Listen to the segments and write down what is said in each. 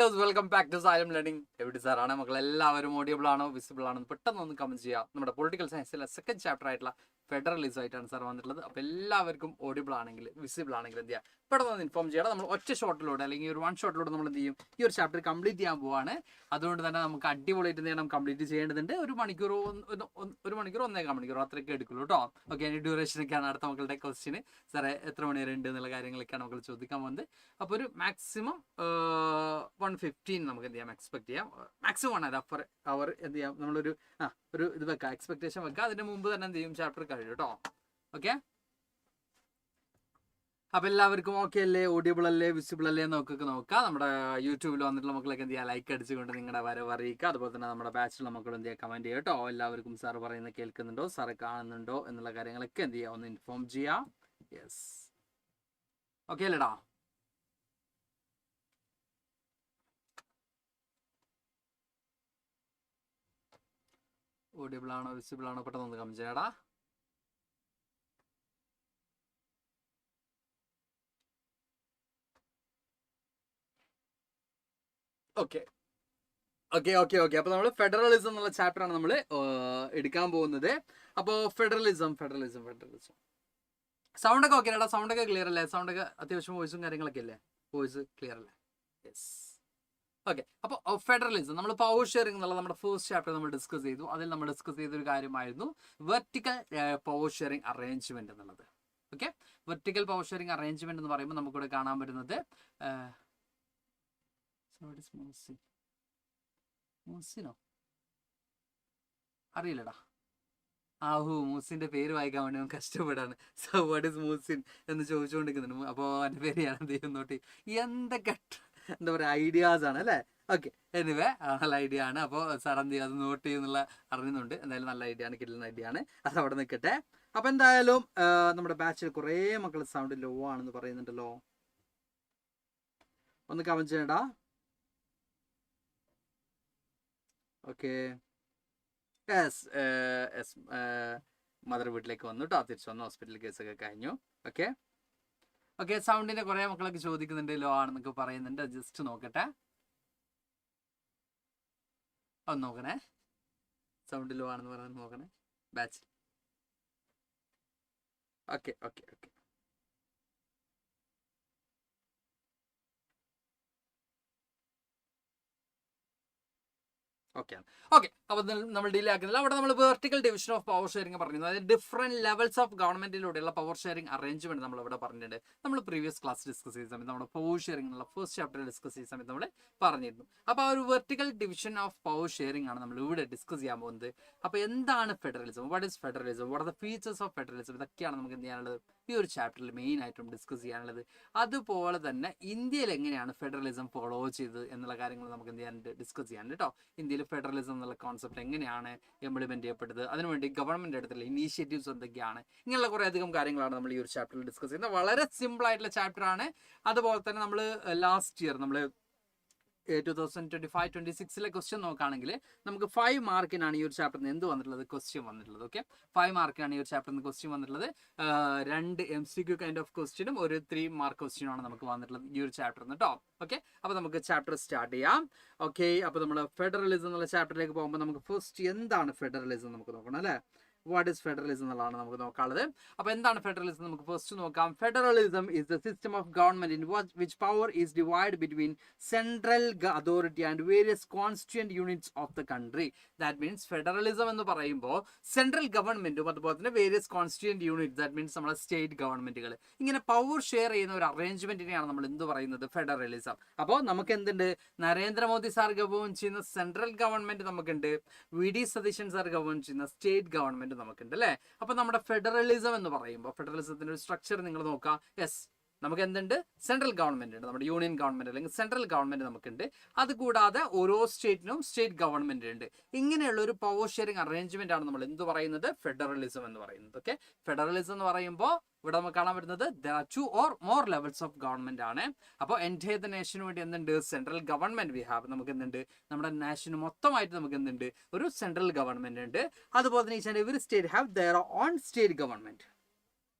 Welcome back to Xylem Learning. എവിടെ സാറാണ് മക്കളെല്ലാവരും audible ആണോ വിസിബിൾ ആണോ പെട്ടെന്ന് ഒന്ന് കമന്റ് ചെയ്യാം. നമ്മുടെ പൊളിറ്റിക്കൽ സയൻസിലെ സെക്കൻഡ് ചാപ്റ്റർ ആയിട്ടുള്ള ഫെഡറലിസം ആയിട്ടാണ് സാർ വന്നിട്ടുള്ളത്. അപ്പോൾ എല്ലാവർക്കും ഓഡിയബിൾ ആണെങ്കിൽ വിസിബിൾ ആണെങ്കിൽ എന്ത് ചെയ്യുക, പെട്ടെന്ന് ഇൻഫോം ചെയ്യണം. നമ്മൾ ഒറ്റ ഷോട്ടിലൂടെ അല്ലെങ്കിൽ ഒരു വൺ ഷോട്ടിലൂടെ നമ്മൾ എന്ത് ചെയ്യും, ഈ ഒരു ചാപ്റ്റർ കംപ്ലീറ്റ് ചെയ്യാൻ പോവാണ്. അതുകൊണ്ട് തന്നെ നമുക്ക് അടിപൊളിയായിട്ട് എന്ത് ചെയ്യണം, കംപ്ലീറ്റ് ചെയ്യേണ്ടതുണ്ട്. ഒരു മണിക്കൂർ 1.5 മണിക്കൂർ അത്രയൊക്കെ എടുക്കുള്ളൂ കേട്ടോ. ഓക്കെ, അതിൻ്റെ ഡ്യൂറേഷനൊക്കെയാണ് അടുത്ത മക്കളുടെ ക്വസ്റ്റ്യന്. സാറേ എത്ര മണി വരെ ഉണ്ട് എന്നുള്ള കാര്യങ്ങളൊക്കെയാണ് മക്കൾ ചോദിക്കാൻ പോകുന്നത്. അപ്പോൾ ഒരു മാക്സിമം 1:15 നമുക്ക് എന്ത് ചെയ്യാം, എക്സ്പെക്ട് ചെയ്യാം. മാക്സിമം ആണ് അത് അവർ എന്ത് ചെയ്യാം, നമ്മളൊരു ഒരു ഇത് വെക്കാം, എക്സ്പെക്ടേഷൻ വെക്കാം. അതിന് മുമ്പ് തന്നെ എന്ത് ചെയ്യും, ചാപ്റ്റർ കഴിയും കേട്ടോ. ഓക്കെ, അപ്പം എല്ലാവർക്കും ഓക്കെ അല്ലേ, ഓഡിയബിൾ അല്ലേ, വിസിബിൾ അല്ലേ എന്നൊക്കെ നോക്കാം. നമ്മുടെ യൂട്യൂബിൽ വന്നിട്ടുള്ള മക്കളൊക്കെ എന്ത് ചെയ്യുക, ലൈക്ക് അടിച്ചുകൊണ്ട് നിങ്ങളുടെ വരവ് അറിയിക്കുക. അതുപോലെ തന്നെ നമ്മുടെ ബാച്ചിലുള്ള മക്കൾ എന്ത് ചെയ്യുക, കമൻറ്റ് ചെയ്യുക കേട്ടോ. എല്ലാവർക്കും സാർ പറയുന്നത് കേൾക്കുന്നുണ്ടോ, സാറ് കാണുന്നുണ്ടോ എന്നുള്ള കാര്യങ്ങളൊക്കെ എന്ത് ചെയ്യുക, ഒന്ന് ഇൻഫോം ചെയ്യാം. യെസ്, ഓക്കെ അല്ലേടാ. ഓഡിയബിൾ ആണോ വിസിബിൾ ആണോ പെട്ടെന്ന് ഒന്ന് കമന്റ് ചെയ്യടാ. ഓക്കെ ഓക്കെ ഓക്കെ ഓക്കെ അപ്പോൾ നമ്മൾ ഫെഡറലിസം എന്നുള്ള ചാപ്റ്റർ ആണ് നമ്മൾ എടുക്കാൻ പോകുന്നത്. അപ്പോൾ ഫെഡറലിസം സൗണ്ടൊക്കെ ഓക്കെ അല്ലേടാ, സൗണ്ടൊക്കെ ക്ലിയർ അല്ലേ? സൗണ്ടൊക്കെ അത്യാവശ്യം വോയിസും കാര്യങ്ങളൊക്കെ അല്ലേ? വോയിസ് ക്ലിയർ അല്ലേ? യെസ്. ഓക്കെ, അപ്പോൾ ഫെഡറലിസം നമ്മൾ പവർ ഷെയറിംഗ് എന്നുള്ള നമ്മുടെ ഫസ്റ്റ് ചാപ്റ്റർ നമ്മൾ ഡിസ്കസ് ചെയ്തു. അതിൽ നമ്മൾ ഡിസ്കസ് ചെയ്തൊരു കാര്യമായിരുന്നു വെർട്ടിക്കൽ പവർ ഷെയറിംഗ് അറേഞ്ച്മെന്റ് എന്നുള്ളത്. Okay, vertical power sharing arrangement എന്ന് പറയുമ്പോൾ നമുക്കിവിടെ കാണാൻ പറ്റുന്നത് മൂസിനോ അറിയില്ലടാ. മൂസിന്റെ പേര് വായിക്കാൻ വേണ്ടി നമുക്ക് കഷ്ടപ്പെടാണ്. സോ വാട്ട് ഇസ് മൂസിൻ എന്ന് ചോദിച്ചുകൊണ്ടിരിക്കുന്നുണ്ട്. അപ്പോൾ എൻ്റെ പേര് ഞാൻ എന്ത് ചെയ്യുന്നോട്ട് എന്തൊക്കെ എന്താ പറയുക, ഐഡിയാസ് ആണ് അല്ലേ? ഓക്കെ, എനിവേ നല്ല ഐഡിയ ആണ്. അപ്പോൾ സാർ എന്ത് ചെയ്യുക, അത് നോട്ട് ചെയ്യുന്നുള്ള അറിയുന്നുണ്ട്. എന്തായാലും നല്ല ഐഡിയ ആണ്, കിട്ടുന്ന ഐഡിയ ആണ്. അത് അവിടെ നിൽക്കട്ടെ. അപ്പോൾ എന്തായാലും നമ്മുടെ ബാച്ചിൽ കുറേ മക്കൾ സൗണ്ട് ലോ ആണെന്ന് പറയുന്നുണ്ടല്ലോ. ഒന്ന് കമന്റ് ചെയ്യടാ. ഓക്കെ, യെസ് മദർ വീട്ടിലേക്ക് വന്നു കേട്ടോ, തിരിച്ചു വന്നു. ഹോസ്പിറ്റൽ കേസൊക്കെ കഴിഞ്ഞു. ഓക്കെ ഓക്കെ, സൗണ്ടിന്റെ കുറേ മക്കളൊക്കെ ചോദിക്കുന്നുണ്ട്, ലോ ആണെന്നൊക്കെ പറയുന്നുണ്ട്. ജസ്റ്റ് നോക്കട്ടെ, ഒന്ന് നോക്കണേ. സൗണ്ട് ലോ ആണെന്ന് പറയാൻ നോക്കണേ batch. Okay okay okay okay okay. അപ്പോൾ നമ്മൾ ഡീൽ ആക്കുന്നില്ല. അവിടെ നമ്മൾ vertical division of power sharing പറഞ്ഞിരുന്നു. അതായത് ഡിഫറെന്റ് ലെവൽസ് ഓഫ് ഗവൺമെന്റിലൂടെയുള്ള പവർ ഷെയറിംഗ് അറേഞ്ച്മെന്റ് നമ്മൾ ഇവിടെ പറഞ്ഞിട്ടുണ്ട്. നമ്മൾ പ്രീവിയസ് ക്ലാസ് ഡിസ്കസ് ചെയ്ത സമയത്ത് നമ്മുടെ പവർ ഷെയറിംഗ് എന്നുള്ള ഫസ്റ്റ് ചാപ്റ്ററിൽ ഡിസ്കസ് ചെയ്ത സമയത്ത് നമ്മൾ പറഞ്ഞിരുന്നു. അപ്പോൾ ആ ഒരു vertical division of power sharing ആണ് നമ്മൾ ഇവിടെ ഡിസ്കസ് ചെയ്യാൻ പോകുന്നത്. അപ്പോൾ എന്താണ് federalism, what is federalism, what are the features of federalism, ഇതൊക്കെയാണ് നമുക്ക് എന്ത് ചെയ്യാനുള്ളത്, ഈ ഒരു ചാപ്റ്ററിൽ മെയിൻ ആയിട്ടും ഡിസ്കസ് ചെയ്യാനുള്ളത്. അതുപോലെ തന്നെ ഇന്ത്യയിൽ എങ്ങനെയാണ് ഫെഡറലിസം ഫോളോ ചെയ്തത് എന്നുള്ള കാര്യങ്ങൾ നമുക്ക് എന്ത് ചെയ്യാനുണ്ട്, ഡിസ്കസ് ചെയ്യാനുണ്ട് കേട്ടോ. ഇന്ത്യയിൽ ഫെഡറലിസം എന്നുള്ള കോൺസെപ്റ്റ് എങ്ങനെയാണ് ഇംപ്ലിമെന്റ് ചെയ്യപ്പെട്ടത്, അതിനുവേണ്ടി ഗവൺമെന്റ് എടുത്തുള്ള ഇനീഷ്യേറ്റീവ്സ് എന്തൊക്കെയാണ്, ഇങ്ങനെയുള്ള കുറേ അധികം കാര്യങ്ങളാണ് നമ്മൾ ഈ ഒരു ചാപ്റ്ററിൽ ഡിസ്കസ് ചെയ്യുന്നത്. വളരെ സിമ്പിൾ ആയിട്ടുള്ള ചാപ്റ്റർ ആണ്. അതുപോലെ തന്നെ നമ്മൾ ലാസ്റ്റ് ഇയർ നമ്മൾ 2025-26 ക്വസ്റ്റ്യൻ നോക്കുകയാണെങ്കിൽ നമുക്ക് 5 മാർക്കിനാണ് ഈ ഒരു ചാപ്റ്ററിൽ നിന്ന് എന്ത് വന്നിട്ടുള്ളത്, ക്വസ്റ്റ്യൻ വന്നിട്ടുള്ളത്. ഓക്കെ, 5 മാർക്കിനാണ് ഈ ഒരു ചാപ്റ്ററിൽ നിന്ന് ക്വസ്റ്റ്യൻ വന്നിട്ടുള്ളത്. 2 MCQ കൈൻഡ് ഓഫ് ക്വസ്റ്റ്യനും ഒരു 3 മാർക്ക് ക്വസ്റ്റ്യനാണ് നമുക്ക് വന്നിട്ടുള്ളത് ഈ ഒരു ചാപ്റ്ററിൽ നിന്ന് കേട്ടോ. ഓക്കെ, അപ്പോൾ നമുക്ക് ചാപ്റ്റർ സ്റ്റാർട്ട് ചെയ്യാം. ഓക്കെ, അപ്പോൾ നമ്മൾ ഫെഡറലിസം എന്നുള്ള ചാപ്റ്ററിലേക്ക് പോകുമ്പോൾ നമുക്ക് ഫസ്റ്റ് എന്താണ് ഫെഡറലിസം നമുക്ക് നോക്കണം അല്ലേ. വാട്ട് ഇസ് ഫെഡറലിസം എന്നുള്ളതാണ് നമുക്ക് നോക്കാനുള്ളത്. അപ്പോൾ എന്താണ് ഫെഡറലിസം നമുക്ക് ഫസ്റ്റ് നോക്കാം. Federalism is the system of government in which power is divide between central authority and various constituent units of the country. That means federalism എന്ന് പറയുമ്പോൾ സെൻട്രൽ ഗവൺമെന്റും അതുപോലെ തന്നെ various constituent unit, that means നമ്മുടെ state ഗവൺമെന്റുകൾ, ഇങ്ങനെ power share ചെയ്യുന്ന ഒരു അറേഞ്ച്മെന്റിനെയാണ് നമ്മൾ എന്ത് പറയുന്നത്, ഫെഡറലിസം. അപ്പോൾ നമുക്ക് എന്തുണ്ട്, നരേന്ദ്രമോദി സാർ ഗവൺ ചെയ്യുന്ന സെൻട്രൽ ഗവൺമെന്റ് നമുക്കുണ്ട്, VD സതീശൻ സാർ ഗവൺ ചെയ്യുന്ന സ്റ്റേറ്റ് ഗവൺമെന്റ് നമുക്കുണ്ട് അല്ലേ. അപ്പൊ നമ്മുടെ ഫെഡറലിസം എന്ന് പറയുമ്പോൾ ഫെഡറലിസത്തിന്റെ ഒരു സ്ട്രക്ചർ നിങ്ങൾ നോക്കാം. യെസ്, നമുക്ക് എന്തുണ്ട്, സെൻട്രൽ ഗവൺമെന്റ് ഉണ്ട്, നമ്മുടെ യൂണിയൻ ഗവൺമെന്റ് അല്ലെങ്കിൽ സെൻട്രൽ ഗവൺമെന്റ് നമുക്കുണ്ട്. അതുകൂടാതെ ഓരോ സ്റ്റേറ്റിനും സ്റ്റേറ്റ് ഗവൺമെന്റ് ഉണ്ട്. ഇങ്ങനെയുള്ള ഒരു പവർ ഷെയറിംഗ് അറേഞ്ച്മെന്റ് ആണ് നമ്മൾ എന്ത് പറയുന്നത്, ഫെഡറലിസം എന്ന് പറയുന്നത്. ഓക്കെ, ഫെഡറലിസം എന്ന് പറയുമ്പോൾ ഇവിടെ നമുക്ക് കാണാൻ പറ്റുന്നത് 2 or more levels of government ആണ്. അപ്പോൾ എൻ്റെ നേഷന് വേണ്ടി എന്തുണ്ട്, സെൻട്രൽ ഗവൺമെന്റ് വി ഹാവ്, നമുക്ക് എന്തുണ്ട്, നമ്മുടെ നാഷന് മൊത്തമായിട്ട് നമുക്ക് എന്തുണ്ട്, ഒരു സെൻട്രൽ ഗവൺമെന്റ് ഉണ്ട്. അതുപോലെ തന്നെ each and every state have their own state government.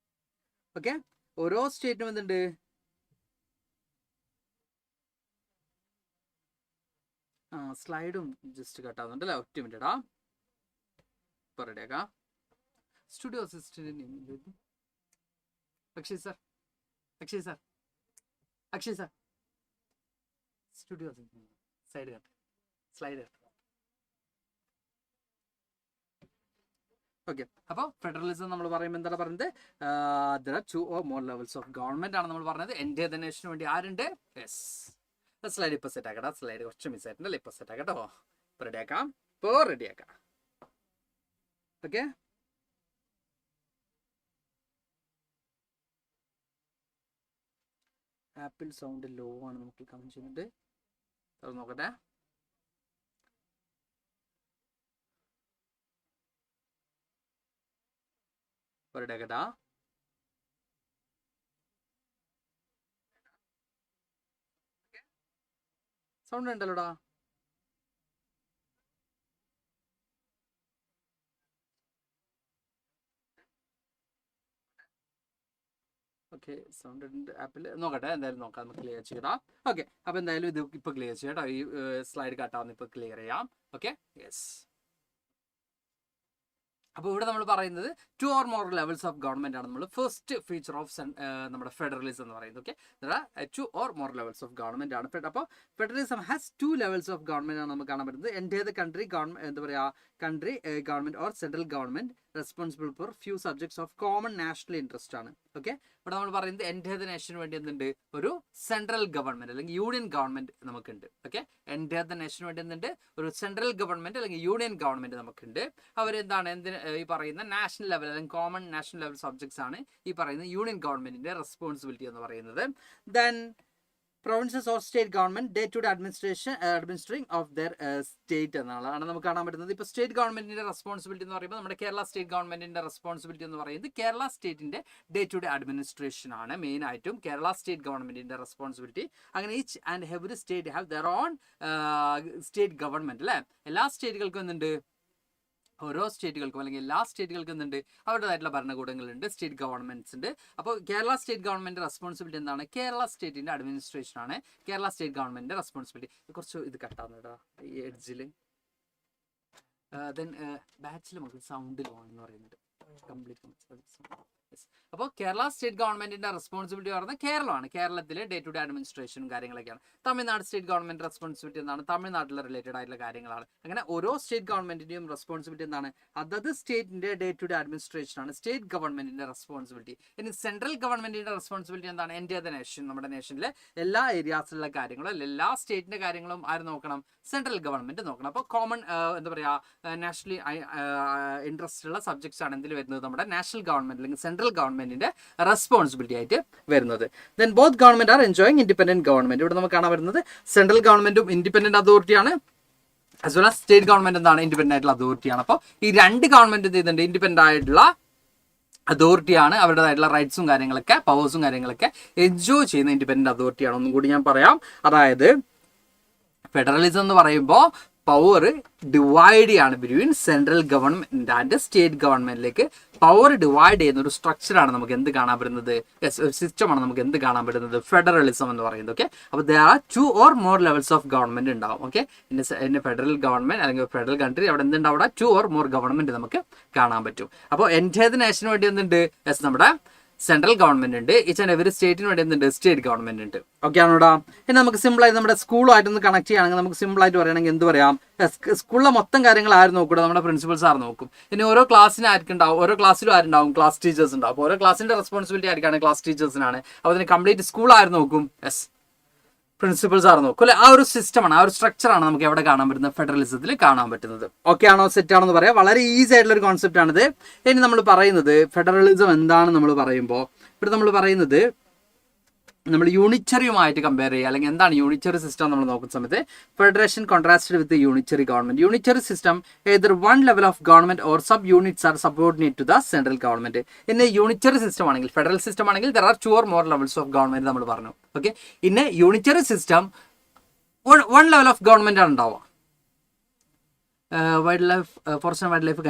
Okay, ഓരോ സ്റ്റേറ്റിനും എന്തുണ്ട്, സ്ലൈഡും ജസ്റ്റ് കട്ടാവുന്നുണ്ട് അല്ലേ? ഒറ്റ മിനിറ്റാ ഇപ്പോൾ റെഡിയാക്കാം. Studio assistant Akshay sir, Akshay sir, Akshay sir, studio side cut, slide cut. Okay, അപ്പോൾ ഫെഡറലിസം നമ്മൾ പറയുമ്പോൾ എന്താണ് പറയുന്നത്? There are 2 or more levels of government ആണ് നമ്മൾ പറഞ്ഞത്. എൻ്റെ നേഷന് വേണ്ടി ആരുണ്ട്? യെസ്. സ്ലൈഡ് ഇപ്പോൾ സെറ്റ് ആക്കട്ടെ. സ്ലൈഡ് കുറച്ച് മിസ് ആയിട്ടുണ്ടല്ലോ, ഇപ്പോൾ സെറ്റ് ആക്കട്ടോ. ഇപ്പോൾ റെഡിയാക്കാം, ഇപ്പോൾ റെഡിയാക്കാം. ഓക്കെ, ആപ്പിൾ സൗണ്ട് ലോ ആണ് നമുക്ക് കമന്റ് ചെയ്യുന്നുണ്ട്. അത് നോക്കട്ടെ. റെഡിയാക്കട്ടാ. സൗണ്ട് ഉണ്ടല്ലോടാ. ഓക്കെ, സൗണ്ട് ഉണ്ട് ആപ്പിൽ. നോക്കട്ടെ, എന്തായാലും നോക്കാം, നമുക്ക് ക്ലിയർ ചെയ്യടാം. ഓക്കെ, അപ്പോൾ എന്തായാലും ഇത് ഇപ്പോൾ ക്ലിയർ ചെയ്യാം കേട്ടോ. ഈ സ്ലൈഡ് കട്ടാവുന്ന ഇപ്പോൾ ക്ലിയർ ചെയ്യാം. Okay, yes. അപ്പോൾ ഇവിടെ നമ്മൾ പറയുന്നത് 2 or more levels of government ആണ് നമ്മൾ ഫസ്റ്റ് ഫീച്ചർ ഓഫ് നമ്മുടെ ഫെഡറലിസം എന്ന് പറയുന്നത്. Okay, 2 or more levels of government ആണ്. അപ്പോൾ federalism has 2 levels of government ആണ് നമുക്ക് കാണാൻ പറ്റുന്നത്. എൻ്റെ കൺട്രി ഗവൺമെന്റ്, എന്താ പറയുക, country government or central government responsible for few subjects of common national interest ആണ്. ഓക്കെ, ഇവിടെ നമ്മൾ പറയുന്നത് എൻ്റെ നേഷന് വേണ്ടി എന്തുണ്ട്? ഒരു സെൻട്രൽ ഗവൺമെന്റ് അല്ലെങ്കിൽ യൂണിയൻ ഗവൺമെന്റ് നമുക്കുണ്ട്. ഓക്കെ, എൻ്റെ നേഷന് വേണ്ടി എന്തുണ്ട്? ഒരു സെൻട്രൽ ഗവൺമെന്റ് അല്ലെങ്കിൽ യൂണിയൻ ഗവൺമെന്റ് നമുക്കുണ്ട്. അവരെന്താണ് ഈ പറയുന്ന നാഷണൽ ലെവൽ അല്ലെങ്കിൽ കോമൺ നാഷണൽ ലെവൽ സബ്ജക്ട്സ് ആണ് ഈ പറയുന്ന യൂണിയൻ ഗവൺമെന്റിന്റെ റെസ്പോൺസിബിലിറ്റി എന്ന് പറയുന്നത്. Then provinces or state government day-to-day administering of their state എന്നാണ് നമുക്ക് കാണാൻ പറ്റുന്നത്. ഇപ്പോൾ സ്റ്റേറ്റ് ഗവൺമെന്റിന്റെ റെസ്പോൺസിബിലിറ്റി എന്ന് പറയുമ്പോൾ നമ്മുടെ കേരള സ്റ്റേറ്റ് ഗവൺമെന്റിന്റെ റെസ്പോൺസിബിലിറ്റി എന്ന് പറയുന്നത് കേരള സ്റ്റേറ്റിന്റെ ഡേ-ടു-ഡേ അഡ്മിനിസ്ട്രേഷൻ ആണ് മെയിൻ ആയിട്ടും കേരള സ്റ്റേറ്റ് ഗവൺമെന്റിന്റെ റെസ്പോൺസിബിലിറ്റി. അങ്ങനെ each and every state have their own state government അല്ലേ? എല്ലാ സ്റ്റേറ്റുകൾക്കും എന്തുണ്ട്? ഓരോ സ്റ്റേറ്റുകൾക്കും അല്ലെങ്കിൽ എല്ലാ സ്റ്റേറ്റുകൾക്കും എന്തുണ്ട്? അവരുടേതായിട്ടുള്ള ഭരണകൂടങ്ങളുണ്ട്, സ്റ്റേറ്റ് ഗവൺമെന്റ്സ് ഉണ്ട്. അപ്പോൾ കേരള സ്റ്റേറ്റ് ഗവൺമെന്റ് റെസ്പോൺസിബിലിറ്റി എന്താണ്? കേരള സ്റ്റേറ്റിന്റെ അഡ്മിനിസ്ട്രേഷൻ ആണ് കേരള സ്റ്റേറ്റ് ഗവൺമെന്റിന്റെ റെസ്പോൺസിബിലിറ്റി. കുറച്ച് ഇത് കട്ടാവുന്നതാ ഈ എഡ്ജിൽ. ദെൻ ബാച്ചിൽ നമുക്ക് സൗണ്ട് ലോ എന്ന് പറയുന്നുണ്ട് കംപ്ലീറ്റ്. അപ്പോൾ കേരള സ്റ്റേറ്റ് ഗവൺമെന്റിന്റെ റെസ്പോൺസിബിലിറ്റി പറയുന്നത് കേരളമാണ്. കേരളത്തിലെ ഡേ ടു ഡേ അഡ്മിനിസ്ട്രേഷനും കാര്യങ്ങളൊക്കെയാണ്. തമിഴ്നാട് സ്റ്റേറ്റ് ഗവൺമെന്റ് റെസ്പോൺസിബിലിറ്റി എന്താണ്? തമിഴ്നാട്ടിലെ റിലേറ്റഡ് ആയിട്ടുള്ള കാര്യങ്ങളാണ്. അങ്ങനെ ഓരോ സ്റ്റേറ്റ് ഗവൺമെന്റിന്റെയും റെസ്പോൺസിബിലിറ്റി എന്താണ്? അതത് സ്റ്റേറ്റിന്റെ ഡേ ടു ഡേ അഡ്മിനിസ്ട്രേഷൻ ആണ് സ്റ്റേറ്റ് ഗവൺമെന്റിന്റെ റെസ്പോൺസിബിലിറ്റി. ഇനി സെൻട്രൽ ഗവൺമെന്റിന്റെ റെസ്പോൺസിബിലിറ്റി എന്താണ്? എൻ്റെ നേഷൻ, നമ്മുടെ നേഷനിലെ എല്ലാ ഏരിയാസിലുള്ള കാര്യങ്ങളും എല്ലാ സ്റ്റേറ്റിന്റെ കാര്യങ്ങളും ആര് നോക്കണം? സെൻട്രൽ ഗവൺമെന്റ് നോക്കണം. അപ്പോൾ കോമൺ എന്താ പറയുക, നാഷണലി ഇൻട്രസ്റ്റ് ഉള്ള സബ്ജക്ട്സ് ആണ് എന്തിൽ വരുന്നത്? നമ്മുടെ നാഷണൽ ഗവൺമെന്റ് അല്ലെങ്കിൽ സെൻട്രൽ ഗവൺമെന്റിന്റെ റെസ്പോൺസിബിലിറ്റി ആയിട്ട് വരുന്നത്. Then both government are enjoying independent government. ഇവിടെ നമുക്ക് കാണാൻ വരുന്നത് സെൻട്രൽ ഗവൺമെന്റും ഇൻഡിപെൻഡന്റ് അതോറിറ്റിയാണ്, as well as state government എന്താണ്? ഇൻഡിപെൻഡന്റ് ആയിട്ടുള്ള അതോറിറ്റിയാണ്. അപ്പോൾ ഈ രണ്ട് ഗവൺമെന്റ് എന്ത് ചെയ്യുന്നുണ്ട്? ഇൻഡിപെൻഡന്റ് ആയിട്ടുള്ള അതോറിറ്റിയാണ്. അവരുടേതായിട്ടുള്ള റൈറ്റ്സും കാര്യങ്ങളൊക്കെ പവേഴ്സും കാര്യങ്ങളൊക്കെ എൻജോയ് ചെയ്യുന്ന ഇൻഡിപെൻഡന്റ് അതോറിറ്റിയാണ്. ഒന്നും കൂടി ഞാൻ പറയാം. അതായത് ഫെഡറലിസം എന്ന് പറയുമ്പോൾ പവർ ഡിവൈഡ് ചെയ്യാണ് between central government and state ഗവൺമെന്റിലേക്ക് പവർ ഡിവൈഡ് ചെയ്യുന്ന ഒരു സ്ട്രക്ചറാണ് നമുക്ക് എന്ത് കാണാൻ പറ്റുന്നത്? ഒരു സിസ്റ്റമാണ് നമുക്ക് എന്ത് കാണാൻ പറ്റുന്നത്? ഫെഡറലിസം എന്ന് പറയുന്നത്. ഓക്കെ, അപ്പോൾ there are 2 or more levels of government ഉണ്ടാവും. ഓക്കെ, ഇന്ന് ഫെഡറൽ ഗവൺമെന്റ് അല്ലെങ്കിൽ ഫെഡറൽ കൺട്രി അവിടെ എന്തുണ്ടാവും? അവിടെ 2 or more ഗവൺമെന്റ് നമുക്ക് കാണാൻ പറ്റും. അപ്പോൾ എൻ്റെ നേഷന് വേണ്ടി എന്തുണ്ട്? യെസ്, നമ്മുടെ സെൻട്രൽ ഗവൺമെന്റ് ഉണ്ട്. ഈച്ച് ആൻഡ് എവറി സ്റ്റേറ്റിന് വേണ്ടി എന്തുണ്ട്? സ്റ്റേറ്റ് ഗവൺമെന്റ് ഉണ്ട്. ഓക്കെ ആണോടാ? ഇനി നമുക്ക് സിമ്പിൾ ആയിട്ട് നമ്മുടെ സ്കൂളുമായിട്ടൊന്ന് കണക്ട് ചെയ്യുകയാണെങ്കിൽ നമുക്ക് സിമ്പിൾ ആയിട്ട് പറയുകയാണെങ്കിൽ എന്ത് പറയാം? സ്കൂളിലെ മൊത്തം കാര്യങ്ങൾ ആര് നോക്കൂടാ? നമ്മുടെ പ്രിൻസിപ്പൽസ് ആര് നോക്കും. ഇനി ഓരോ ക്ലാസ്സിന് ആർക്കുണ്ടാവും? ഓരോ ക്ലാസ്സിലും ആരുണ്ടാവും? ക്ലാസ് ടീച്ചേഴ്സ് ഉണ്ടാവും. അപ്പോൾ ഓരോ ക്ലാസ്സിന്റെ റെസ്പോൺസിബിലിറ്റി ആയിരിക്കാണ്? ക്ലാസ് ടീച്ചേഴ്സിനാണ്. അപ്പോൾ അതിന് കംപ്ലീറ്റ് സ്കൂൾ ആര് നോക്കും? യെസ്, പ്രിൻസിപ്പൽസ് ആർ നോക്കും അല്ലെ? ആ ഒരു സിസ്റ്റമാണ്, ആ ഒരു സ്ട്രക്ചറാണ് നമുക്ക് എവിടെ കാണാൻ പറ്റുന്നത്? ഫെഡറലിസത്തിൽ കാണാൻ പറ്റുന്നത്. ഓക്കെ ആണോ? സെറ്റ് ആണെന്ന് പറയാം. വളരെ ഈസി ആയിട്ടുള്ള ഒരു കോൺസെപ്റ്റ് ആണിത്. ഇനി നമ്മൾ പറയുന്നത് ഫെഡറലിസം എന്താണെന്ന് നമ്മൾ പറയുമ്പോൾ ഇവിടെ നമ്മൾ പറയുന്നത് നമ്മൾ യൂണിറ്ററിയുമായിട്ട് കമ്പയർ ചെയ്യുക, അല്ലെങ്കിൽ എന്താണ് യൂണിറ്ററി സിസ്റ്റം നമ്മൾ നോക്കുന്ന സമയത്ത് federation contrasted with unitary government. Unitary system either one level of government or sub units are subordinate to the central government. ഇന്ന് യൂണിറ്ററി സിസ്റ്റം ആണെങ്കിൽ, ഫെഡറൽ സിസ്റ്റം ആണെങ്കിൽ there are 2 or more levels of government നമ്മൾ പറഞ്ഞു. Okay, ഇന്ന് unitary system one level of government ആണ് ഉണ്ടാവുക. Wildlife forest and wildlife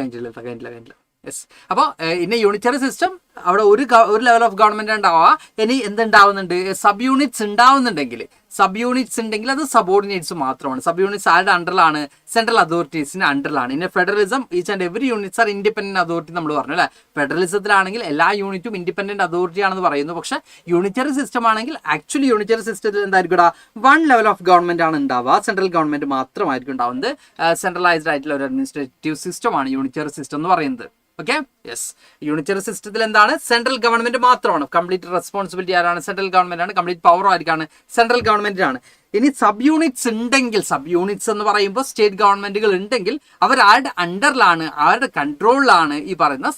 കഴിഞ്ഞില്ല. Yes, അപ്പോൾ ഇന്ന് യൂണിറ്ററി സിസ്റ്റം അവിടെ ഒരു ലെവൽ ഓഫ് ഗവൺമെന്റ് ഉണ്ടാവുക. ഇനി എന്തുണ്ടാവുന്നുണ്ട്, സബ് യൂണിറ്റ്സ് ഉണ്ടാവുന്നുണ്ടെങ്കിൽ, സബ് യൂണിറ്റ്സ് ഉണ്ടെങ്കിൽ അത് സബോർഡിനേറ്റ്സ് മാത്രമാണ്. സബ് യൂണിറ്റ്സ് ആരുടെ അണ്ടറിലാണ്? സെൻട്രൽ അതോറിറ്റീസിന്റെ അണ്ടറിലാണ്. ഇനി federalism each and every units are independent authority നമ്മൾ പറഞ്ഞു അല്ലേ. ഫെഡറലിസത്തിലാണെങ്കിൽ എല്ലാ യൂണിറ്റും ഇൻഡിപെൻഡന്റ് അതോറിറ്റി ആണെന്ന് പറയുന്നു. പക്ഷെ യൂണിറ്ററി സിസ്റ്റം ആണെങ്കിൽ ആക്ച്വലി യൂണിറ്ററി സിസ്റ്റത്തിൽ എന്തായിരിക്കും, വൺ ലെവൽ ഓഫ് ഗവൺമെന്റ് ആണ് ഉണ്ടാവുക. സെൻട്രൽ ഗവൺമെന്റ് മാത്രമായിരിക്കും ഉണ്ടാവുന്നത്. സെൻട്രലൈസ്ഡ് ആയിട്ടുള്ള ഒരു അഡ്മിനിസ്ട്രേറ്റീവ് സിസ്റ്റമാണ് യൂണിറ്ററി സിസ്റ്റം എന്ന് പറയുന്നത്. Okay, yes. യൂണിറ്ററി സിസ്റ്റത്തിൽ എന്താണ്, സെൻട്രൽ ഗവൺമെന്റ് മാത്രമാണ്. കംപ്ലീറ്റ് റെസ്പോൺസിബിലിറ്റി ആരാണ്? സെൻട്രൽ ഗവൺമെന്റ് ആണ്. കംപ്ലീറ്റ് പവർ ആയിരിക്കാണ്? സെൻട്രൽ ഗവൺമെന്റിനാണ്. ഇനി സബ് യൂണിറ്റ്സ് ഉണ്ടെങ്കിൽ, സബ് യൂണിറ്റ്സ് എന്ന് പറയുമ്പോൾ സ്റ്റേറ്റ് ഗവൺമെന്റുകൾ ഉണ്ടെങ്കിൽ അവർ ആരുടെ അണ്ടറിലാണ്, ആരുടെ കൺട്രോളിലാണ്? ഈ പറയുന്ന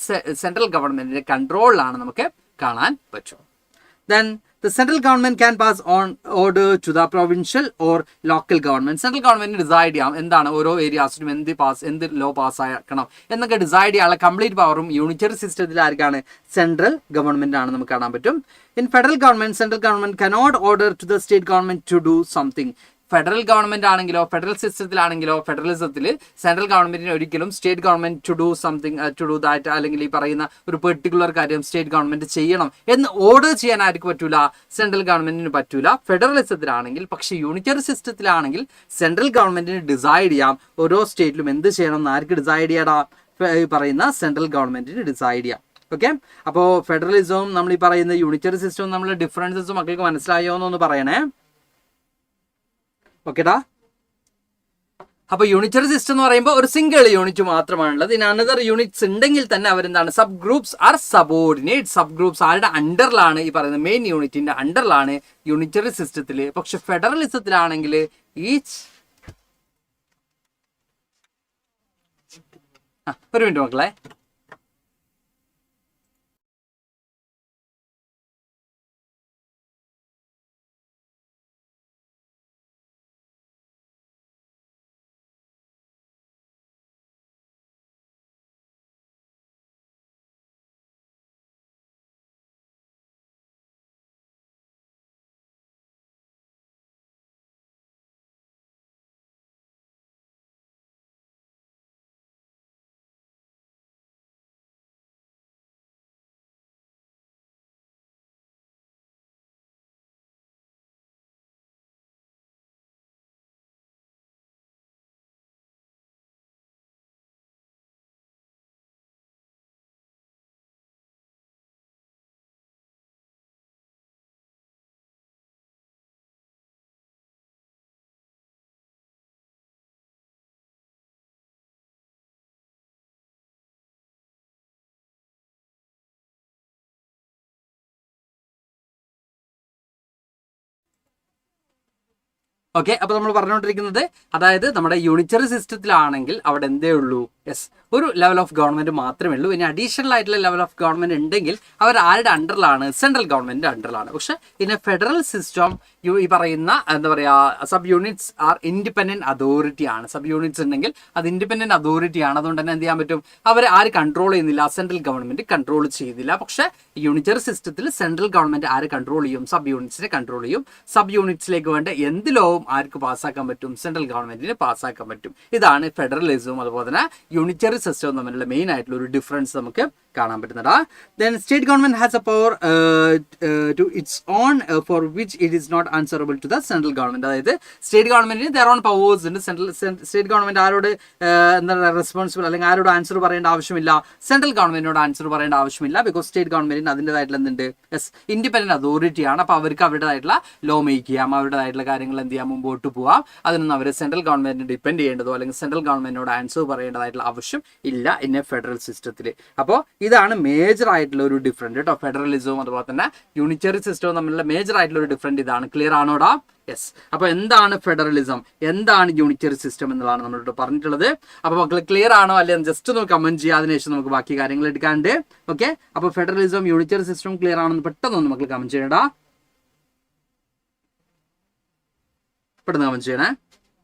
സെൻട്രൽ ഗവൺമെന്റിന്റെ കൺട്രോളിലാണ് നമുക്ക് കാണാൻ പറ്റും. Then the central government can pass on order to the provincial or local government. Central government decide ചെയ്യാം എന്താണ് ഓരോ ഏരിയാസിനും എന്ത് ലോ പാസ് ആക്കണം എന്നൊക്കെ ഡിസൈഡ് ചെയ്യാനുള്ള കംപ്ലീറ്റ് പവറും യൂണിറ്ററി സിസ്റ്റത്തിൽ ആർക്കാണ്? സെൻട്രൽ ഗവൺമെന്റ് ആണ് നമുക്ക് കാണാൻ പറ്റും. In federal government, central government cannot order to the state government to do something. Federal government ആണെങ്കിലോ, ഫെഡറൽ സിസ്റ്റത്തിലാണെങ്കിലോ, ഫെഡറലിസത്തിൽ സെൻട്രൽ ഗവൺമെന്റിന് ഒരിക്കലും state government to do something, to do that, അല്ലെങ്കിൽ ഈ പറയുന്ന ഒരു പെർട്ടിക്കുലർ കാര്യം സ്റ്റേറ്റ് ഗവൺമെന്റ് ചെയ്യണം എന്ന് ഓർഡർ ചെയ്യാൻ ആർക്ക് പറ്റൂല? സെൻട്രൽ ഗവൺമെന്റിന് പറ്റൂല. ഫെഡറലിസത്തിലാണെങ്കിൽ. പക്ഷേ യൂണിറ്ററി സിസ്റ്റത്തിലാണെങ്കിൽ സെൻട്രൽ ഗവൺമെന്റിന് ഡിസൈഡ് ചെയ്യാം ഓരോ സ്റ്റേറ്റിലും എന്ത് ചെയ്യണം എന്ന്. ആർക്ക് ഡിസൈഡ് ചെയ്യാടാ? ഈ പറയുന്ന സെൻട്രൽ ഗവൺമെന്റിന് ഡിസൈഡ് ചെയ്യാം. ഓക്കെ, അപ്പോൾ ഫെഡറലിസവും നമ്മൾ ഈ പറയുന്ന യൂണിറ്ററി സിസ്റ്റവും തമ്മിലുള്ള ഡിഫറൻസസ് മക്കൾക്ക് മനസ്സിലായോ എന്നൊന്ന് പറയണേ. ഓക്കെടാ. അപ്പൊ യൂണിറ്ററി സിസ്റ്റം എന്ന് പറയുമ്പോൾ ഒരു സിംഗിൾ യൂണിറ്റ് മാത്രമാണുള്ളത്. ഇനി അനദർ യൂണിറ്റ്സ് ഉണ്ടെങ്കിൽ തന്നെ അവരെന്താണ്? Sub groups are subordinate. Sub groups ആരുടെ അണ്ടറിലാണ്? ഈ പറയുന്ന മെയിൻ യൂണിറ്റിന്റെ അണ്ടറിലാണ് യൂണിറ്ററി സിസ്റ്റത്തിൽ. പക്ഷെ ഫെഡറലിസത്തിലാണെങ്കിൽ ഈച്ച് ഒരു മിനിറ്റ് മക്കളെ. ഓക്കെ, അപ്പൊ നമ്മൾ പറഞ്ഞുകൊണ്ടിരിക്കുന്നത്, അതായത് നമ്മുടെ യൂണിറ്ററി സിസ്റ്റത്തിലാണെങ്കിൽ അവിടെ എന്തേ ഉള്ളൂ? യെസ്, ഒരു ലെവൽ ഓഫ് ഗവൺമെന്റ് മാത്രമേ ഉള്ളൂ. ഇനി അഡീഷണൽ ആയിട്ടുള്ള ലെവൽ ഓഫ് ഗവൺമെന്റ് ഉണ്ടെങ്കിൽ അവർ ആരുടെ അണ്ടറിലാണ്? സെൻട്രൽ ഗവൺമെന്റിന്റെ അണ്ടറിലാണ്. പക്ഷെ ഇനി ഫെഡറൽ സിസ്റ്റം ഈ പറയുന്ന എന്താ പറയാ, sub units R independent authority ആണ്. സബ് യൂണിറ്റ്സ് ഉണ്ടെങ്കിൽ അത് ഇൻഡിപെൻഡന്റ് അതോറിറ്റി ആണ്. അതുകൊണ്ട് തന്നെ എന്ത് ചെയ്യാൻ പറ്റും? അവരെ ആര് കൺട്രോൾ ചെയ്യുന്നില്ല? സെൻട്രൽ ഗവൺമെന്റ് കൺട്രോൾ ചെയ്യുന്നില്ല. പക്ഷെ യൂണിറ്ററി സിസ്റ്റത്തിൽ സെൻട്രൽ ഗവൺമെന്റ് ആര് കൺട്രോൾ ചെയ്യും? സബ് യൂണിറ്റ്സിനെ കൺട്രോൾ ചെയ്യും. സബ് യൂണിറ്റ്സിലേക്ക് വേണ്ട എന്ത് ലോവും ആർക്ക് പാസ്സാക്കാൻ പറ്റും? സെൻട്രൽ ഗവൺമെന്റിന് പാസ്സാക്കാൻ പറ്റും. ഇതാണ് ഫെഡറലിസവും അതുപോലെ തന്നെ യൂണിറ്ററി സിസ്റ്റവും തമ്മിലുള്ള മെയിൻ ആയിട്ടുള്ള ഒരു ഡിഫറൻസ് നമുക്ക് കാണാൻ പറ്റുന്നതാ. Then state government has a power to its own for which it is not answerable to the central government. അതായത് സ്റ്റേറ്റ് ഗവൺമെന്റിന് their own powers ഉണ്ട്. സ്റ്റേറ്റ് ഗവൺമെന്റ് ആരോട് എന്താണ് റെസ്പോൺസിബിൾ, അല്ലെങ്കിൽ ആരോട് ആൻസർ പറയേണ്ട ആവശ്യമില്ല? സെൻട്രൽ ഗവൺമെന്റിനോട് ആൻസർ പറയേണ്ട ആവശ്യമില്ല. ബിക്കോസ് സ്റ്റേറ്റ് ഗവൺമെന്റിന് അതിൻ്റെതായിട്ടുള്ള എന്തുണ്ട്? യെസ്, ഇൻഡിപെൻഡന്റ് അതോറിറ്റിയാണ്. അപ്പോൾ അവർക്ക് അവരുടേതായിട്ടുള്ള ലോ മേക്ക് ചെയ്യാം, അവരുടേതായിട്ടുള്ള കാര്യങ്ങൾ എന്ത് ചെയ്യാം, മുമ്പോട്ട് പോവാം. അതിനൊന്നും അവർ സെൻട്രൽ ഗവൺമെന്റിന് ഡിപ്പെൻഡ് ചെയ്യേണ്ടതോ അല്ലെങ്കിൽ സെൻട്രൽ ഗവൺമെന്റിനോട് ആൻസർ പറയേണ്ടതായിട്ടുള്ള ആവശ്യം ഇല്ല ഇൻ എ ഫെഡറൽ സിസ്റ്റത്തിൽ. അപ്പോൾ ഇതാണ് മേജർ ആയിട്ടുള്ള ഒരു ഡിഫറൻറ്റ് കേട്ടോ. ഫെഡറലിസവും അതുപോലെ തന്നെ യൂണിറ്ററി സിസ്റ്റവും തമ്മിലുള്ള മേജർ ആയിട്ടുള്ള ഒരു ഡിഫറൻറ്റ് ഇതാണ്. ക്ലിയർ ആണോടാ? യെസ്. അപ്പോൾ എന്താണ് ഫെഡറലിസം, എന്താണ് യൂണിറ്ററി സിസ്റ്റം എന്നുള്ളതാണ് നമ്മളോട് പറഞ്ഞിട്ടുള്ളത്. അപ്പോൾ മക്കൾ ക്ലിയർ ആണോ അല്ലെങ്കിൽ ജസ്റ്റ് ഒന്ന് കമന്റ് ചെയ്യുക, അതിനുശേഷം നമുക്ക് ബാക്കി കാര്യങ്ങൾ എടുക്കാണ്ട്. ഓക്കെ, അപ്പോൾ ഫെഡറലിസം യൂണിറ്ററി സിസ്റ്റം ക്ലിയർ ആണെന്ന് പെട്ടെന്ന് മക്കൾ കമന്റ് ചെയ്യടാ, പെട്ടെന്ന് കമന്റ് ചെയ്യണേ.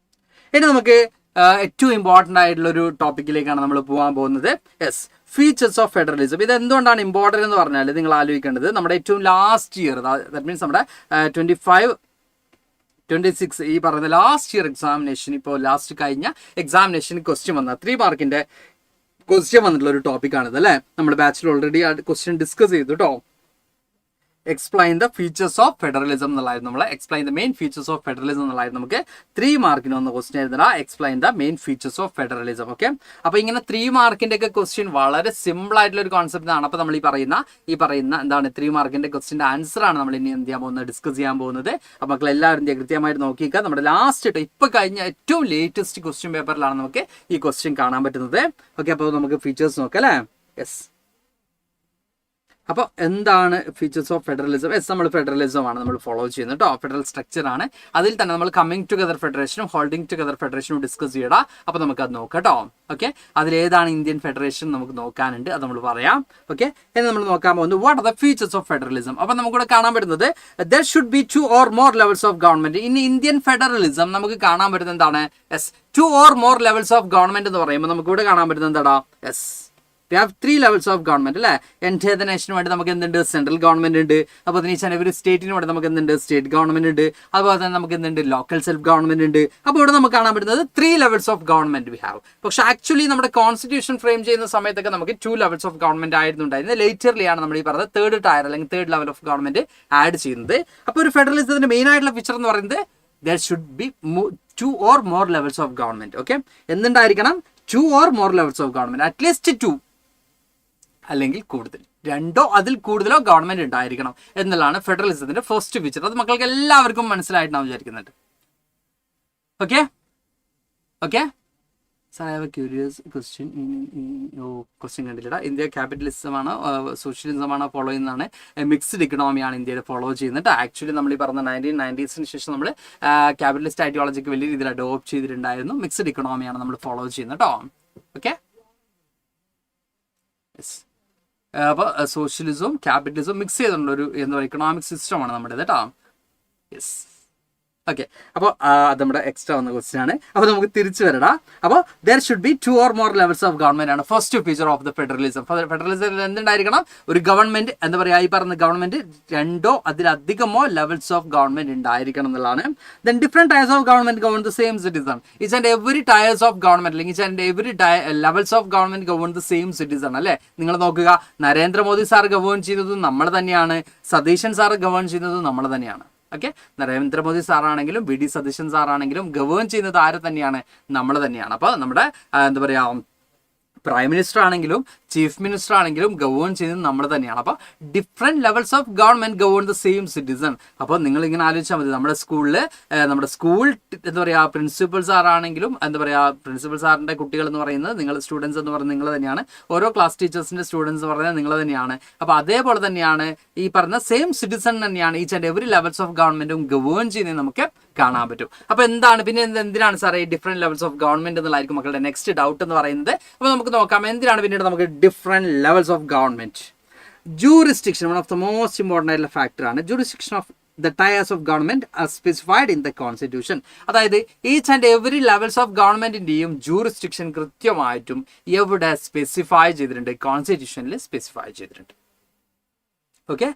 ഇനി നമുക്ക് ഏറ്റവും ഇമ്പോർട്ടൻ്റ് ആയിട്ടുള്ള ഒരു ടോപ്പിക്കിലേക്കാണ് നമ്മൾ പോകാൻ പോകുന്നത്. Yes, features of federalism. ഇത് എന്തുകൊണ്ടാണ് ഇമ്പോർട്ടൻ്റ് എന്ന് പറഞ്ഞാൽ നിങ്ങൾ ആലോചിക്കേണ്ടത്, നമ്മുടെ ഏറ്റവും ലാസ്റ്റ് ഇയർ, ദാറ്റ് മീൻസ് നമ്മുടെ 25-26 ഈ പറയുന്ന ലാസ്റ്റ് ഇയർ എക്സാമിനേഷൻ, ഇപ്പോൾ ലാസ്റ്റ് കഴിഞ്ഞ എക്സാമിനേഷൻ ക്വസ്റ്റ്യൻ വന്ന 3 മാർക്കിൻ്റെ ക്വസ്റ്റ്യൻ വന്നിട്ടുള്ള ഒരു ടോപ്പിക്കാണിത് അല്ലേ. നമ്മുടെ ബാച്ചിൽ ഓൾറെഡി ആ ക്വസ്റ്റ്യൻ ഡിസ്കസ് ചെയ്തു കേട്ടോ. Explain the features of federalism എന്നുള്ളതായിരുന്നു നമ്മൾ. Explain the main features of federalism എന്നുള്ളതായിരുന്നു നമുക്ക് 3 മാർക്കിന് വന്ന ക്വസ്റ്റ്യൻ ആയിരുന്നില്ല. Explain the main features of federalism. Okay, അപ്പോൾ ഇങ്ങനെ 3 മാർക്കിന്റെ ഒക്കെ ക്വസ്റ്റ്യൻ വളരെ സിമ്പിൾ ആയിട്ടുള്ള ഒരു കോൺസെപ്റ്റ് ആണ്. അപ്പോൾ നമ്മൾ ഈ പറയുന്ന എന്താണ് 3 മാർക്കിന്റെ ക്വസ്റ്റ്യന്റെ ആൻസർ ആണ് നമ്മൾ ഇനി എന്ത് ചെയ്യാൻ പോകുന്നത്, ഡിസ്കസ് ചെയ്യാൻ പോകുന്നത്. അപ്പോൾ മക്കൾ എല്ലാവരും കൃത്യമായിട്ട് നോക്കിക്കുക. നമ്മുടെ ലാസ്റ്റ് ഇപ്പൊ കഴിഞ്ഞ ഏറ്റവും ലേറ്റസ്റ്റ് ക്വസ്റ്റ്യൻ പേപ്പറിലാണ് നമുക്ക് ഈ ക്വസ്റ്റ്യൻ കാണാൻ പറ്റുന്നത്. ഓക്കെ, അപ്പോൾ നമുക്ക് ഫീച്ചേഴ്സ് നോക്കാം അല്ലേ. യെസ്, അപ്പോൾ എന്താണ് ഫീച്ചേഴ്സ് ഓഫ് ഫെഡറലിസം? നമ്മൾ ഫെഡറലിസം ആണ് നമ്മൾ ഫോളോ ചെയ്യുന്നത് കേട്ടോ. ഫെഡറൽ സ്ട്രക്ചർ ആണ്. അതിൽ തന്നെ നമ്മൾ കമ്മിങ് ടുഗദർ ഫെഡറേഷനും ഹോൾഡിംഗ് ടുഗദർ ഫെഡറേഷനും ഡിസ്കസ് ചെയ്യടാ. അപ്പോൾ നമുക്ക് അത് നോക്കാം കേട്ടോ. ഓക്കെ, അതിലേതാണ് ഇന്ത്യൻ ഫെഡറേഷൻ നമുക്ക് നോക്കാനുണ്ട്, അത് നമ്മൾ പറയാം. ഓക്കെ, എന്ന് നമ്മൾ നോക്കാൻ പോകുന്നത് what are the features of federalism. അപ്പോൾ നമുക്കിവിടെ കാണാൻ പറ്റുന്നത് there should be 2 or more levels of government. In Indian federalism നമുക്ക് കാണാൻ പറ്റുന്നത് എന്താണ്? 2 or more levels of government എന്ന് പറയുമ്പോൾ നമുക്ക് ഇവിടെ കാണാൻ പറ്റുന്നത് എന്താടാ? We have 3 levels of government അല്ലേ. എൻ്റെ നേഷന് വേണ്ടി നമുക്ക് എന്തുണ്ട്? സെൻട്രൽ ഗവൺമെന്റ് ഉണ്ട്. അപ്പോൾ അതിന് ഒരു സ്റ്റേറ്റിന് വേണ്ടി നമുക്ക് എന്തുണ്ട്? സ്റ്റേറ്റ് ഗവൺമെന്റ് ഉണ്ട്. അതുപോലെ തന്നെ നമുക്ക് എന്തുണ്ട്? ലോക്കൽ സെൽഫ് ഗവൺമെന്റ് ഉണ്ട്. അപ്പോൾ ഇവിടെ നമുക്ക് കാണാൻ പറ്റുന്നത് 3 levels of government we have. പക്ഷേ ആക്ച്വലി നമ്മുടെ കോൺസ്റ്റിറ്റ്യൂഷൻ ഫ്രെയിം ചെയ്യുന്ന സമയത്തൊക്കെ നമുക്ക് 2 ലെവൽസ് ഓഫ് ഗവൺമെന്റ് ആയിരുന്നുണ്ടായിരുന്നത്. ലേറ്റർലിയാണ് നമ്മൾ ഈ പറഞ്ഞത് 3rd ടയർ അല്ലെങ്കിൽ 3rd level of government add ചെയ്യുന്നത്. അപ്പോൾ ഒരു ഫെഡറലിസത്തിന്റെ മെയിൻ ആയിട്ടുള്ള ഫീച്ചർ എന്ന് പറയുന്നത് there should be 2 or more levels of government. Okay, എന്തുണ്ടായിരിക്കണം? 2 or more levels of government, at least 2 അല്ലെങ്കിൽ കൂടുതൽ, 2 അതിൽ കൂടുതലോ ഗവൺമെന്റ് ഉണ്ടായിരിക്കണം എന്നുള്ളതാണ് ഫെഡറലിസത്തിന്റെ ഫസ്റ്റ് ഫീച്ചർ. അത് മക്കൾക്ക് എല്ലാവർക്കും മനസ്സിലായിട്ടാണ് വിചാരിക്കുന്നുണ്ട്. Okay okay so I have A curious question. Question കണ്ടില്ല. ഇന്ത്യ ക്യാപിറ്റലിസം ആണോ സോഷ്യലിസം ആണോ ഫോളോ ചെയ്യുന്നതാണ്? മിക്സ്ഡ് ഇക്കണോമിയാണ് ഇന്ത്യയിൽ ഫോളോ ചെയ്യുന്നത്. ആക്ച്വലി നമ്മൾ ഈ പറഞ്ഞ 1990s ശേഷം നമ്മൾ ക്യാപിറ്റലിസ്റ്റ് ഐഡിയോളജിക്ക് വലിയ രീതിയിൽ അഡോപ്റ്റ് ചെയ്തിട്ടുണ്ടായിരുന്നു. മിക്സ്ഡ് ഇക്കണോമിയാണ് നമ്മൾ ഫോളോ ചെയ്യുന്നത് കേട്ടോ. ഓക്കെ, അപ്പോൾ സോഷ്യലിസവും ക്യാപിറ്റലിസവും മിക്സ് ചെയ്തിട്ടുള്ള ഒരു എന്താ പറയുക ഇക്കണോമിക് സിസ്റ്റമാണ് നമ്മുടേത് കേട്ടോ. യെസ്, ഓക്കെ, അപ്പോൾ അത് നമ്മുടെ എക്സ്ട്രാ വന്ന ക്വസ്റ്റ്യൻ ആണ്. അപ്പോൾ നമുക്ക് തിരിച്ചു വരടാ. അപ്പോൾ there should be 2 or more levels of government ആണ് first feature of the federalism. ഫെഡറലിസത്തിൽ എന്തുണ്ടായിരിക്കണം? ഒരു ഗവൺമെന്റ് എന്താ പറയുക, ഈ പറഞ്ഞ ഗവൺമെന്റ് 2 അതിലധികമോ ലെവൽസ് ഓഫ് ഗവൺമെന്റ് ഉണ്ടായിരിക്കണം എന്നുള്ളതാണ്. Then different tiers of government govern the same citizen. Each and every tiers of government അല്ലെങ്കിൽ each and every levels of government govern the same citizen അല്ലേ. നിങ്ങൾ നോക്കുക, നരേന്ദ്രമോദി സാർ ഗവേൺ ചെയ്യുന്നതും നമ്മൾ തന്നെയാണ്, സതീശൻ സാർ ഗവേൺ ചെയ്യുന്നതും നമ്മൾ തന്നെയാണ്. ഓക്കെ, നരേന്ദ്രമോദി സാറാണെങ്കിലും വി ഡി സതീശൻ സാറാണെങ്കിലും ഗവേൺ ചെയ്യുന്നത് ആരെ തന്നെയാണ്? നമ്മൾ തന്നെയാണ്. അപ്പോൾ നമ്മുടെ എന്താ പറയുക പ്രൈം മിനിസ്റ്റർ ആണെങ്കിലും ചീഫ് മിനിസ്റ്റർ ആണെങ്കിലും ഗവേൺ ചെയ്യുന്നത് നമ്മൾ തന്നെയാണ്. അപ്പോൾ different levels of government govern the same citizen. അപ്പോൾ നിങ്ങൾ ഇങ്ങനെ ആലോചിച്ചാൽ മതി, നമ്മുടെ സ്കൂൾ എന്താ പറയുക പ്രിൻസിപ്പൽ സാറാണെങ്കിലും എന്താ പറയുക പ്രിൻസിപ്പൽ സാറിൻ്റെ കുട്ടികൾ എന്ന് പറയുന്നത് നിങ്ങൾ സ്റ്റുഡൻസ് എന്ന് പറയുന്നത് നിങ്ങൾ തന്നെയാണ്. ഓരോ ക്ലാസ് ടീച്ചേഴ്സിൻ്റെ സ്റ്റുഡൻസ് എന്ന് പറയുന്നത് നിങ്ങൾ തന്നെയാണ്. അപ്പോൾ അതേപോലെ തന്നെയാണ് ഈ പറഞ്ഞ സെയിം സിറ്റിസൺ തന്നെയാണ് each and every levels of ഗവൺമെന്റും ഗവേൺ ചെയ്യുന്നത് നമുക്ക് കാണാൻ പറ്റും. അപ്പോൾ എന്താണ് പിന്നെ എന്തിനാണ് സാറേ ഈ ഡിഫറെൻറ്റ് ലെവൽസ് ഓഫ് ഗവൺമെന്റ് എന്നുള്ളതായിരിക്കും മക്കളുടെ നെക്സ്റ്റ് ഡൗട്ട് എന്ന് പറയുന്നത്. അപ്പോൾ നമുക്ക് നോക്കാം എന്തിനാണ് പിന്നീട് നമുക്ക് different levels of government. Jurisdiction one of the most important ആയിട്ടുള്ള ഫാക്ടറാണ്. Jurisdiction of the tiers of government are specified in the constitution. അതായത് each and every levels of ഗവൺമെന്റിന്റെയും ജൂറിസ്ഡിക്ഷൻ കൃത്യമായിട്ടും എവിടെ സ്പെസിഫൈ ചെയ്തിട്ടുണ്ട്? കോൺസ്റ്റിറ്റ്യൂഷനിൽ സ്പെസിഫൈ ചെയ്തിട്ടുണ്ട്. Okay,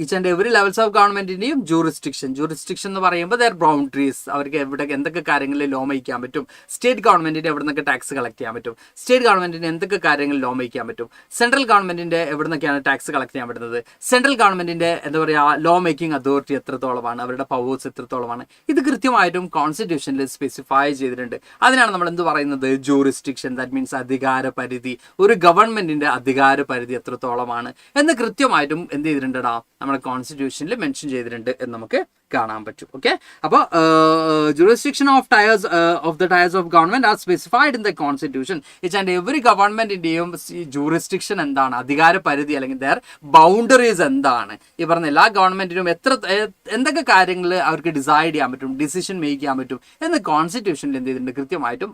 each and every levels of ഗവൺമെന്റിന്റെയും jurisdiction എന്ന് പറയുമ്പോൾ ദർ ബൗണ്ടറീസ്, അവർക്ക് എവിടെ എന്തൊക്കെ കാര്യങ്ങളിൽ ലോ മേക്കാൻ പറ്റും. സ്റ്റേറ്റ് ഗവൺമെന്റിന്റെ എവിടെ നിന്നൊക്കെ ടാക്സ് കളക്ട് ചെയ്യാൻ പറ്റും, സ്റ്റേറ്റ് ഗവൺമെന്റിന് എന്തൊക്കെ കാര്യങ്ങളിൽ ലോ മേക്കാൻ പറ്റും, സെൻട്രൽ ഗവൺമെന്റിന്റെ എവിടെ നിന്നൊക്കെയാണ് ടാക്സ് കളക്ട് ചെയ്യാൻ പറ്റുന്നത്, സെൻട്രൽ ഗവൺമെന്റിന്റെ എന്താ പറയുക ലോ മേക്കിംഗ് അതോറിറ്റി എത്രത്തോളമാണ്, അവരുടെ പവേഴ്സ് എത്രത്തോളമാണ്, ഇത് കൃത്യമായിട്ടും കോൺസ്റ്റിറ്റ്യൂഷനിൽ സ്പെസിഫൈ ചെയ്തിട്ടുണ്ട്. അതിനാണ് നമ്മൾ എന്ത് പറയുന്നത്? ജൂറിസ്ഡിക്ഷൻ. ദാറ്റ് മീൻസ് അധികാര പരിധി, ഒരു ഗവൺമെന്റിന്റെ അധികാര പരിധി എത്രത്തോളമാണ് എന്ന് കൃത്യമായിട്ടും എന്ത് ചെയ്തിട്ടുണ്ടാ നമ്മുടെ കോൺസ്റ്റിറ്റ്യൂഷനിൽ മെൻഷൻ ചെയ്തിട്ടുണ്ട് എന്ന് നമുക്ക് കാണാൻ പറ്റും. ഓക്കെ, അപ്പോൾ jurisdiction of the tyres of government R specified in the constitution. Each and every ഗവൺമെന്റിന്റെയും ജൂറിസ്ഡിക്ഷൻ എന്താണ്, അധികാര പരിധി അല്ലെങ്കിൽ ദർ ബൗണ്ടറീസ് എന്താണ്, ഈ പറഞ്ഞ എല്ലാ ഗവൺമെന്റിനും എന്തൊക്കെ കാര്യങ്ങൾ അവർക്ക് ഡിസൈഡ് ചെയ്യാൻ പറ്റും, ഡിസിഷൻ മേക്ക് ചെയ്യാൻ പറ്റും എന്ന് കോൺസ്റ്റിറ്റ്യൂഷനിൽ എന്ത് ചെയ്തിട്ടുണ്ട്? കൃത്യമായിട്ടും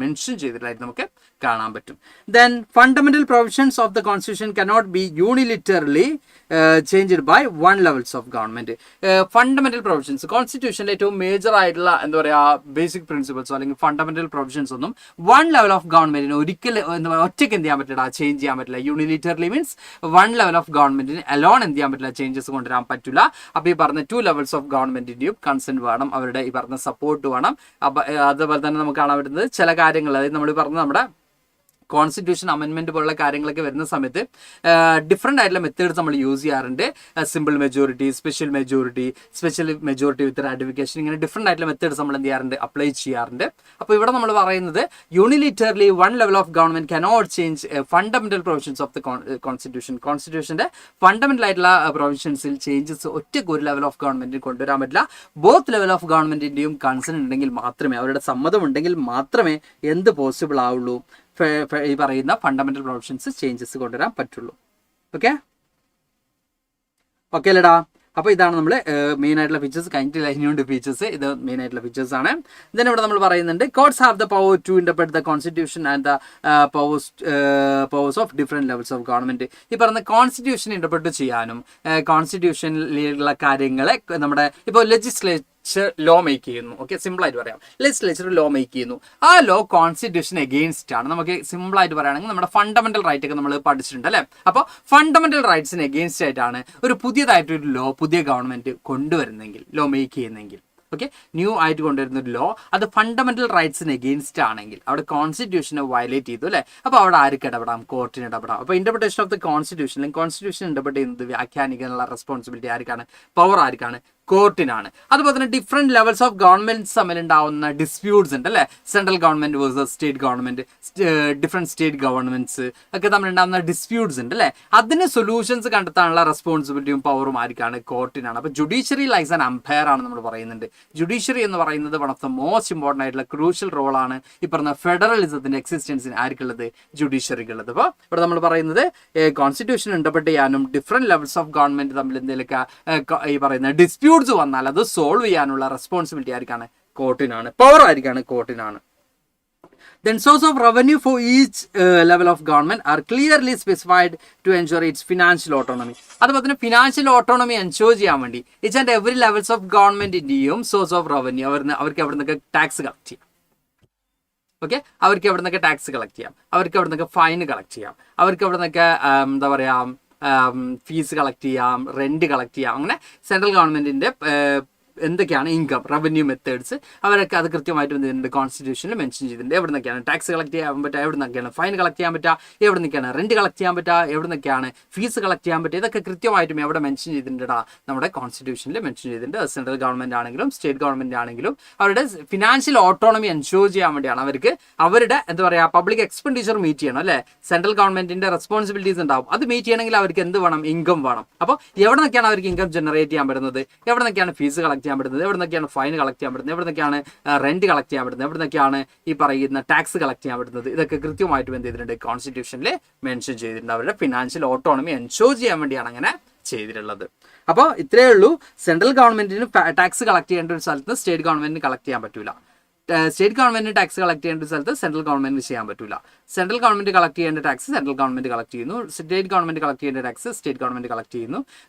മെൻഷൻ ചെയ്തിട്ടായിട്ട് നമുക്ക് കാണാൻ പറ്റും. Then fundamental provisions of the constitution cannot be unilaterally changed by one levels of government. Fundamental provisions കോൺസ്റ്റിറ്റ്യൂഷനിലെ ഏറ്റവും മേജർ ആയിട്ടുള്ള എന്താ പറയുക ബേസിക് പ്രിൻസിപ്പിൾസോ അല്ലെങ്കിൽ ഫണ്ടമെന്റൽ പ്രൊവിഷൻസ് ഒന്നും വൺ ലെവൽ ഓഫ് ഗവൺമെന്റിന് ഒരിക്കലും ഒറ്റയ്ക്ക് എന്ത് ചെയ്യാൻ പറ്റില്ല, ചേഞ്ച് ചെയ്യാൻ പറ്റില്ല. Unilaterally means one level of ഗവൺമെന്റിന് അലോൺ എന്ത് ചെയ്യാൻ പറ്റില്ല, ചേഞ്ചസ് കൊണ്ടുവരാൻ പറ്റില്ല. അപ്പോൾ ഈ പറഞ്ഞ 2 ലെവൽസ് ഓഫ് ഗവൺമെന്റിന്റെയും കൺസെന്റ് വേണം, അവരുടെ ഈ പറഞ്ഞ സപ്പോർട്ട് വേണം. അപ്പോൾ അതുപോലെ തന്നെ നമുക്ക് കാണാൻ പറ്റുന്നത് ചില കാര്യങ്ങൾ, അതായത് നമ്മൾ പറഞ്ഞ നമ്മുടെ കോൺസ്റ്റിറ്റ്യൂഷൻ അമെൻമെന്റ് പോലുള്ള കാര്യങ്ങളൊക്കെ വരുന്ന സമയത്ത് ഡിഫറെൻ്റ് ആയിട്ടുള്ള മെത്തേഡ്സ് നമ്മൾ യൂസ് ചെയ്യാറുണ്ട്. Simple majority, special majority with ratification, ഇങ്ങനെ ഡിഫറെൻ്റ് ആയിട്ടുള്ള മെത്തേഡ്സ് നമ്മൾ എന്ത് ചെയ്യാറുണ്ട്, അപ്ലൈ ചെയ്യാറുണ്ട്. അപ്പോൾ ഇവിടെ നമ്മൾ പറയുന്നത് unilaterally one level of government cannot change fundamental provisions of the constitution. കോൺസ്റ്റിറ്റ്യൂഷന്റെ ഫണ്ടമെന്റൽ ആയിട്ടുള്ള പ്രൊവിഷൻസിൽ ചേഞ്ചസ് ഒറ്റയ്ക്ക് ഒരു ലെവൽ ഓഫ് ഗവൺമെന്റിന് കൊണ്ടുവരാൻ പറ്റില്ല. ബോത്ത് ലെവൽ ഓഫ് ഗവൺമെന്റിന്റെയും കൺസേൺ ഉണ്ടെങ്കിൽ മാത്രമേ, അവരുടെ സമ്മതം ഉണ്ടെങ്കിൽ മാത്രമേ എന്ത് പോസിബിൾ ആവുള്ളൂ, ഈ പറയുന്ന ഫണ്ടമെന്റൽ പ്രൊവിഷൻസ് ചേഞ്ചസ് കൊണ്ടുവരാൻ പറ്റുള്ളൂ. ഓക്കെ അല്ലേടാ? അപ്പോൾ ഇതാണ് നമ്മൾ മെയിൻ ആയിട്ടുള്ള ഫീച്ചേഴ്സ്. കഴിഞ്ഞിട്ട് ലൈനുണ്ട് ഫീച്ചേഴ്സ്, ഇത് മെയിൻ ആയിട്ടുള്ള ഫീച്ചേഴ്സ് ആണ്. ദെൻ ഇവിടെ നമ്മൾ പറയുന്നുണ്ട് courts have the power to interpret the constitution and the powers of different levels of government. ഈ പറയുന്ന കോൺസ്റ്റിറ്റ്യൂഷൻ ഇന്റർപ്രറ്റ് ചെയ്യാനും കോൺസ്റ്റിറ്റ്യൂഷനിലുള്ള കാര്യങ്ങളെ നമ്മുടെ ഇപ്പോൾ ലോ മേക്ക് ചെയ്യുന്നു. ഓക്കെ, സിമ്പിൾ ആയിട്ട് പറയാം, ലെജിസ്ലേച്ചർ ലോ മേക്ക് ചെയ്യുന്നു. ആ ലോ കോൺസ്റ്റിറ്റ്യൂഷൻ എഗെയിൻസ്റ്റ് ആണ്. നമുക്ക് സിമ്പിൾ ആയിട്ട് പറയുകയാണെങ്കിൽ നമ്മുടെ ഫണ്ടമെന്റൽ റൈറ്റ് ഒക്കെ നമ്മൾ പഠിച്ചിട്ടുണ്ട് അല്ലേ? അപ്പോൾ ഫണ്ടമെന്റൽ റൈറ്റ്സിന് എഗെയിൻസ്റ്റ് ആയിട്ടാണ് ഒരു പുതിയതായിട്ടൊരു ലോ പുതിയ ഗവൺമെന്റ് കൊണ്ടുവരുന്നെങ്കിൽ, ലോ മേക്ക് ചെയ്യുന്നെങ്കിൽ, ഓക്കെ, ന്യൂ ആയിട്ട് കൊണ്ടുവരുന്ന ഒരു ലോ അത് ഫണ്ടമെന്റൽ റൈറ്റ്സിന് എഗെയിൻസ്റ്റ് ആണെങ്കിൽ അവിടെ കോൺസ്റ്റിറ്റ്യൂഷനെ വയലേറ്റ് ചെയ്തു അല്ലേ? അപ്പോൾ അവിടെ ആർക്ക് ഇടപെടാം? കോർട്ടിന് ഇടപെടാം. അപ്പോൾ ഇന്റർപ്രിട്ടേഷൻ ഓഫ് ദ കോൺസ്റ്റിറ്റ്യൂഷൻ, അല്ലെങ്കിൽ കോൺസ്റ്റിറ്റ്യൂഷൻ ഇന്റർപ്രറ്റ് ചെയ്യുന്നത് വ്യാഖ്യാനിക്കാനുള്ള റെസ്പോൺസിബിലിറ്റി ആർക്കാണ്? പവർ ആർക്കാണ്? കോർട്ടിനാണ്. അതുപോലെ തന്നെ ഡിഫറെന്റ് ലെവൽസ് ഓഫ് ഗവൺമെന്റ്സ് തമ്മിലുണ്ടാവുന്ന ഡിസ്പ്യൂട്ട്സ് ഉണ്ട് അല്ലേ? Central government versus state government, different state governments ഒക്കെ തമ്മിലുണ്ടാകുന്ന ഡിസ്പ്യൂട്ട്സ് ഉണ്ട് അല്ലേ? അതിന് സൊല്യൂഷൻസ് കണ്ടെത്താനുള്ള റെസ്പോൺസിബിലിറ്റിയും പവറും ആർക്കാണ്? കോർട്ടിനാണ്. അപ്പോൾ ജുഡീഷ്യറി ലൈസ് ആൻ അമ്പയർ ആണ് നമ്മൾ പറയുന്നുണ്ട്. ജുഡീഷ്യറി എന്ന് പറയുന്നത് one of the most important ആയിട്ടുള്ള ക്രൂഷ്യൽ റോളാണ് ഈ പറഞ്ഞ ഫെഡറലിസത്തിന്റെ എക്സിസ്റ്റൻസിന് ആർക്കുള്ളത്? ജുഡീഷ്യറിക്കുള്ളത്. അപ്പോൾ ഇവിടെ നമ്മൾ പറയുന്നത് കോൺസ്റ്റിറ്റ്യൂഷൻ ഇന്റർപ്രറ്റ് ചെയ്യാനും ഡിഫറെന്റ് ലെവൽസ് ഓഫ് ഗവൺമെന്റ് തമ്മിൽ എന്തെങ്കിലുമൊക്കെ ഈ പറയുന്ന ഡിസ്പ്യൂട്ട്സ് വന്നാൽ അത് സോൾവ് ചെയ്യാനുള്ള റെസ്പോൺസിബിലിറ്റി ആർക്കാണ്? കോർട്ടിനാണ്. പവർ ആർക്കാണ്? കോർട്ടിനാണ്. Then source of revenue for each level of government are clearly specified to ensure its financial autonomy. അതുപോലെ തന്നെ ഫിനാൻഷ്യൽ ഓട്ടോണമി എൻഷുർ ചെയ്യാൻ വേണ്ടി each and every levels of governmentന്റെയും സോഴ്സ് ഓഫ് റവന്യൂ അവർക്ക് എവിടെ നിന്നൊക്കെ ടാക്സ് കളക്ട് ചെയ്യാം. ഓക്കെ, അവർക്ക് എവിടെ നിന്നൊക്കെ ടാക്സ് കളക്ട് ചെയ്യാം, അവർക്ക് എവിടെ നിന്നൊക്കെ ഫൈൻ കളക്ട് ചെയ്യാം, അവർക്ക് എവിടെ നിന്നൊക്കെ എന്താ പറയുക ഫീസ് കളക്ട് ചെയ്യാം, റെന്റ് കളക്ട് ചെയ്യാം. അങ്ങനെ സെൻട്രൽ ഗവൺമെന്റിന്റെ എന്തൊക്കെയാണ് ഇൻകം റവന്യൂ മെത്തേഡ്സ് അവരൊക്കെ അത് കൃത്യമായിട്ട് എന്തുണ്ട് കോൺസ്റ്റിറ്റ്യൂഷനിൽ മെൻഷൻ ചെയ്തിട്ടുണ്ട്. എവിടെ നിന്നൊക്കെയാണ് ടാക്സ് കളക്ട് ചെയ്യാൻ പറ്റുക, എവിടെ നിന്നൊക്കെയാണ് ഫൈൻ കളക്ട് ചെയ്യാൻ പറ്റുക, എവിടെ നിന്നൊക്കെയാണ് റെന്റ് കളക്ട് ചെയ്യാൻ പറ്റുക, എവിടെ നിന്നൊക്കെയാണ് ഫീസ് കളക്ട് ചെയ്യാൻ പറ്റുക, ഇതൊക്കെ കൃത്യമായിട്ടും എവിടെ മെൻഷൻ ചെയ്തിട്ടുണ്ടാ നമ്മുടെ കോൺസ്റ്റിറ്റ്യൂഷനിൽ മെൻഷൻ ചെയ്തിട്ടുണ്ട്. സെൻട്രൽ ഗവൺമെന്റ് ആണെങ്കിലും സ്റ്റേറ്റ് ഗവൺമെന്റ് ആണെങ്കിലും അവരുടെ ഫിനാൻഷ്യൽ ഓട്ടോണമി എൻഷുർ ചെയ്യാൻ വേണ്ടിയാണ് അവർക്ക് അവരുടെ എന്താ പറയുക പബ്ലിക് എക്സ്പെൻഡിച്ചർ മീറ്റ് ചെയ്യണം അല്ലേ? സെൻട്രൽ ഗവൺമെന്റിന്റെ റെസ്പോൺസിബിലിറ്റീസ് ഉണ്ടാവും, അത് മീറ്റ് ചെയ്യണമെങ്കിൽ അവർക്ക് എന്ത് വേണം? ഇൻകം വേണം. അപ്പോൾ എവിടെ നിന്നൊക്കെയാണ് അവർക്ക് ഇൻകം ജനറേറ്റ് ചെയ്യാൻ പറ്റുന്നത്, എവിടെ നിന്നൊക്കെയാണ് ഫീസ് കളക്ട് ചെയ്യാൻ പറ്റുന്നത്, എവിടെ നിന്നൊക്കെയാണ് ഫൈൻ കളക്ട് ചെയ്യാൻ പറ്റുന്നത്, എവിടെ നിന്നൊക്കെയാണ് റെന്റ് കളക്ട് ചെയ്യാൻ പറ്റുന്നത്, എവിടെ നിന്നൊക്കെയാണ് ഈ പറയുന്ന ടാക്സ് കളക്ട് ചെയ്യാൻ പറ്റുന്നത്, ഇതൊക്കെ കൃത്യമായിട്ടും എന്ത് ചെയ്തിട്ടുണ്ട് കോൺസ്റ്റിറ്റ്യൂഷനിൽ മെൻഷൻ ചെയ്തിട്ടുണ്ട്. അവരുടെ ഫിനാൻഷ്യൽ ഓട്ടോണമി എൻഷുർ ചെയ്യാൻ വേണ്ടിയാണ് അങ്ങനെ ചെയ്തിട്ടുള്ളത്. അപ്പോൾ ഇത്രയേ ഉള്ളൂ. സെൻട്രൽ ഗവൺമെന്റിന് ടാക്സ് കളക്ട് ചെയ്യേണ്ട ഒരു സ്ഥലത്ത് സ്റ്റേറ്റ് ഗവൺമെന്റിന് കളക്ട് ചെയ്യാൻ പറ്റൂല. സ്റ്റേറ്റ് ഗവൺമെന്റിന് ടാക്സ് കളക്ട് ചെയ്യേണ്ട സ്ഥലത്ത് സെൻട്രൽ ഗവൺമെന്റ് ചെയ്യാൻ പറ്റില്ല. സെൻട്രൽ ഗവൺമെന്റ് കളക്ട് ചെയ്യേണ്ട ടാക്സ് സെൻട്രൽ ഗവൺമെന്റ് കളക്ട് ചെയ്യുന്നു, സ്റ്റേറ്റ് ഗവൺമെന്റ് കളക്ട് ചെയ്യേണ്ട ടാക്സ് സ്റ്റേറ്റ് ഗവൺമെന്റ് കളക്ട് ചെയ്യുന്നു,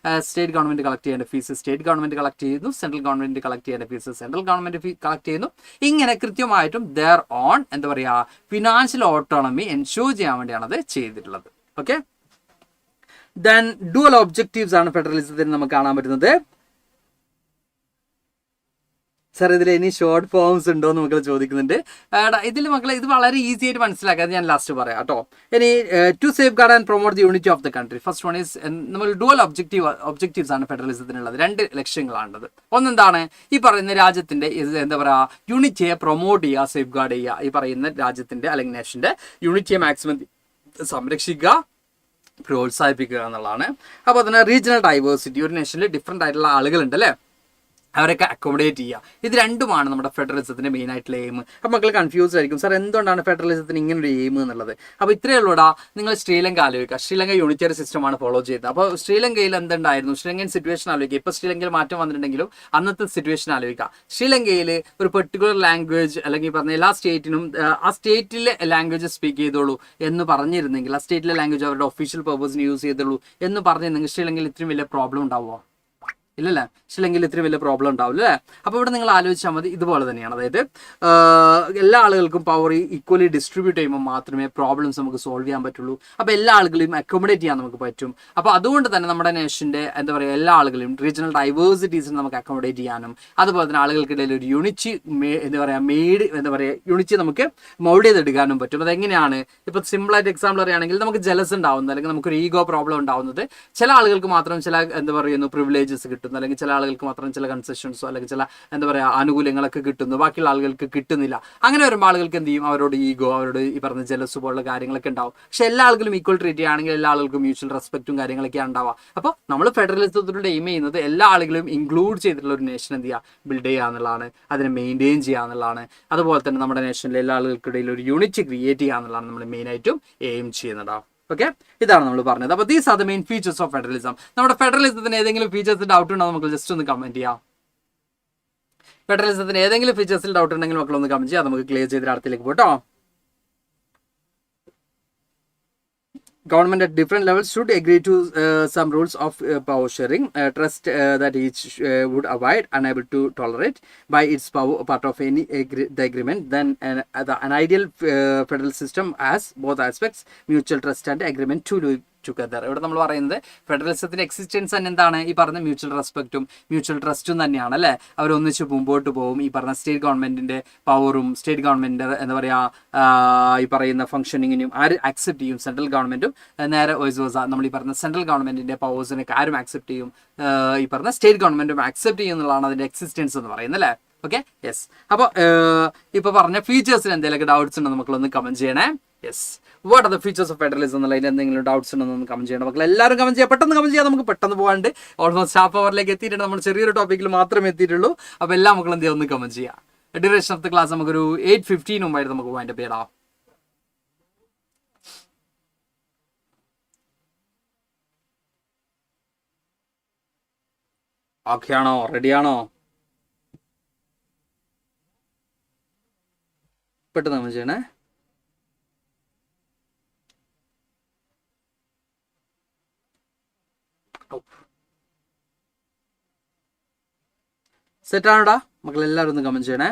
സ്റ്റേറ്റ് ഗവൺമെന്റ് കളക്ട് ചെയ്യേണ്ട ഫീസ് സ്റ്റേറ്റ് ഗവൺമെന്റ് കളക്ട് ചെയ്യുന്നു, സെൻട്രൽ ഗവൺമെന്റ് കളക്ട് ചെയ്യേണ്ട ഫീസ് സെൻട്രൽ ഗവൺമെന്റ് കളക്ട് ചെയ്യുന്നു. ഇങ്ങനെ കൃത്യമായിട്ടും ദെയർ ഓൺ എന്താ പറയുക ഫിനാൻഷ്യൽ ഓട്ടോണമി എൻഷുർ ചെയ്യാൻ വേണ്ടിയാണ് അത് ചെയ്തിട്ടുള്ളത്. ഓക്കെ, ദെൻ ഡുവൽ ഒബ്ജക്റ്റീവ്സ് ആണ് ഫെഡറലിസത്തിന് നമുക്ക് കാണാൻ പറ്റുന്നത്. സാർ ഇതിൽ ഇനി ഷോർട്ട് ഫോംസ് ഉണ്ടോ എന്ന് മക്കൾ ചോദിക്കുന്നുണ്ട്. ഇതിൽ മക്കളെ ഇത് വളരെ ഈസി ആയിട്ട് മനസ്സിലാക്കാതെ ഞാൻ ലാസ്റ്റ് പറയാം കേട്ടോ. ഇനി to safeguard and promote the unity of the country. First one is നമ്മൾ ഡുവൽ ഒബ്ജക്റ്റീവ്സ് ആണ് ഫെഡറലിസത്തിനുള്ളത്. രണ്ട് ലക്ഷ്യങ്ങളാണുള്ളത്. ഒന്നെന്താണ് ഈ പറയുന്ന രാജ്യത്തിന്റെ എന്താ പറയുക യൂണിറ്റിയെ പ്രൊമോട്ട് ചെയ്യുക, സേഫ് ഗാർഡ് ചെയ്യുക. ഈ പറയുന്ന രാജ്യത്തിന്റെ അല്ലെങ്കിൽ നേഷന്റെ യൂണിറ്റിയെ മാക്സിമം സംരക്ഷിക്കുക, പ്രോത്സാഹിപ്പിക്കുക എന്നുള്ളതാണ്. അപ്പോൾ തന്നെ റീജിയണൽ ഡൈവേഴ്സിറ്റി, ഒരു നേഷനിൽ ഡിഫറെൻ്റ് ആയിട്ടുള്ള ആളുകളുണ്ട് അല്ലേ, അവരൊക്കെ അക്കോമഡേറ്റ് ചെയ്യുക. ഇത് രണ്ടുമാണ് നമ്മുടെ ഫെഡറലിസത്തിൻ്റെ മെയിൻ ആയിട്ടുള്ള എയിം. അപ്പോൾ മക്കൾ കൺഫ്യൂസ്ഡ് ആയിരിക്കും, സാർ എന്തുകൊണ്ടാണ് ഫെഡറലിസത്തിന് ഇങ്ങനൊരു എയിം എന്നുള്ളത്. അപ്പോൾ ഇത്രയേ ഉള്ളൂടാ. നിങ്ങൾ ശ്രീലങ്ക ആലോചിക്കുക. ശ്രീലങ്ക യൂണിറ്ററി സിസ്റ്റമാണ് ഫോളോ ചെയ്യുന്നത്. അപ്പോൾ ശ്രീലങ്കയിൽ എന്തുണ്ടായിരുന്നു, ശ്രീലങ്കൻ സിറ്റുവേഷൻ ആലോചിക്കുക. ഇപ്പോൾ ശ്രീലങ്കയിൽ മാറ്റം വന്നിട്ടുണ്ടെങ്കിലും അന്നത്തെ സിറ്റുവേഷൻ ആലോചിക്കുക. ശ്രീലങ്കയിൽ ഒരു പെർട്ടിക്കുലർ ലാംഗ്വേജ് അല്ലെങ്കിൽ പറഞ്ഞ എല്ലാ സ്റ്റേറ്റിനും ആ സ്റ്റേറ്റിലെ ലാംഗ്വേജ് സ്പീക്ക് ചെയ്തോളൂ എന്ന് പറഞ്ഞിരുന്നെങ്കിൽ, ആ സ്റ്റേറ്റിലെ ലാംഗ്വേജ് അവരുടെ ഒഫീഷ്യൽ പർപ്പസിന് യൂസ് ചെയ്തോളൂ എന്ന് പറഞ്ഞിരുന്നെങ്കിൽ ശ്രീലങ്കയിൽ ഇത്രയും വലിയ പ്രോബ്ലം ഉണ്ടാവുമോ? ഇല്ലല്ലേ, പക്ഷേ ഇത്രയും വലിയ പ്രോബ്ലം ഉണ്ടാവില്ല അല്ലേ. അപ്പോൾ ഇവിടെ നിങ്ങൾ ആലോചിച്ചാൽ മതി, ഇതുപോലെ തന്നെയാണ്. അതായത് എല്ലാ ആളുകൾക്കും പവർ ഈക്വലി ഡിസ്ട്രിബ്യൂട്ട് ചെയ്യുമ്പോൾ മാത്രമേ പ്രോബ്ലംസ് നമുക്ക് സോൾവ് ചെയ്യാൻ പറ്റുള്ളൂ. അപ്പോൾ എല്ലാ ആളുകളെയും അക്കോമഡേറ്റ് ചെയ്യാൻ നമുക്ക് പറ്റും. അപ്പോൾ അതുകൊണ്ട് തന്നെ നമ്മുടെ നേഷൻ്റെ എന്താ പറയുക, എല്ലാ ആളുകളെയും റീജിയണൽ ഡൈവേഴ്സിറ്റീസിന് നമുക്ക് അക്കോമഡേറ്റ് ചെയ്യാനും, അതുപോലെ തന്നെ ആളുകൾക്കിടയിൽ ഒരു യൂണിറ്റി യൂണിറ്റി നമുക്ക് മൗൾഡ് ചെയ്തെടുക്കാനും പറ്റും. അതെങ്ങനെയാണ്? ഇപ്പോൾ സിമ്പിളായിട്ട് എക്സാമ്പിൾ പറയുകയാണെങ്കിൽ, നമുക്ക് ജലസ് ഉണ്ടാവുന്നത് അല്ലെങ്കിൽ നമുക്കൊരു ഈഗോ പ്രോബ്ലം ഉണ്ടാവുന്നത് ചില ആളുകൾക്ക് മാത്രം ചില പ്രിവിലേജസ് കിട്ടുന്നു, അല്ലെങ്കിൽ ചില ആളുകൾക്ക് മാത്രം ചില കൺസെഷൻസോ അല്ലെങ്കിൽ ചില ആനുകൂല്യങ്ങളൊക്കെ കിട്ടുന്നു, ബാക്കിയുള്ള ആളുകൾക്ക് കിട്ടുന്നില്ല. അങ്ങനെ വരുമ്പോൾ ആളുകൾക്ക് എന്ത് ചെയ്യും? അവരോട് ഈഗോ, അവരോട് ഈ പറഞ്ഞ ജലസ് പോലുള്ള കാര്യങ്ങളൊക്കെ ഉണ്ടാവും. പക്ഷെ എല്ലാ ആളുകളും ഈക്വൽ ട്രീറ്റ് ചെയ്യുകയാണെങ്കിൽ എല്ലാ ആളുകൾക്കും മ്യൂച്വൽ റെസ്പെക്റ്റും കാര്യങ്ങളൊക്കെയാണ് ഉണ്ടാവുക. അപ്പോൾ നമ്മൾ ഫെഡറലിസത്തിലൂടെ എയിം ചെയ്യുന്നത് എല്ലാ ആളുകളും ഇൻക്ലൂഡ് ചെയ്തിട്ടുള്ള ഒരു നേഷൻ എന്ത് ചെയ്യുക, ബിൽഡ് ചെയ്യുക എന്നുള്ളതാണ്, അതിനെ മെയിൻറ്റെയിൻ ചെയ്യുക എന്നുള്ളതാണ്. അതുപോലെ തന്നെ നമ്മുടെ നേഷനിലെ എല്ലാ ആളുകൾക്കിടയിൽ ഒരു യൂണിറ്റ് ക്രിയേറ്റ് ചെയ്യുക എന്നുള്ളതാണ് നമ്മൾ മെയിനായിട്ടും എയിം ചെയ്യുന്നുണ്ടാവും. ഓക്കെ, ഇതാണ് നമ്മൾ പറഞ്ഞത്. അപ്പോൾ these are the main features of federalism. നമ്മുടെ ഫെഡറലിസത്തിന് ഏതെങ്കിലും ഫീച്ചേഴ്സ് ഡൗട്ട് ഉണ്ടോ? നമുക്ക് ജസ്റ്റ് ഒന്ന് കമന്റ് ചെയ്യാം. ഫെഡറലിസത്തിന് ഏതെങ്കിലും ഫീച്ചേഴ്സിൽ ഡൗട്ട് ഉണ്ടെങ്കിൽ മക്കളൊന്ന് കമന്റ് ചെയ്യാം, നമുക്ക് ക്ലിയർ ചെയ്ത് അടുത്തേക്ക് പോട്ടോ. Government at different levels should agree to some rules of power sharing, trust that each would avoid, unable to tolerate by its power part of any the agreement. Then an ideal federal system has both aspects, mutual trust and agreement to live together. ഇവിടെ നമ്മൾ പറയുന്നത് ഫെഡറലിസത്തിന്റെ existence തന്നെ എന്താണ്? ഈ പറഞ്ഞ mutual റെസ്പെക്റ്റും mutual ട്രസ്റ്റും തന്നെയാണ് അല്ലേ. അവരൊന്നിച്ച് മുമ്പോട്ട് പോകും. ഈ പറഞ്ഞ സ്റ്റേറ്റ് ഗവൺമെന്റിന്റെ പവറും സ്റ്റേറ്റ് ഗവൺമെന്റിന്റെ എന്താ പറയുക ഈ പറയുന്ന ഫംഗ്ഷനിങ്ങിനും ആര് അക്സെപ്റ്റ് ചെയ്യും? സെൻട്രൽ ഗവൺമെന്റും നേരെ നമ്മൾ ഈ പറഞ്ഞ സെൻട്രൽ ഗവൺമെന്റിന്റെ പവേഴ്സിനൊക്കെ ആരും അക്സെപ്റ്റ് ചെയ്യും? ഈ പറഞ്ഞ സ്റ്റേറ്റ് ഗവൺമെന്റും അക്സെപ്റ്റ് ചെയ്യുന്നതാണ് അതിന്റെ എക്സിസ്റ്റൻസ് എന്ന് പറയുന്നത് അല്ലേ. Okay, yes. അപ്പോൾ ഇപ്പോൾ പറഞ്ഞ ഫീച്ചേഴ്സിന് എന്തെങ്കിലുമൊക്കെ ഡൗട്ട്സ് ഉണ്ടോ നമുക്കൊന്ന് കമന്റ് ചെയ്യണേ. Yes, what are the features of federalism എന്നുള്ളതിൽ എന്തെങ്കിലും ഡൗട്ട്സ് ഉണ്ടെന്ന് കമന്റ് ചെയ്യണം മക്കൾ. എല്ലാവരും കമന്റ് ചെയ്യാം, പെട്ടെന്ന് കമന്റ് ചെയ്യാം, നമുക്ക് പെട്ടെന്ന് പോകാണ്ട് ഓൾമോസ്റ്റ് ഹാഫ് അവറിലേക്ക് എത്തിയിട്ടുണ്ട്. നമ്മൾ ചെറിയൊരു ടോപ്പിക്കിൽ മാത്രമേ എത്തിയിട്ടുള്ളൂ. അപ്പോൾ എല്ലാ മക്കളും എന്ത് ചെയ്യാം, ഒന്ന് കമന്റ് ചെയ്യാം. ഡ്യൂറേഷൻ ഓഫ് ദ ക്ലാസ് നമുക്കൊരു 8:15 മുമ്പായിട്ട് നമുക്ക് പോയിന്റ് പേടാം. ഓക്കെ ആണോ? റെഡിയാണോ? പെട്ടെന്ന് കമന്റ് ചെയ്യണേ. സെറ്റാണോടാ മക്കൾ? എല്ലാവരും ഒന്ന് കമന്റ് ചെയ്യണേ.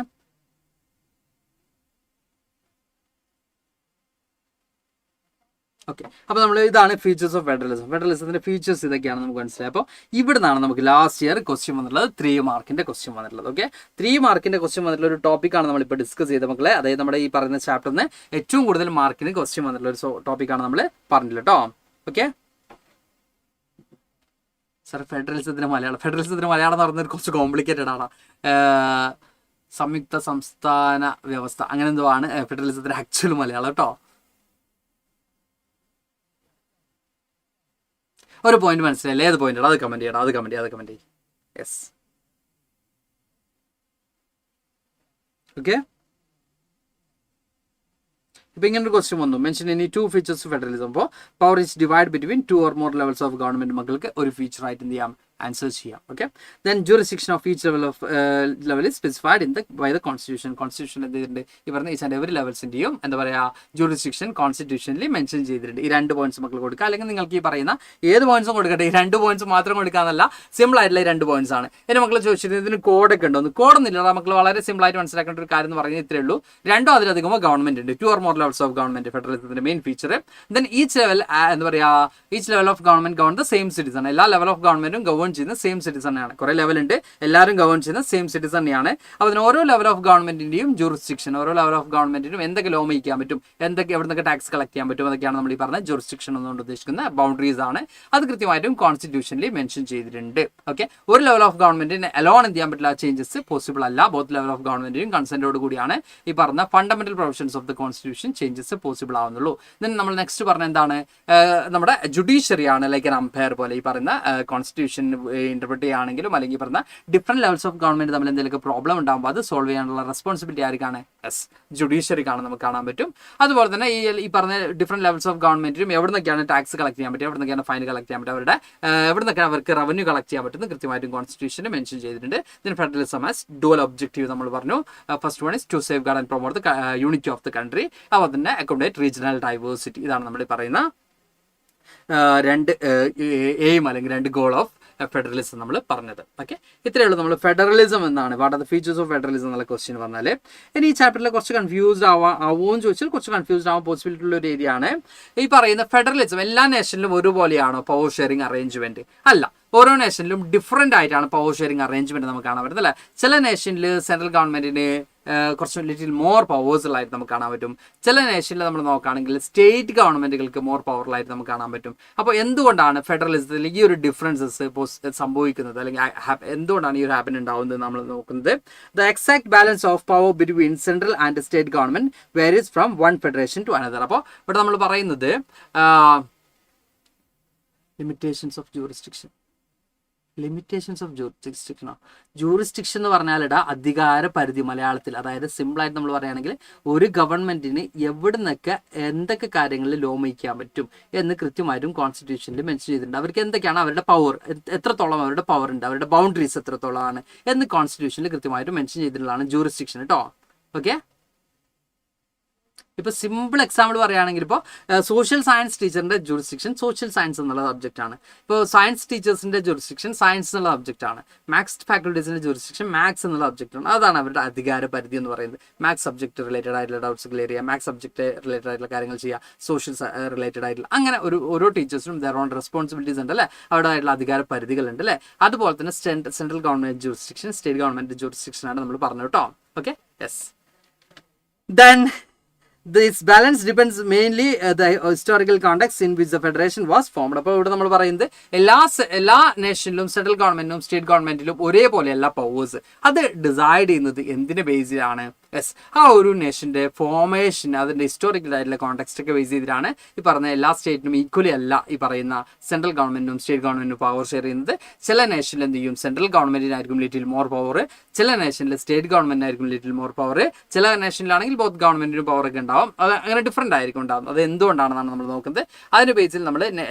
ഓക്കെ, അപ്പോൾ നമ്മൾ ഇതാണ് ഫീച്ചേഴ്സ് ഓഫ് ഫെഡറലിസം. ഫെഡറലിസത്തിന്റെ ഫീച്ചേഴ്സ് ഇതൊക്കെയാണ് നമുക്ക് മനസ്സിലായി. അപ്പോൾ ഇവിടെ നിന്നാണ് നമുക്ക് ലാസ്റ്റ് ഇയർ ക്വസ്റ്റ്യൻ വന്നിട്ടുള്ളത്, 3 മാർക്കിന്റെ ക്വസ്റ്റ്യൻ വന്നിട്ടുള്ളത്. ഓക്കെ, 3 മാർക്കിന്റെ ക്വസ്റ്റ്യൻ വന്നിട്ടുള്ള ഒരു ടോപ്പിക്കാണ് നമ്മളിപ്പോൾ ഡിസ്കസ് ചെയ്ത മക്കളെ. അതായത് നമ്മുടെ ഈ പറയുന്ന ചാപ്റ്ററിന് ഏറ്റവും കൂടുതൽ മാർക്കിന് ക്വസ്റ്റ്യൻ വന്നിട്ടുള്ള ഒരു ടോപ്പിക്കാണ് നമ്മൾ പറഞ്ഞില്ല കേട്ടോ. ഓക്കെ സാർ, ഫെഡറലിസത്തിന് മലയാളം എന്ന് പറയുന്നത് കുറച്ച് കോംപ്ലിക്കേറ്റഡ് ആണ്. സംയുക്ത സംസ്ഥാന വ്യവസ്ഥ അങ്ങനെ എന്തോ ആണ് ഫെഡറലിസത്തിന് ആക്ച്വൽ മലയാളം കേട്ടോ. ഒരു പോയിന്റ് മനസ്സിലായില്ലേ? ഏത് പോയിന്റ്? അത് കമന്റ് ചെയ്യണം. Yes, okay. ഇപ്പോൾ ഇങ്ങനെ ഒരു ക്വസ്റ്റ്യൻ വന്നു, മെൻഷൻ എനി 2 ഫീച്ചേഴ്സ് ഫെഡറലിസം. അപ്പോൾ power is divide between 2 or more levels of government. മക്കൾക്ക് ഒരു ഫീച്ചർ ആയിട്ട് എന്ത് ചെയ്യാം? ആൻസർ ചെയ്യാം. Okay, then jurisdiction of each level is specified in by the constitution. Constitution എന്ത് ചെയ്തിട്ടുണ്ട്? ഈ പറഞ്ഞ ഈച്ച് ആൻഡ് എവറി ലെവൽസിന്റെയും എന്താ പറയുക jurisdiction കോൺസ്റ്റിറ്റ്യൂഷനിൽ മെൻഷൻ ചെയ്തിട്ടുണ്ട്. ഈ 2 പോയിന്റ്സ് മക്കൾ കൊടുക്കുക, അല്ലെങ്കിൽ നിങ്ങൾക്ക് ഈ പറയുന്ന ഏത് പോയിന്റ്സും കൊടുക്കട്ടെ. ഈ 2 പോയിന്റ്സ് മാത്രം കൊടുക്കാന്നല്ല, സിമ്പിൾ ആയിട്ടുള്ള 2 പോയിന്റ്സ് ആണ്. എന്നെ മക്കൾ ചോദിച്ചിരുന്നത് ഇതിന് കോഡൊക്കെ ഉണ്ടോ? കോഡൊന്നുമില്ല മക്കൾ. വളരെ സിമ്പിൾ ആയിട്ട് മനസ്സിലാക്കേണ്ട ഒരു കാര്യം എന്ന് പറയുന്നത് ഇത്രയേ ഉള്ളൂ. 2 അതിലധികമോ ഗവൺമെന്റ് ഉണ്ട്. 2 or more levels of government ഫെഡറലിസത്തിന്റെ main feature. Then each level എന്താ പറയുക, each level of government govern the same citizen. എല്ലാ ലെവൽ ഓഫ് ഗവൺമെന്റും ഗവേൺ ചെയ്യുന്ന സെയിം സിറ്റിസൺ ആണ്. കുറെ ലെവൽ ഉണ്ട്, എല്ലാവരും ഗവേൺ ചെയ്യുന്ന സെയിം സിറ്റിസൺ തന്നെയാണ്. അപ്പോൾ അതിന് ഓരോ ലെവൽ ഓഫ് ഗവൺമെന്റിന്റെയും ജൂറിസ്ഡിക്ഷൻ, ഓരോ ലെവൽ ഓഫ് ഗവൺമെന്റിനും എന്തൊക്കെ ലോ മേക്കാൻ പറ്റും, എന്തൊക്കെ എവിടെ നിന്നൊക്കെ ടാക്സ് കളക്ട് ചെയ്യാൻ പറ്റും, അതൊക്കെയാണ് നമ്മൾ ഈ പറഞ്ഞ ജൂറിസ്ഡിക്ഷൻ എന്നുകൊണ്ട് ഉദ്ദേശിക്കുന്ന ബൗണ്ടറീസ് ആണ്. അത് കൃത്യമായിട്ടും കോൺസ്റ്റിറ്റ്യൂഷനിൽ മെൻഷൻ ചെയ്തിട്ടുണ്ട്. ഓക്കെ, ഒരു ലെവൽ ഓഫ് ഗവൺമെന്റിന് അലോൺ എന്ത് ചെയ്യാൻ പറ്റില്ല, ചേഞ്ചസ് പോസിബിൾ അല്ല. ബോത്ത് ലെവൽ ഓഫ് ഗവൺമെന്റിനും കൺസെന്റോട് കൂടിയാണ് ഈ പറഞ്ഞ fundamental provisions of the constitution changes possible ആവുന്നുള്ളൂ. ദെൻ നമ്മൾ നെക്സ്റ്റ് പറഞ്ഞ എന്താണ്, നമ്മുടെ ജുഡീഷ്യറി ആണ് ലൈക്ക് എൻ അമ്പയർ പോലെ. ഈ പറയുന്ന കോൺസ്റ്റിറ്റ്യൂഷൻ ഇന്റർപ്രറ്റ് ചെയ്യുകയാണെങ്കിലും അല്ലെങ്കിൽ പറഞ്ഞ ഡിഫറെന്റ് ലെവൽസ് ഓഫ് ഗവൺമെന്റ് തമ്മിൽ എന്തെങ്കിലും പ്രോബ്ലം ഉണ്ടാകുമ്പോൾ അത് സോൾവ് ചെയ്യാനുള്ള റെസ്പോൺസിബിലിറ്റി ആർക്കാണ്? യെസ്, ജുഡീഷ്യറിക്കാണ് നമുക്ക് കാണാൻ പറ്റും. അതുപോലെ തന്നെ ഈ പറഞ്ഞ ഡിഫറെന്റ് ലെവൽസ് ഓഫ് ഗവൺമെന്റിനും എവിടെ നിന്നൊക്കെയാണ് ടാക്സ് കളക്ട് ചെയ്യാൻ പറ്റുക, എവിടെ നിന്നൊക്കെയാണ് ഫൈൻ കളക്ട് ചെയ്യാൻ പറ്റുക, അവരുടെ എവിടെ നിന്നൊക്കെ അവർക്ക് റവന്യൂ കളക്ട് ചെയ്യാൻ പറ്റുന്നത് കൃത്യമായിട്ടും കോൺസ്റ്റിറ്റ്യൂഷനിൽ മെൻഷൻ ചെയ്തിട്ടുണ്ട്. ഇതിന് ഫെഡറലിസം ആസ് ഡുവൽ ഒബ്ജക്റ്റീവ് നമ്മൾ പറഞ്ഞു. First one is to safeguard and promote the unity of the country. അപ്പോൾ തന്നെ അക്കോമഡേറ്റ് റീജിയണൽ ഡൈവേഴ്സിറ്റി. ഇതാണ് നമ്മൾ പറയുന്ന 2 എയിം അല്ലെങ്കിൽ 2 ഗോൾ ഓഫ് ഫെഡറലിസം നമ്മൾ പറഞ്ഞത്. ഓക്കെ, ഇത്രയേ ഉള്ളൂ. നമ്മൾ ഫെഡറലിസം എന്നാണ്, what are the features of federalism എന്നുള്ള ക്വസ്റ്റ്യൻ പറഞ്ഞാൽ, ഇനി ഈ ചാപ്റ്ററിൽ കുറച്ച് കൺഫ്യൂസ്ഡ് ആവുമെന്ന് ചോദിച്ചാൽ കുറച്ച് കൺഫ്യൂസ്ഡ് ആവാൻ പോസിബിലിറ്റി ഉള്ള ഒരു ഏരിയ ആണ്. ഈ പറയുന്ന ഫെഡറലിസം എല്ലാ നേഷനിലും ഒരുപോലെയാണോ പവർ ഷെയറിംഗ് അറേഞ്ച്മെന്റ്? അല്ല, ഓരോ നേഷനിലും ഡിഫറെൻ്റ് ആയിട്ടാണ് പവർ ഷെയറിംഗ് അറേഞ്ച്മെന്റ് നമുക്ക് കാണാൻ പറ്റുന്നത് അല്ലേ. ചില നേഷനിൽ സെൻട്രൽ ഗവൺമെന്റിന് കുറച്ച് ലിറ്റിൽ മോർ പവേഴ്സിലായിട്ട് നമുക്ക് കാണാൻ പറ്റും. ചില നേഷനിൽ നമ്മൾ നോക്കുകയാണെങ്കിൽ സ്റ്റേറ്റ് ഗവൺമെന്റുകൾക്ക് മോർ പവറിലായിട്ട് നമുക്ക് കാണാൻ പറ്റും. അപ്പോൾ എന്തുകൊണ്ടാണ് ഫെഡറലിസത്തിൽ ഈ ഒരു ഡിഫറൻസസ് സംഭവിക്കുന്നത്, അല്ലെങ്കിൽ എന്തുകൊണ്ടാണ് ഈ ഒരു ഹാപ്പൻ ഉണ്ടാവുന്നത് നമ്മൾ നോക്കുന്നത്? The exact balance of power between central and state government varies from one federation to another. അപ്പോൾ ഇവിടെ നമ്മൾ പറയുന്നത് limitations of jurisdiction. Limitations of ജൂറിസ്ഡിക്ഷനോ? ജൂറിസ്ഡിക്ഷൻ എന്ന് പറഞ്ഞാൽ അധികാര പരിധി മലയാളത്തിൽ, അതായത് സിമ്പിളായിട്ട് നമ്മൾ പറയുകയാണെങ്കിൽ ഒരു ഗവൺമെന്റിന് എവിടെ നിന്നൊക്കെ എന്തൊക്കെ കാര്യങ്ങളിൽ ലോ മേക്കാൻ പറ്റും എന്ന് കൃത്യമായിട്ടും കോൺസ്റ്റിറ്റ്യൂഷനിൽ മെൻഷൻ ചെയ്തിട്ടുണ്ട്. അവർക്ക് എന്തൊക്കെയാണ് അവരുടെ പവർ, എത്രത്തോളം അവരുടെ പവർ ഉണ്ട്, അവരുടെ ബൗണ്ടറീസ് എത്രത്തോളമാണ് എന്ന് കോൺസ്റ്റിറ്റ്യൂഷനിൽ കൃത്യമായിട്ട് മെൻഷൻ ചെയ്തിട്ടുള്ളതാണ് ജൂറിസ്ഡിക്ഷൻ കേട്ടോ. ഓക്കെ, ഇപ്പോൾ സിമ്പിൾ എക്സാമ്പിൾ പറയുകയാണെങ്കിൽ ഇപ്പോൾ സോഷ്യൽ സയൻസ് ടീച്ചറിൻ്റെ ജൂറിസ്ഡിക്ഷൻ സോഷ്യൽ സയൻസ് എന്നുള്ള സബ്ജക്റ്റാണ്. ഇപ്പോൾ സയൻസ് ടീച്ചേഴ്സിൻ്റെ ജൂറിസ്ഡിക്ഷൻ സയൻസ് എന്നുള്ള സബ്ജക്റ്റാണ്. മാത്സ് ഫാക്കൽറ്റീസിൻ്റെ ജൂറിസ്ഡിക്ഷൻ മാത്സ് എന്നുള്ള സബ്ജക്റ്റാണ്. അതാണ് അവരുടെ അധികാര പരിധി എന്ന് പറയുന്നത്. മാത്സ് സബ്ജക്റ്റ് റിലേറ്റഡ് ആയിട്ടുള്ള ഡൗട്ട്സ് ക്ലിയർ ചെയ്യുക, മാത്സ് സബ്ജക്റ്റ് റിലേറ്റഡ് ആയിട്ടുള്ള കാര്യങ്ങൾ ചെയ്യുക, സോഷ്യൽ റിലേറ്റഡ് ആയിട്ടുള്ള അങ്ങനെ ഓരോ ടീച്ചേഴ്സിനും ദർ ഓൺ റെസ്പോൺസിബിലിറ്റീസ് ഉണ്ട് അല്ലേ, അവരുടേതായിട്ടുള്ള അധികാര പരിധികളുണ്ട് അല്ലേ. അതുപോലെ തന്നെ central government jurisdiction, state government ജൂറിസ്ഡിക്ഷനാണ് നമ്മൾ പറഞ്ഞു കേട്ടോ. Okay, yes. Then this balance depends mainly the historical context in which the federation was formed. അപ്പോൾ ഇവിടെ നമ്മൾ പറയുന്നത് എല്ലാ നേഷനിലും സെൻട്രൽ ഗവൺമെന്റിനും സ്റ്റേറ്റ് ഗവൺമെന്റിലും ഒരേപോലെയല്ല പവേഴ്സ്. അത് ഡിസൈഡ് ചെയ്യുന്നത് എന്തിന്റെ ബേസിലാണ്? യെസ്, ആ ഒരു നേഷന്റെ ഫോർമേഷൻ, അതിന്റെ ഹിസ്റ്റോറിക്കൽ ആയിട്ടുള്ള കോണ്ടെക്സ്റ്റ് ഒക്കെ ബേസ് ചെയ്തിട്ടാണ് ഈ പറഞ്ഞ എല്ലാ സ്റ്റേറ്റിനും ഈക്വലി അല്ല ഈ പറയുന്ന സെൻട്രൽ ഗവൺമെന്റിനും സ്റ്റേറ്റ് ഗവൺമെന്റിനും പവർ ഷെയർ ചെയ്യുന്നത്. ചില നേഷനിൽ എന്ത് ചെയ്യും, സെൻട്രൽ ഗവൺമെന്റിനായിരിക്കും ലിറ്റിൽ മോർ പവർ, ചില നേഷനിൽ സ്റ്റേറ്റ് ഗവൺമെന്റിനായിരിക്കും ലിറ്റിൽ മോർ പവർ, ചില നേഷനിലാണെങ്കിൽ ബോത്ത് ഗവൺമെന്റിനും പവർ ഒക്കെ ഉണ്ടാവും. അത് അങ്ങനെ ഡിഫറെന്റ് ആയിരിക്കും ഉണ്ടാകും. അത് എന്തുകൊണ്ടാണെന്നാണ് നമ്മൾ നോക്കുന്നത്. അതിന്റെ ബേസിൽ നമ്മൾ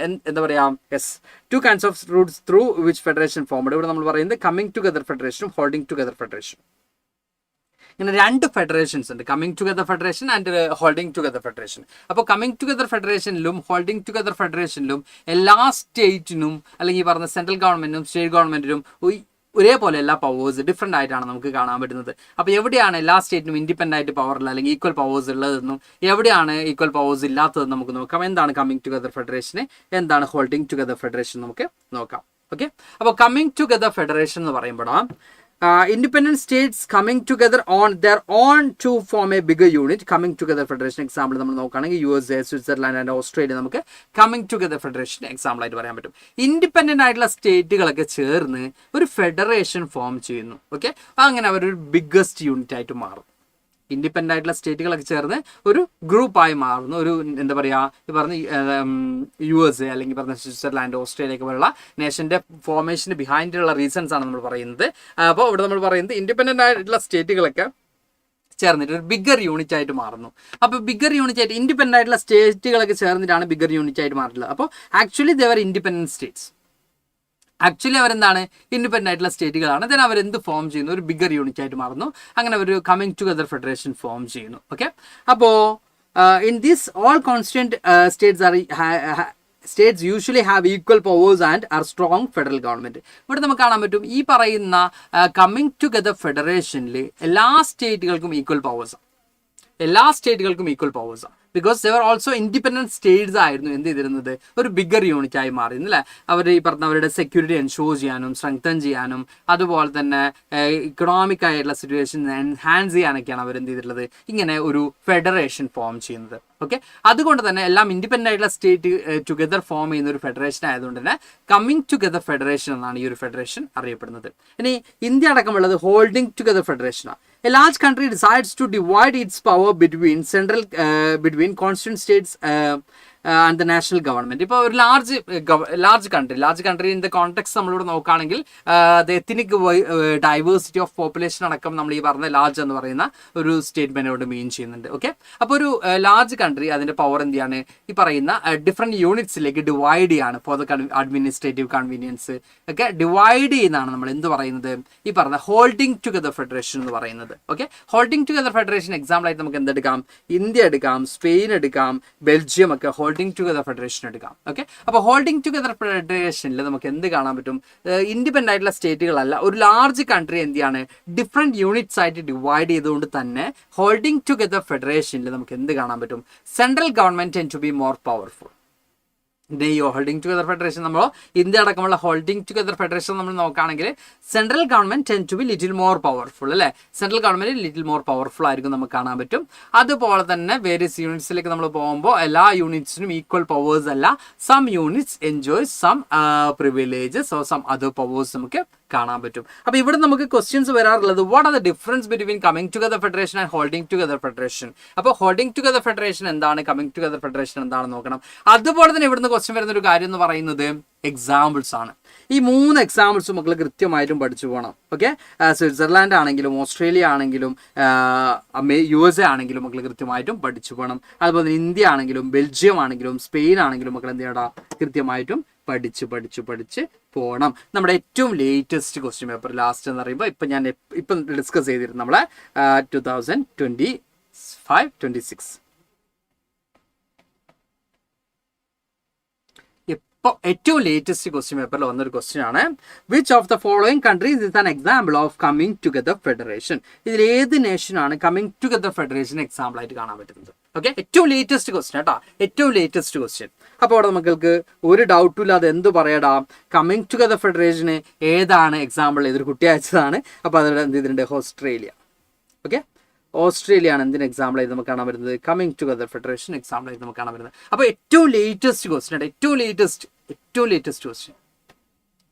എന്താ പറയാ, yes, two kinds of routes through which federation formed. ഇവിടെ നമ്മൾ പറയുന്നത് കമ്മിങ് ടുഗദർ ഫെഡറേഷനും ഹോൾഡിംഗ് ടുഗദർ ഫെഡറേഷൻ. ഇങ്ങനെ രണ്ട് ഫെഡറേഷൻസ് ഉണ്ട്, coming together federation and holding together federation. അപ്പോൾ കമ്മിങ് ടുഗദർ ഫെഡറേഷനിലും ഹോൾഡിംഗ് ടുഗദർ ഫെഡറേഷനിലും എല്ലാ സ്റ്റേറ്റിനും അല്ലെങ്കിൽ പറഞ്ഞ സെൻട്രൽ ഗവൺമെന്റിനും സ്റ്റേറ്റ് ഗവൺമെന്റിനും ഒരേപോലെ എല്ലാ പവേഴ്സ് ഡിഫറെൻ്റ് ആയിട്ടാണ് നമുക്ക് കാണാൻ പറ്റുന്നത്. അപ്പോൾ എവിടെയാണ് എല്ലാ സ്റ്റേറ്റിനും ഇൻഡിപെൻഡൻ്റ് ആയിട്ട് പവറില്ല അല്ലെങ്കിൽ ഈക്വൽ പവേഴ്സ് ഉള്ളതെന്നും എവിടെയാണ് ഈക്വൽ പവേഴ്സ് ഇല്ലാത്തതെന്നും നമുക്ക് നോക്കാം. എന്താണ് കമ്മിങ് ടുഗദർ ഫെഡറേഷൻ, എന്താണ് ഹോൾഡിംഗ് ടുഗദർ ഫെഡറേഷൻ നമുക്ക് നോക്കാം. ഓക്കെ, അപ്പോൾ കമ്മിങ് ടുഗദർ ഫെഡറേഷൻ എന്ന് പറയുമ്പോഴാണ് independent states coming together on their own to form a bigger unit. Coming together federation example നമ്മൾ നോക്കുകയാണെങ്കിൽ USA, സ്വിറ്റ്സർലാൻഡ് ആൻഡ് ഓസ്ട്രേലിയ നമുക്ക് കമ്മിങ് ടുഗദർ ഫെഡറേഷൻ എക്സാമ്പിൾ ആയിട്ട് പറയാൻ പറ്റും. ഇൻഡിപെൻഡന്റ് ആയിട്ടുള്ള സ്റ്റേറ്റുകളൊക്കെ ചേർന്ന് ഒരു ഫെഡറേഷൻ ഫോം ചെയ്യുന്നു. ഓക്കെ, അങ്ങനെ അവരൊരു ബിഗ്ഗസ്റ്റ് യൂണിറ്റ് ആയിട്ട് മാറും. ഇൻഡിപെൻഡൻ്റ് ആയിട്ടുള്ള സ്റ്റേറ്റുകളൊക്കെ ചേർന്ന് ഒരു ഗ്രൂപ്പായി മാറുന്നു. ഒരു എന്താ പറയുക, പറഞ്ഞ USA അല്ലെങ്കിൽ പറഞ്ഞ സ്വിറ്റ്സർലാൻഡ്, ഓസ്ട്രേലിയ ഒക്കെ പോലുള്ള നേഷൻ്റെ ഫോർമേഷന് ബിഹൈൻഡിലുള്ള റീസൺസ് ആണ് നമ്മൾ പറയുന്നത്. അപ്പോൾ ഇവിടെ നമ്മൾ പറയുന്നത് ഇൻഡിപെൻഡൻ്റ് ആയിട്ടുള്ള സ്റ്റേറ്റുകളൊക്കെ ചേർന്നിട്ട് ഒരു ബിഗ്ഗർ യൂണിറ്റ് ആയിട്ട് മാറുന്നു. അപ്പോൾ ബിഗ്ഗർ യൂണിറ്റ് ആയിട്ട് ഇൻഡിപെൻഡൻ്റ് ആയിട്ടുള്ള സ്റ്റേറ്റുകളൊക്കെ ചേർന്നിട്ടാണ് ബിഗ്ഗർ യൂണിറ്റ് ആയിട്ട് മാറിയിട്ടുള്ളത്. അപ്പോൾ actually they are independent States. Actually അവരെന്താണ്, ഇൻഡിപെൻഡൻ്റ് ആയിട്ടുള്ള സ്റ്റേറ്റുകളാണ്. ദെൻ അവരെന്ത് ഫോം ചെയ്യുന്നു, ഒരു ബിഗ്ഗർ യൂണിറ്റ് ആയിട്ട് മാറുന്നു. അങ്ങനെ ഒരു കമ്മിങ് ടുഗദർ ഫെഡറേഷൻ ഫോം ചെയ്യുന്നു. ഓക്കെ, അപ്പോൾ in this all constituent States usually have equal powers and are strong federal government. ഇവിടെ നമുക്ക് കാണാൻ പറ്റും ഈ പറയുന്ന കമ്മിങ് ടുഗദർ ഫെഡറേഷനിൽ എല്ലാ സ്റ്റേറ്റുകൾക്കും ഈക്വൽ പവേഴ്സാണ്. എല്ലാ സ്റ്റേറ്റുകൾക്കും ഈക്വൽ പവേഴ്സാണ്. Because they are also independent states ആയിരുന്നു എന്ത് ചെയ്തിരുന്നത്, ഒരു ബിഗ്ഗർ യൂണിറ്റ് ആയി മാറിയിരുന്നു അല്ലേ. അവർ ഈ പറഞ്ഞ അവരുടെ സെക്യൂരിറ്റി എൻഷുർ ചെയ്യാനും സ്ട്രെങ്തൻ ചെയ്യാനും അതുപോലെ തന്നെ ഇക്കണോമിക് ആയിട്ടുള്ള സിറ്റുവേഷൻ എൻഹാൻസ് ചെയ്യാനൊക്കെയാണ് അവർ എന്ത് ചെയ്തിട്ടുള്ളത്, ഇങ്ങനെ ഒരു ഫെഡറേഷൻ ഫോം ചെയ്യുന്നത്. ഓക്കെ, അതുകൊണ്ട് തന്നെ എല്ലാം ഇൻഡിപെൻഡൻ്റ് ആയിട്ടുള്ള സ്റ്റേറ്റ് ടുഗദർ ഫോം ചെയ്യുന്ന ഒരു ഫെഡറേഷൻ ആയതുകൊണ്ട് തന്നെ കമ്മിങ് ടുഗദർ ഫെഡറേഷൻ എന്നാണ് ഈ ഒരു ഫെഡറേഷൻ അറിയപ്പെടുന്നത്. ഇനി ഇന്ത്യ അടക്കമുള്ളത് ഹോൾഡിംഗ് ടുഗദർ ഫെഡറേഷനാണ്. A large country decides to divide its power between constituent states and the national government. ഇപ്പോൾ ഒരു large country in the context നമ്മളിവിടെ നോക്കുകയാണെങ്കിൽ the ethnic diversity of population അടക്കം നമ്മൾ ഈ പറഞ്ഞ ലാർജ് എന്ന് പറയുന്ന ഒരു സ്റ്റേറ്റ്മെന്റിനോട് മീൻ ചെയ്യുന്നുണ്ട്. ഓക്കെ, അപ്പോൾ ഒരു ലാർജ് കൺട്രി അതിന്റെ പവർ എന്ത് ചെയ്യാണ്, ഈ പറയുന്ന ഡിഫറെന്റ് യൂണിറ്റ്സിലേക്ക് ഡിവൈഡ് ചെയ്യാണ് ഫോർ ദ അഡ്മിനിസ്ട്രേറ്റീവ് കൺവീനിയൻസ് ഒക്കെ ഡിവൈഡ് ചെയ്യുന്നതാണ് നമ്മൾ എന്ത് പറയുന്നത്, ഈ പറഞ്ഞ ഹോൾഡിംഗ് ടുഗദർ ഫെഡറേഷൻ എന്ന് പറയുന്നത്. Okay, holding together federation example ആയിട്ട് നമുക്ക് എന്തെടുക്കാം, ഇന്ത്യ എടുക്കാം, സ്പെയിൻ എടുക്കാം, ബെൽജിയം ഒക്കെ ഹോൾഡിംഗ് ടുഗദർ ഫെഡറേഷൻ എടുക്കാം. ഓക്കെ, അപ്പോൾ ഹോൾഡിംഗ് ടുഗദർ ഫെഡറേഷനിൽ നമുക്ക് എന്ത് കാണാൻ പറ്റും? ഇൻഡിപെൻഡൻ്റ് ആയിട്ടുള്ള സ്റ്റേറ്റുകളല്ല, ഒരു ലാർജ് കൺട്രി എന്ത് ചെയ്യാണ് ഡിഫറെൻറ്റ് യൂണിറ്റ്സ് ആയിട്ട് ഡിവൈഡ് ചെയ്തുകൊണ്ട് തന്നെ ഹോൾഡിംഗ് ടുഗദർ ഫെഡറേഷനിൽ നമുക്ക് എന്ത് കാണാൻ പറ്റും? Central government tend to be more powerful. ഈ ഹോൾഡിംഗ് ടുഗദർ ഫെഡറേഷൻ നമ്മൾ ഇന്ത്യ അടക്കമുള്ള ഹോൾഡിംഗ് ടുഗദർ ഫെഡറേഷൻ നമ്മൾ നോക്കുകയാണെങ്കിൽ central government tend to be little more powerful അല്ലേ? Central government little more powerful ആയിരിക്കും നമുക്ക് കാണാൻ പറ്റും. അതുപോലെ തന്നെ വേരിയസ് യൂണിറ്റ്സിലേക്ക് നമ്മൾ പോകുമ്പോൾ എല്ലാ യൂണിറ്റ്സിനും ഈക്വൽ പവേഴ്സ് അല്ല, some units enjoy some privileges or some other powers നമുക്ക് കാണാൻ പറ്റും. അപ്പോൾ ഇവിടെ നമുക്ക് ക്വസ്റ്റ്യൻസ് വരാറുള്ളത് what are the difference between coming together federation and holding together federation. അപ്പോൾ ഹോൾഡിംഗ് ടുഗദർ ഫെഡറേഷൻ എന്താണ്, കമ്മിങ് ടുഗദർ ഫെഡറേഷൻ എന്താണെന്ന് നോക്കണം. അതുപോലെ തന്നെ ഇവിടുന്ന് ക്വസ്റ്റ്യൻ വരുന്ന ഒരു കാര്യം എന്ന് പറയുന്നത് എക്സാമ്പിൾസ് ആണ്. ഈ 3 എക്സാമ്പിൾസ് മക്കൾ കൃത്യമായിട്ടും പഠിച്ചു പോകണം. ഓക്കെ, സ്വിറ്റ്സർലാൻഡ് ആണെങ്കിലും ഓസ്ട്രേലിയ ആണെങ്കിലും USA ആണെങ്കിലും മക്കൾ കൃത്യമായിട്ടും പഠിച്ചു പോകണം. അതുപോലെ തന്നെ ഇന്ത്യ ആണെങ്കിലും ബെൽജിയം ആണെങ്കിലും സ്പെയിൻ ആണെങ്കിലും മക്കൾ എന്ത് ചെയ്യണം, കൃത്യമായിട്ടും പഠിച്ച് പോകണം. നമ്മുടെ ഏറ്റവും ലേറ്റസ്റ്റ് ക്വസ്റ്റ്യൻ പേപ്പർ ലാസ്റ്റ് എന്ന് പറയുമ്പോൾ ഇപ്പം ഡിസ്കസ് ചെയ്തിരുന്നു നമ്മളെ 2025-26. ഇപ്പോൾ ഏറ്റവും ലേറ്റസ്റ്റ് ക്വസ്റ്റ്യൻ പേപ്പറിൽ വന്നൊരു ക്വസ്റ്റ്യൻ ആണ്, which of the following countries is an example of coming together federation. ഇതിൽ ഏത് നേഷനാണ് കമ്മിങ് ടുഗദർ ഫെഡറേഷൻ എക്സാമ്പിൾ ആയിട്ട് കാണാൻ പറ്റുന്നത്? ഓക്കെ, ഏറ്റവും ലേറ്റസ്റ്റ് ക്വസ്റ്റ്യൻ കേട്ടോ, ഏറ്റവും ലേറ്റസ്റ്റ് ക്വസ്റ്റ്യൻ. അപ്പോൾ അവിടെ നമുക്ക് ഒരു ഡൗട്ടും ഇല്ലാതെ എന്ത് പറയടാ, കമ്മിങ് ടുഗദർ ഫെഡറേഷന് ഏതാണ് എക്സാമ്പിൾ? ഇതൊരു കുട്ടി അയച്ചതാണ്. അപ്പോൾ അതിവിടെ എന്ത് ചെയ്തിട്ടുണ്ട്, ഓസ്ട്രേലിയ. ഓക്കെ, ഓസ്ട്രേലിയ ആണ് എന്തിന് എക്സാമ്പിൾ ആയിട്ട് നമുക്ക് കാണാൻ വരുന്നത്? കമ്മിങ് ടുഗദർ ഫെഡറേഷൻ എക്സാമ്പിൾ ആയിട്ട് നമുക്ക് കാണാൻ വരുന്നത്. അപ്പോൾ ഏറ്റവും ലേറ്റസ്റ്റ് ക്വസ്റ്റ്യൻ ആണ്, ഏറ്റവും ലേറ്റസ്റ്റ് ക്വസ്റ്റ്യൻ.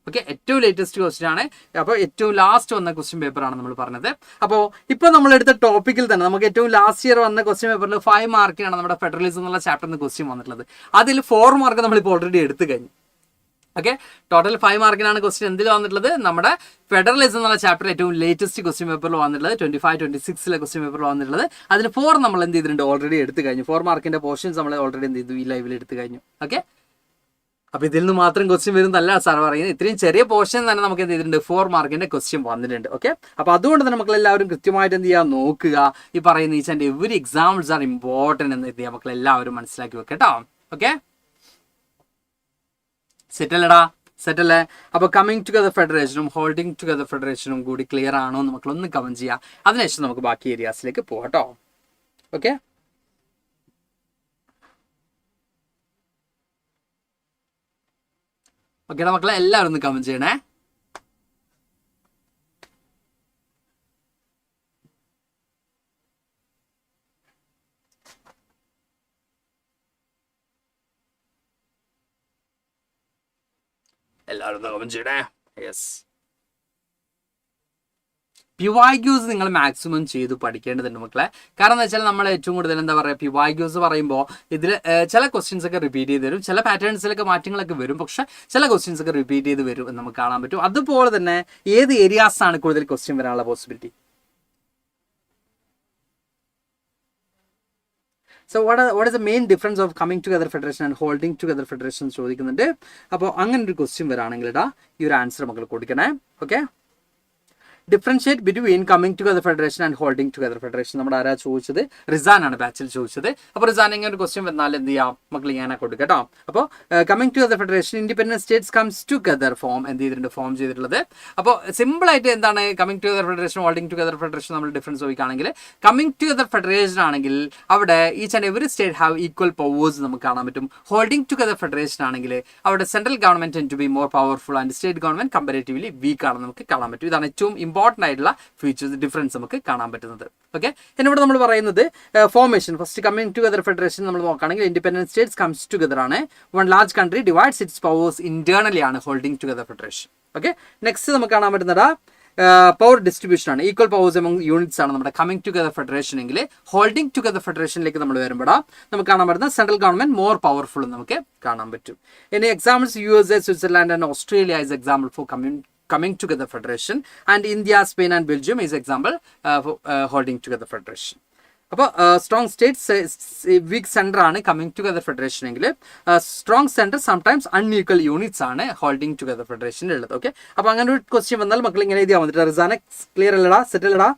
ഓക്കെ, ഏറ്റവും ലേറ്റസ്റ്റ് ക്വസ്റ്റ്യൻ ആണ്. അപ്പോൾ ഏറ്റവും ലാസ്റ്റ് വന്ന ക്വസ്റ്റ്യൻ പേപ്പറാണ് നമ്മൾ പറഞ്ഞത്. അപ്പോൾ ഇപ്പോൾ നമ്മൾ എടുത്ത ടോപ്പിക്കിൽ തന്നെ നമുക്ക് ഏറ്റവും ലാസ്റ്റ് ഇയർ വന്ന ക്വസ്റ്റ്യൻ പേപ്പറിൽ 5 മാർക്കിനാണ് നമ്മുടെ ഫെഡറലിസം എന്നുള്ള ചാപ്റ്ററിൽ നിന്ന് ക്വസ്റ്റ്യൻ വന്നിട്ടുള്ളത്. അതിൽ 4 മാർക്ക് നമ്മളിപ്പോൾ ഓൾറെഡി എടുത്തു കഴിഞ്ഞു. ഓക്കെ, ടോട്ടൽ 5 മാർക്കിനാണ് ക്വസ്റ്റ്യൻ എന്തിൽ വന്നിട്ടുള്ളത്? നമ്മുടെ ഫെഡറലിസം എന്നുള്ള ചാപ്റ്റർ ഏറ്റവും ലേറ്റസ്റ്റ് ക്വസ്റ്റ്യൻ പേപ്പറിൽ വന്നിട്ടുള്ളത് 25-26 ക്വസ്റ്റ്യൻ പേപ്പറിൽ വന്നിട്ടുള്ളത്. അതിന് 4 നമ്മൾ എന്ത് ചെയ്തിട്ടുണ്ട്, ഓൾറെഡി എടുത്തു കഴിഞ്ഞു. 4 മാർക്കിന്റെ പോർഷൻസ് നമ്മൾ ഓൾറെഡി എന്ത് ചെയ്തു, ഈ ലൈവിൽ എടുത്തു കഴിഞ്ഞു. ഓക്കെ, അപ്പോൾ ഇതിൽ നിന്ന് മാത്രം ക്വസ്റ്റ്യൻ വരുന്നതല്ല സാർ പറയുന്നത്, ഇത്രയും ചെറിയ പോർഷൻ തന്നെ നമുക്ക് എന്ത് ചെയ്തിട്ടുണ്ട്, 4 മാർക്കിന്റെ ക്വസ്റ്റ്യൻ വന്നിട്ടുണ്ട്. ഓക്കെ, അപ്പോൾ അതുകൊണ്ട് തന്നെ മക്കളെല്ലാവരും കൃത്യമായിട്ട് എന്ത് ചെയ്യുക, നോക്കുക. ഈ പറയുന്ന each and every examples are important എന്ന് എന്ത് ചെയ്യുക, മക്കളെല്ലാവരും മനസ്സിലാക്കി വെക്കുക കേട്ടോ. ഓക്കെ, സെറ്റല്ലേ? അപ്പോൾ കമ്മിങ് ടുഗദർ ഫെഡറേഷനും ഹോൾഡിംഗ് ടുഗദർ ഫെഡറേഷനും കൂടി ക്ലിയർ ആണോ എന്ന് മക്കളൊന്ന് കമന്റ് ചെയ്യുക. അതിനുശേഷം നമുക്ക് ബാക്കി ഏരിയാസിലേക്ക് പോകാം കേട്ടോ. ഓക്കെ, ഓക്കേടാ മക്കളെ, എല്ലാവരും ഒന്ന് കമന്റ് ചെയ്യണേ. എല്ലാവരും ഒന്ന് കമന്റ് ചെയ്യണേ. യെസ്, PYQs നിങ്ങൾ മാക്സിമം ചെയ്ത് പഠിക്കേണ്ടതുണ്ട് മക്കളെ. കാരണം എന്താ വെച്ചാൽ നമ്മൾ ഏറ്റവും കൂടുതൽ എന്താ പറയുക, PYQs പറയുമ്പോൾ ഇതിൽ ചില ക്വസ്റ്റ്യൻസ് ഒക്കെ റിപ്പീറ്റ് ചെയ്ത് വരും, ചില പാറ്റേൺസിലൊക്കെ മാറ്റങ്ങളൊക്കെ വരും, പക്ഷെ ചില ക്വസ്റ്റ്യൻസ് ഒക്കെ റിപ്പീറ്റ് ചെയ്ത് വരും എന്ന് നമുക്ക് കാണാൻ പറ്റും. അതുപോലെ തന്നെ ഏത് ഏരിയാസാണ് കൂടുതൽ ക്വസ്റ്റ്യൻ വരാനുള്ള possibility? So what is the main difference of coming together federation and holding together federation ചോദിക്കുന്നുണ്ട്. അപ്പോൾ അങ്ങനെ ഒരു ക്വസ്റ്റ്യൻ വരാണെങ്കിൽ ഈ ഒരു ആൻസർ മക്കൾ കൊടുക്കണേ. Okay, differentiate between coming together federation and holding together federation നമ്മുടെ ആരാ ചോദിച്ചത്? റിസാൻ ആണ് ബാച്ചിൽ ചോദിച്ചത്. അപ്പോൾ റിസാൻ ഇങ്ങനെ ഒരു ക്വസ്റ്റ്യൻ വന്നാൽ എന്ത് ചെയ്യാം മക്കൾ, ഞാൻ കൊടുക്കുക കേട്ടോ. അപ്പോൾ coming together federation independent states comes together form എന്ത് ചെയ്തിട്ടുണ്ട്, ഫോം ചെയ്തിട്ടുള്ളത്. അപ്പോൾ സിമ്പിൾ ആയിട്ട് എന്താണ് coming together federation holding together federation നമ്മൾ ഡിഫറൻസ് ചോദിക്കുകയാണെങ്കിൽ, കമ്മിങ് ടുഗദർ ഫെഡറേഷൻ ആണെങ്കിൽ അവിടെ each and every state have equal powers നമുക്ക് കാണാൻ പറ്റും. ഹോൾഡിംഗ് ടുഗദർ ഫെഡറേഷൻ ആണെങ്കിൽ അവിടെ central government tend to be more powerful and state government comparatively weak ആണെന്ന് നമുക്ക് കാണാൻ പറ്റും. ഇതാണ് ഏറ്റവും ഇമ്പോർട്ടന്റ് ആയിട്ടുള്ള ഫീച്ചേഴ്സ് ഡിഫറൻസ് നമുക്ക് കാണാൻ പറ്റുന്നത്. ഓക്കെ, എന്നിവിടെ നമ്മൾ പറയുന്നത് formation. First coming together federation നമ്മൾ നോക്കുകയാണെങ്കിൽ ഇൻഡിപെൻഡന്റ് സ്റ്റേറ്റ്സ് കംസ് ടുഗദർ ആണ്. One large country divides its powers internally ആണ് holding together federation. Okay, next നമുക്ക് കാണാൻ പറ്റുന്നത് പവർ ഡിസ്ട്രിബ്യൂഷൻ ആണ്. ഈക്വൽ പവേഴ്സ് എമംഗ് യൂണിറ്റ്സ് ആണ് നമ്മുടെ കമ്മിങ് ടുഗദർ ഫെഡറേഷൻ എങ്കിൽ. ഹോൾഡിംഗ് ടുഗദർ ഫെഡറേഷനിലേക്ക് നമ്മൾ വരുമ്പോൾ നമുക്ക് കാണാൻ പറ്റുന്ന സെൻട്രൽ ഗവൺമെന്റ് മോർ പവർഫുൾ നമുക്ക് കാണാൻ പറ്റും. ഇനി examples USA, Switzerland and Australia is example for coming together federation, and India, Spain and Belgium is example for holding together federation. അപ്പോൾ സ്ട്രോങ് സ്റ്റേറ്റ്സ് വീക്ക് സെൻറ്റർ ആണ് കമ്മിങ് ടുഗദർ ഫെഡറേഷൻ എങ്കിൽ. Strong centre sometimes unequal units ആണ് holding together ഫെഡറേഷനിൽ ഉള്ളത്. Okay, അപ്പോൾ അങ്ങനെ ഒരു question വന്നാൽ മക്കൾ ഇങ്ങനെ എഴുതിയാൽ വന്നിട്ട് റിസാനെ ക്ലിയർ അല്ലടാ, സെറ്റ് അല്ലടാ?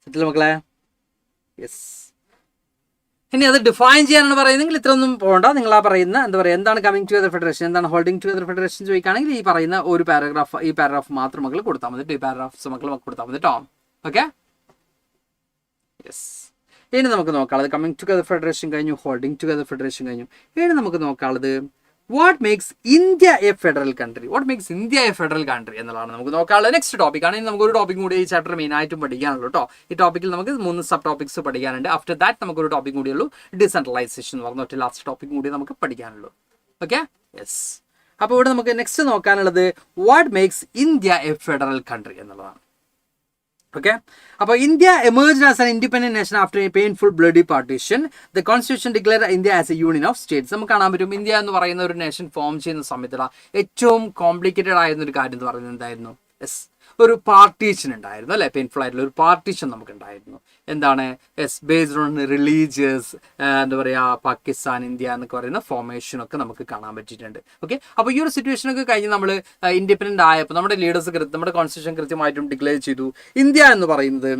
പറ്റില്ല മക്കളെ? യെസ്. ഇനി അത് ഡിഫൈൻ ചെയ്യാനാണ് പറയുന്നതെങ്കിൽ ഇത്രയൊന്നും പോകണ്ട. നിങ്ങൾ ആ പറയുന്ന എന്താ പറയുക, എന്താണ് കമ്മിങ് ടുഗദർ ഫെഡറേഷൻ, എന്താണ് ഹോൾഡിംഗ് ടുഗദർ ഫെഡറേഷൻ ചോദിക്കുകയാണെങ്കിൽ ഈ പറയുന്ന ഒരു പാരഗ്രാഫ്, ഈ പാരഗ്രാഫ് മാത്രം മക്കൾ കൊടുത്താൽ മതി, ഈ പാരഗ്രാഫ്സ് മക്കൾ കൊടുത്താൽ മതി കേട്ടോ. Okay, yes. ഇനി നമുക്ക് നോക്കാനുള്ളത് കമ്മിങ് ടുഗദർ ഫെഡറേഷൻ കഴിഞ്ഞു, ഹോൾഡിംഗ് ടുഗദർ ഫെഡറേഷൻ കഴിഞ്ഞു. ഇനി നമുക്ക് നോക്കാനുള്ളത് what makes India a federal country, what makes India a federal country എന്നുള്ളതാണ് നമുക്ക് നോക്കാനുള്ളത്. നെക്സ്റ്റ് ടോപ്പിക്കാണ്. ഇനി നമുക്കൊരു ടോപ്പിക് കൂടി ഈ ചാപ്റ്റർ മെയിൻ ആയിട്ടും പഠിക്കാനുള്ളൂ കേട്ടോ. ഈ ടോപ്പിക്കിൽ നമുക്ക് 3 സബ് ടോപ്പിക്സ് പഠിക്കാനുണ്ട്. ആഫ്റ്റർ ദാറ്റ് നമുക്കൊരു ടോപ്പിക് കൂടിയുള്ളൂ, ഡിസെൻട്രലൈസേഷൻ എന്ന് പറഞ്ഞ ഒറ്റ ലാസ്റ്റ് ടോപ്പിക് കൂടി നമുക്ക് പഠിക്കാനുള്ളൂ. Okay, yes. അപ്പോൾ ഇവിടെ നമുക്ക് നെക്സ്റ്റ് നോക്കാനുള്ളത് what makes India a federal country എന്നുള്ളതാണ്. ഓക്കെ, അപ്പോൾ India emerged as an independent nation after a painful bloody partition. The constitution declared India as a union of states. നമുക്ക് കാണാൻ പറ്റും ഇന്ത്യ എന്ന് പറയുന്ന ഒരു നേഷൻ ഫോം ചെയ്യുന്ന സമയത്തുള്ള ഏറ്റവും കോംപ്ലിക്കേറ്റഡ് ആയിരുന്ന ഒരു കാര്യം എന്ന് പറയുന്നത് എന്തായിരുന്നു? യെസ്, ഒരു പാർട്ടീഷൻ ഉണ്ടായിരുന്നു അല്ലേ? പെയിൻഫുൾ ആയിട്ടുള്ള ഒരു പാർട്ടീഷൻ നമുക്ക് ഉണ്ടായിരുന്നു. എന്താണ്? യെസ്, ബേസ്ഡ് ഓൺ റിലീജിയസ് എന്താ പറയുക, പാകിസ്ഥാൻ, ഇന്ത്യ എന്നൊക്കെ പറയുന്ന ഫോർമേഷനൊക്കെ നമുക്ക് കാണാൻ പറ്റിയിട്ടുണ്ട്. ഓക്കെ, അപ്പോൾ ഈ ഒരു സിറ്റുവേഷനൊക്കെ കഴിഞ്ഞ് നമ്മൾ ഇൻഡിപെൻഡൻ്റ് ആയപ്പോൾ നമ്മുടെ ലീഡേഴ്സ് നമ്മുടെ കോൺസ്റ്റിറ്റ്യൂഷൻ കൃത്യമായിട്ടും ഡിക്ലെയർ ചെയ്തു ഇന്ത്യ എന്ന് പറയുന്നത്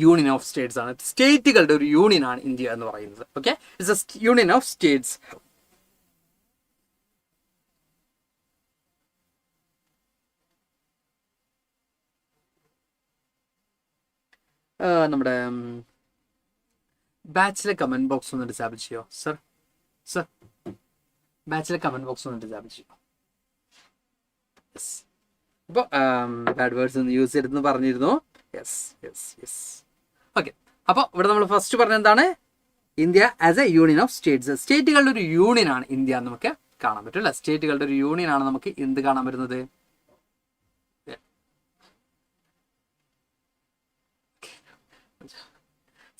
യൂണിയൻ ഓഫ് സ്റ്റേറ്റ്സ് ആണ്, സ്റ്റേറ്റുകളുടെ ഒരു യൂണിയൻ ആണ് ഇന്ത്യ എന്ന് പറയുന്നത്. Okay, it's A union of States. നമ്മുടെ ബാച്ചിലെ കമന്റ് ബോക്സ് ഒന്ന് ഡിസേബിൾ ചെയ്യോ സർ? സർ, ബാച്ചിലെ കമന്റ് ബോക്സ് ഒന്ന് ഡിസേബിൾ ചെയ്യോ? യെസ്. അപ്പോൾ ബാഡ് വേർഡ്സ് ഒന്ന് യൂസ് ചെയ്തെന്ന് പറഞ്ഞിരുന്നു. Yes yes yes. ഓക്കെ, അപ്പോൾ ഇവിടെ നമ്മൾ ഫസ്റ്റ് പറഞ്ഞ എന്താണ്? India as a union of states. സ്റ്റേറ്റുകളുടെ ഒരു യൂണിയൻ ആണ് ഇന്ത്യ എന്ന് നമുക്ക് കാണാൻ പറ്റും അല്ലേ? സ്റ്റേറ്റുകളുടെ ഒരു യൂണിയൻ ആണ് നമുക്ക് എന്ത് കാണാൻ പറ്റുന്നത്?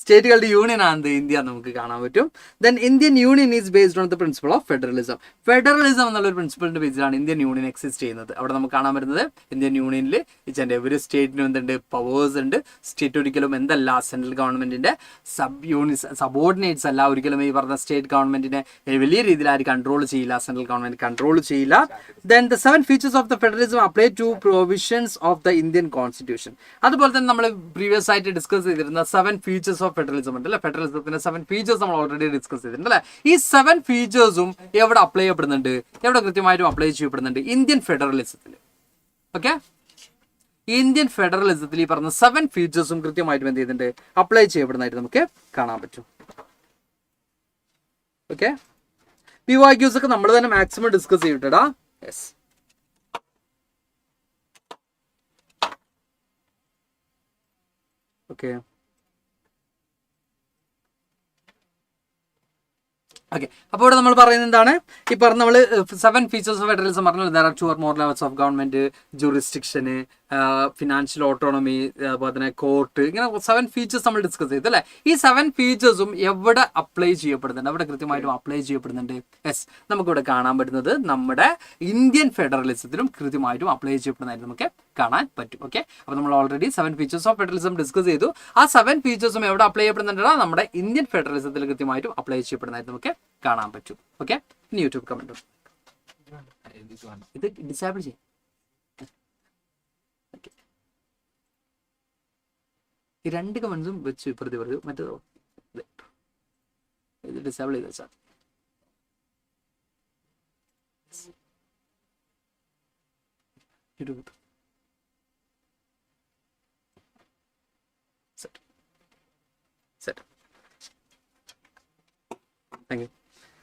സ്റ്റേറ്റുകളുടെ യൂണിയൻ ആണ് ഇന്ത്യ നമുക്ക് കാണാൻ പറ്റും. Then Indian union is based on the principle of federalism. Federalism എന്നുള്ള ഒരു പ്രിൻസിപ്പിളിന്റെ ബേസിലാണ് ഇന്ത്യൻ യൂണിയൻ എക്സിസ്റ്റ് ചെയ്യുന്നത്. അവിടെ നമുക്ക് കാണാൻ പറ്റുന്നത് ഇന്ത്യൻ യൂണിയനിൽ ഒരു സ്റ്റേറ്റിനും എന്തുണ്ട്? പവേഴ്സ് ഉണ്ട്. സ്റ്റേറ്റ് ഒരിക്കലും എന്തല്ല, സെൻട്രൽ ഗവൺമെന്റിന്റെ സബോർഡിനേറ്റ്സ് അല്ല. ഒരിക്കലും ഈ പറഞ്ഞ സ്റ്റേറ്റ് ഗവൺമെന്റിനെ വലിയ രീതിയിൽ ആര് കൺട്രോൾ ചെയ്യില്ല, സെൻട്രൽ ഗവൺമെന്റ് കൺട്രോൾ ചെയ്യില്ല. Then the 7 features of the federalism apply to provisions of the Indian constitution. അതുപോലെ തന്നെ നമ്മൾ പ്രീവിയസ് ആയിട്ട് ഡിസ്കസ് ചെയ്തിരുന്ന 7 ഫീച്ചേഴ്സ് ഓഫ് ഫെഡറലിസം ഉണ്ട് അല്ലെ? ഫെഡറലിസത്തിന്റെ 7 ഫീച്ചേഴ്സ് നമ്മൾ ഓൾറെഡി ഡിസ്കസ് ചെയ്തിട്ടുണ്ട് അല്ലെ? ഈ 7 ഫീച്ചേഴ്സും എവിടെ അപ്ലൈ ചെയ്യപ്പെടുന്നുണ്ട്? എവിടെ കൃത്യമായിട്ടും അപ്ലൈ ചെയ്യപ്പെടുന്നുണ്ട്? ഇന്ത്യൻ ഫെഡറലിസത്തിൽ. ഓക്കെ, ഇന്ത്യൻ ഫെഡറലിസത്തിൽ ഈ പറഞ്ഞ 7 ഫീച്ചേഴ്സും കൃത്യമായിട്ടും എന്ത് ചെയ്യുന്നുണ്ട്? അപ്ലൈ ചെയ്യപ്പെടുന്നതായിട്ട് നമുക്ക് കാണാൻ പറ്റും. ഓക്കെ, PYQs ഒക്കെ നമ്മൾ തന്നെ മാക്സിമം ഡിസ്കസ് ചെയ്തിട്ടാ. യെസ്. ഓക്കെ ഓക്കെ, അപ്പോൾ ഇവിടെ നമ്മൾ പറയുന്നത് എന്താണ്? ഈ പറഞ്ഞ നമ്മൾ 7 ഫീച്ചേഴ്സ് ഓഫ് ഫെഡറലിസം പറഞ്ഞാൽ there are 2 or more levels of government, jurisdiction, financial autonomy, അതുപോലെ തന്നെ കോർട്ട്, ഇങ്ങനെ 7 ഫീച്ചേഴ്സ് നമ്മൾ ഡിസ്കസ് ചെയ്തു അല്ലേ? ഈ 7 ഫീച്ചേഴ്സും എവിടെ അപ്ലൈ ചെയ്യപ്പെടുന്നുണ്ട്? എവിടെ കൃത്യമായിട്ടും അപ്ലൈ ചെയ്യപ്പെടുന്നുണ്ട്? യെസ്, നമുക്കിവിടെ കാണാൻ പറ്റുന്നത് നമ്മുടെ ഇന്ത്യൻ ഫെഡറലിസത്തിലും കൃത്യമായിട്ടും അപ്ലൈ ചെയ്യപ്പെടുന്നതായിട്ട് നമുക്ക് കാണാൻ പറ്റും. ഓക്കെ, അപ്പോൾ നമ്മൾ already 7 features of federalism discuss ചെയ്തു. ആ 7 ഫീച്ചേഴ്സും എവിടെ അപ്ലൈ ചെയ്യപ്പെടുന്നുണ്ടോ? നമ്മുടെ ഇന്ത്യൻ ഫെഡറലിസത്തിൽ കൃത്യമായിട്ടും അപ്ലൈ ചെയ്യപ്പെടുന്നതായിട്ട് നമുക്ക് കാണാൻ പറ്റും. ഓക്കെ, ഇനി യൂട്യൂബ് കമന്റ് ഇത് ഡിസേബിൾ ചെയ്യും. ഈ 2 കമന്റ്സും വെച്ച് പ്രതി പറയൂ. മറ്റേതോ ഇത് ഡിസേബിൾ ചെയ്ത് വെച്ചാൽ YouTube set set. Thank you.